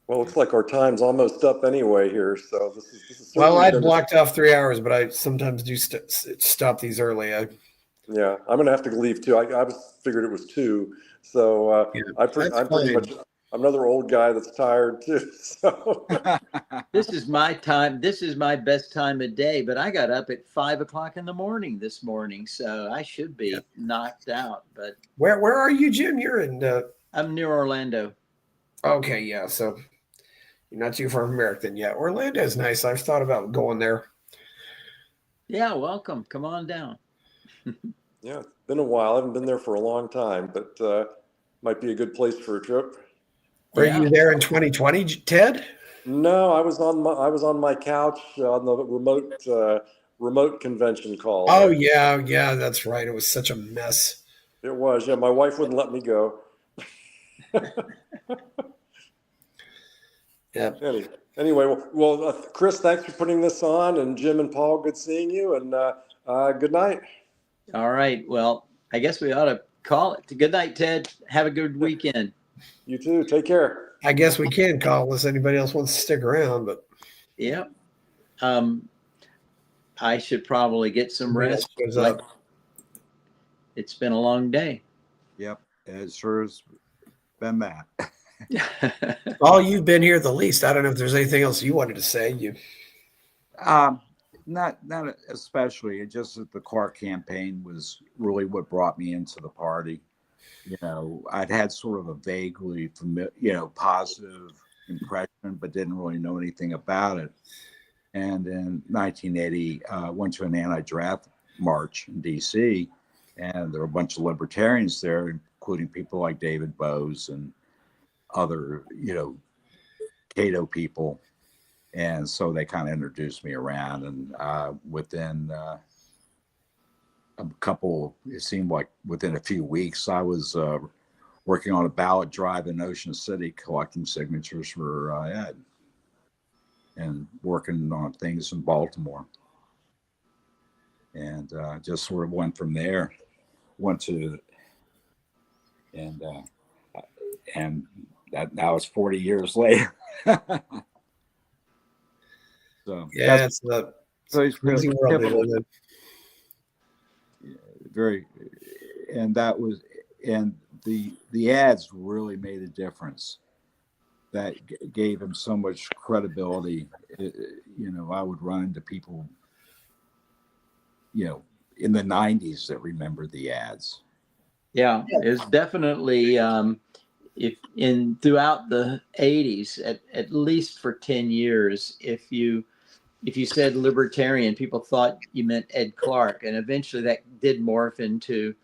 [SPEAKER 5] Well, looks like our time's almost up anyway here. So this is
[SPEAKER 1] Well,
[SPEAKER 5] certainly
[SPEAKER 1] I
[SPEAKER 5] been-
[SPEAKER 1] blocked off 3 hours, but I sometimes do stop these early.
[SPEAKER 5] Yeah, I'm gonna have to leave too. I figured it was 2, so I'm pretty
[SPEAKER 1] fine.
[SPEAKER 5] much. I'm another old guy that's tired too. So
[SPEAKER 4] This is my time. This is my best time of day, but I got up at 5 o'clock in the morning this morning, so I should be knocked out. But
[SPEAKER 1] Where are you, Jim? You're in.
[SPEAKER 4] I'm near Orlando.
[SPEAKER 1] Okay, yeah. So you're not too far from American yet. Orlando's nice. I've thought about going there.
[SPEAKER 4] Yeah, welcome. Come on down.
[SPEAKER 5] yeah, it's been a while. I haven't been there for a long time, but might be a good place for a trip.
[SPEAKER 1] Were you there in 2020, Ted?
[SPEAKER 5] No, I was on my couch on the remote convention call.
[SPEAKER 1] Oh yeah, that's right. It was such a mess.
[SPEAKER 5] It was. Yeah, my wife wouldn't let me go.
[SPEAKER 1] Yeah.
[SPEAKER 5] Anyway, well, Chris, thanks for putting this on, and Jim and Paul, good seeing you, and good night.
[SPEAKER 4] All right. Well, I guess we ought to call it. Good night, Ted. Have a good weekend.
[SPEAKER 5] You too. Take care.
[SPEAKER 1] I guess we can call unless anybody else wants to stick around, but
[SPEAKER 4] Yeah. I should probably get some rest. It's been a long day.
[SPEAKER 15] Yep, it sure has been that.
[SPEAKER 1] Paul, you've been here the least. I don't know if there's anything else you wanted to say.
[SPEAKER 15] Not especially. It just that the Clark campaign was really what brought me into the party. You know, I'd had sort of a vaguely positive impression, but didn't really know anything about it. And in 1980, went to an anti-draft march in D.C., and there were a bunch of libertarians there, including people like David Bose and other, Cato people. And so they kind of introduced me around, and within it seemed like within a few weeks, I was working on a ballot drive in Ocean City, collecting signatures for Ed, and working on things in Baltimore. And just sort of went from there. And that now it's 40 years later. So
[SPEAKER 1] yeah, it's the crazy world we live in.
[SPEAKER 15] Very, and the ads really made a difference. That gave him so much credibility. I would run into people, in the 90s that remembered the ads.
[SPEAKER 4] Yeah, it was definitely throughout the 80s, at least for 10 years, if you said libertarian, people thought you meant Ed Clark, and eventually that did morph into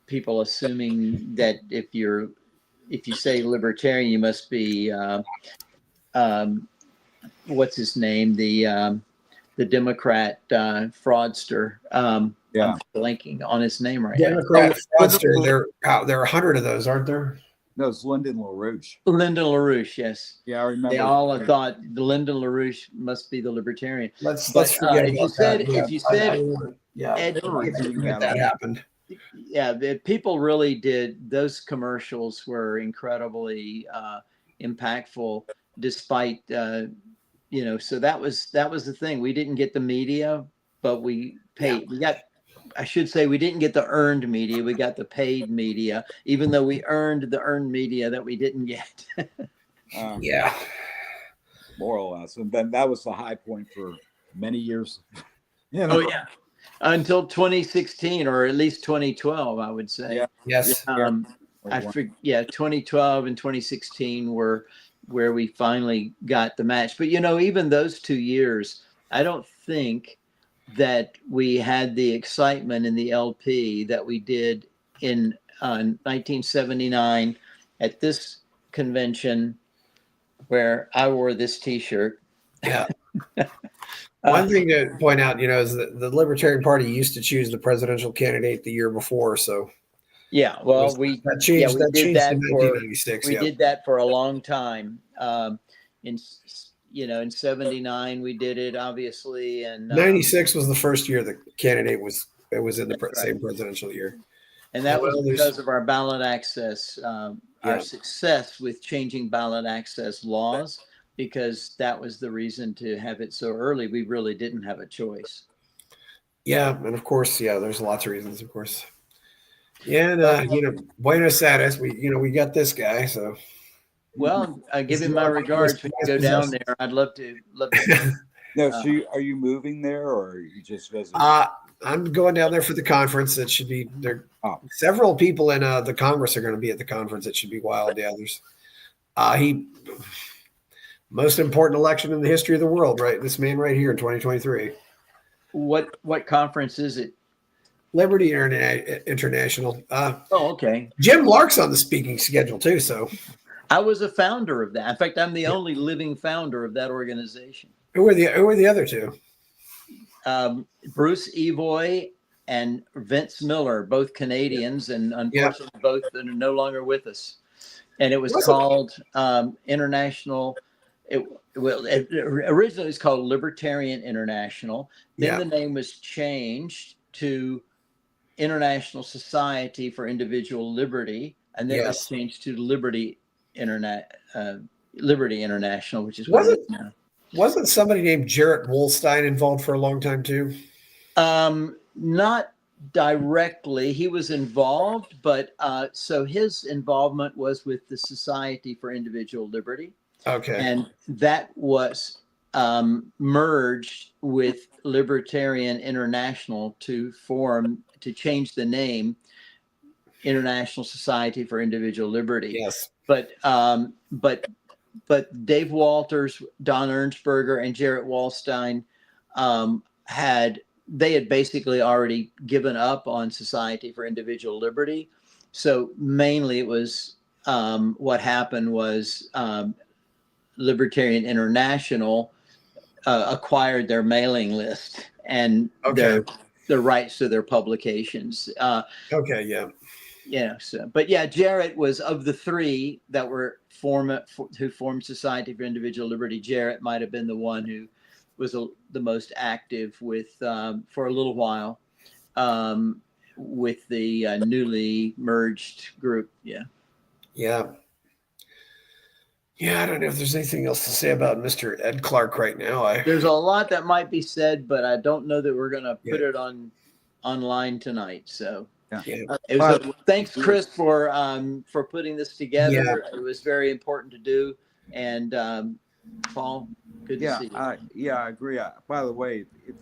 [SPEAKER 4] people assuming that if you say libertarian, you must be what's his name, the Democrat fraudster. I'm blanking on his name right now.
[SPEAKER 1] Democrat fraudster. There are 100 of those, aren't there?
[SPEAKER 15] No, it's Lyndon LaRouche.
[SPEAKER 4] Lyndon LaRouche, yes.
[SPEAKER 15] Yeah, I remember.
[SPEAKER 4] They all thought the Lyndon LaRouche must be the libertarian.
[SPEAKER 1] Let's forget about that.
[SPEAKER 4] If you said
[SPEAKER 1] Ed, that happened.
[SPEAKER 4] Yeah, people really did. Those commercials were incredibly impactful, despite So that was the thing. We didn't get the media, but we paid. Yeah. We didn't get the earned media. We got the paid media, even though we earned the earned media that we didn't get.
[SPEAKER 1] Yeah.
[SPEAKER 15] More or less. And then that was the high point for many years.
[SPEAKER 4] Oh, yeah. Until 2016, or at least 2012, I would say.
[SPEAKER 15] Yeah.
[SPEAKER 1] Yes.
[SPEAKER 4] 2012 and 2016 were where we finally got the match. But, even those 2 years, I don't think that we had the excitement in the LP that we did in 1979 at this convention where I wore this T-shirt.
[SPEAKER 1] Yeah. One thing to point out, is that the Libertarian Party used to choose the presidential candidate the year before. So
[SPEAKER 4] yeah, well,
[SPEAKER 1] that changed in 1996.
[SPEAKER 4] We did that for a long time. in 79 we did it, obviously, and
[SPEAKER 1] 96 was the first year the candidate was in the
[SPEAKER 4] That's right.
[SPEAKER 1] same presidential year.
[SPEAKER 4] and that was
[SPEAKER 1] Well, there's-
[SPEAKER 4] because of our ballot access, our success with changing ballot access laws, because that was the reason to have it so early. We really didn't have a choice.
[SPEAKER 1] Yeah, and of course, there's lots of reasons, of course. Yeah, and Buenos Aires, we got this guy, so.
[SPEAKER 4] Well, give him my regards when you go down there. I'd love to.
[SPEAKER 15] No, so are you moving there, or are you just visiting?
[SPEAKER 1] I'm going down there for the conference. It should be there. Several people in the Congress are going to be at the conference. It should be wild. Yeah, there's most important election in the history of the world, right? This man right here in 2023.
[SPEAKER 4] What conference is it?
[SPEAKER 1] Liberty International.
[SPEAKER 4] Okay.
[SPEAKER 1] Jim Lark's on the speaking schedule too. So
[SPEAKER 4] I was a founder of that. In fact, I'm the only living founder of that organization.
[SPEAKER 1] Who are the other two?
[SPEAKER 4] Bruce Evoy and Vince Miller, both Canadians, and unfortunately both are no longer with us. And it was called International. Originally it was called Libertarian International. Then the name was changed to International Society for Individual Liberty, and then it was changed to Liberty International, which is what it is now.
[SPEAKER 1] Wasn't somebody named Jarrett Wolstein involved for a long time too?
[SPEAKER 4] Not directly. He was involved, but so his involvement was with the Society for Individual Liberty.
[SPEAKER 1] Okay.
[SPEAKER 4] And that was merged with Libertarian International to change the name International Society for Individual Liberty.
[SPEAKER 1] Yes.
[SPEAKER 4] But Dave Walters, Don Ernstberger, and Jarrett Wallstein had basically already given up on Society for Individual Liberty. So mainly it was what happened was Libertarian International acquired their mailing list and their rights to their publications. Jarrett was of the three that were who formed Society for Individual Liberty. Jarrett might have been the one who was the most active with for a little while with the newly merged group. Yeah.
[SPEAKER 1] I don't know if there's anything else to say about Mr. Ed Clark right now.
[SPEAKER 4] There's a lot that might be said, but I don't know that we're going to put it online tonight. So. Thanks, Chris, for putting this together. It was very important to do. And Paul, good to see you.
[SPEAKER 15] I agree. By the way, if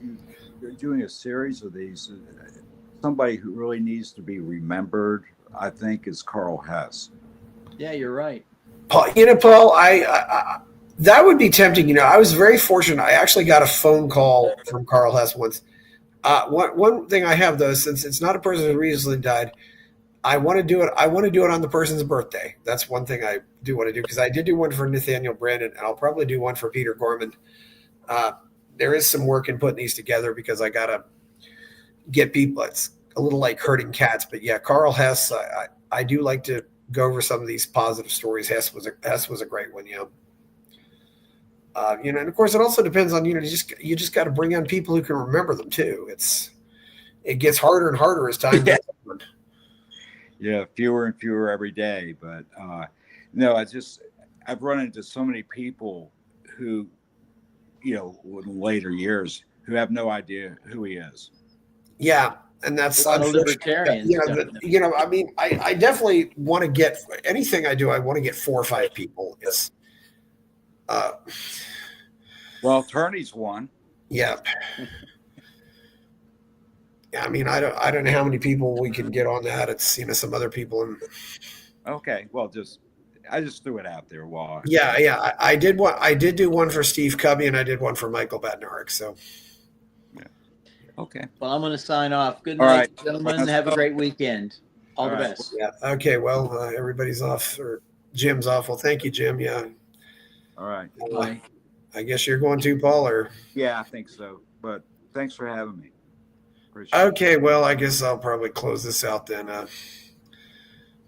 [SPEAKER 15] you're doing a series of these, somebody who really needs to be remembered, I think, is Carl Hess.
[SPEAKER 4] Yeah, you're right.
[SPEAKER 1] Paul, I that would be tempting. I was very fortunate. I actually got a phone call from Carl Hess once. One thing I have, though, since it's not a person who recently died, I want to do it. I want to do it on the person's birthday. That's one thing I do want to do, because I did do one for Nathaniel Brandon, and I'll probably do one for Peter Gorman. There is some work in putting these together because I got to get people. It's a little like herding cats, but yeah, Carl Hess. I do like to go over some of these positive stories. Hess was a great one, and of course, it also depends on you just got to bring on people who can remember them too. It gets harder and harder as time goes on.
[SPEAKER 15] Yeah, fewer and fewer every day. But no, I've run into so many people who, in later years, who have no idea who he is.
[SPEAKER 1] Yeah, and that's
[SPEAKER 4] libertarian.
[SPEAKER 1] I definitely want to get anything I do. I want to get 4 or 5 people.
[SPEAKER 15] Well, attorney's one.
[SPEAKER 1] Yeah. I mean, I don't know how many people we can get on that. It's some other people.
[SPEAKER 15] Okay, well, I just threw it out there.
[SPEAKER 1] I did one. I did do one for Steve Cubby, and I did one for Michael Badnarik. So.
[SPEAKER 15] Yeah. Okay.
[SPEAKER 4] Well, I'm going to sign off. Good night, gentlemen. Have a great weekend. All the best.
[SPEAKER 1] Yeah. Okay. Well, everybody's off, or Jim's off. Well, thank you, Jim. Yeah.
[SPEAKER 15] All right.
[SPEAKER 1] I guess you're going to, Paul, or?
[SPEAKER 15] Yeah, I think so. But thanks for having me.
[SPEAKER 1] Okay, well, I guess I'll probably close this out then.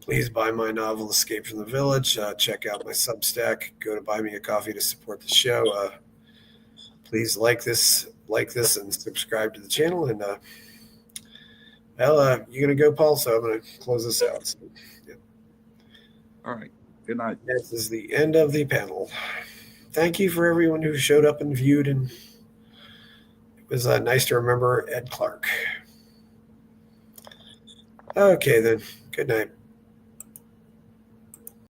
[SPEAKER 1] Please buy my novel, Escape from the Village. Check out my Substack. Go to Buy Me a Coffee to support the show. Please like this, and subscribe to the channel. And you're gonna go, Paul. So I'm gonna close this out. So, yeah.
[SPEAKER 16] All right. Good night.
[SPEAKER 1] This is the end of the panel. Thank you for everyone who showed up and viewed, and it was nice to remember Ed Clark. Okay, then. Good night.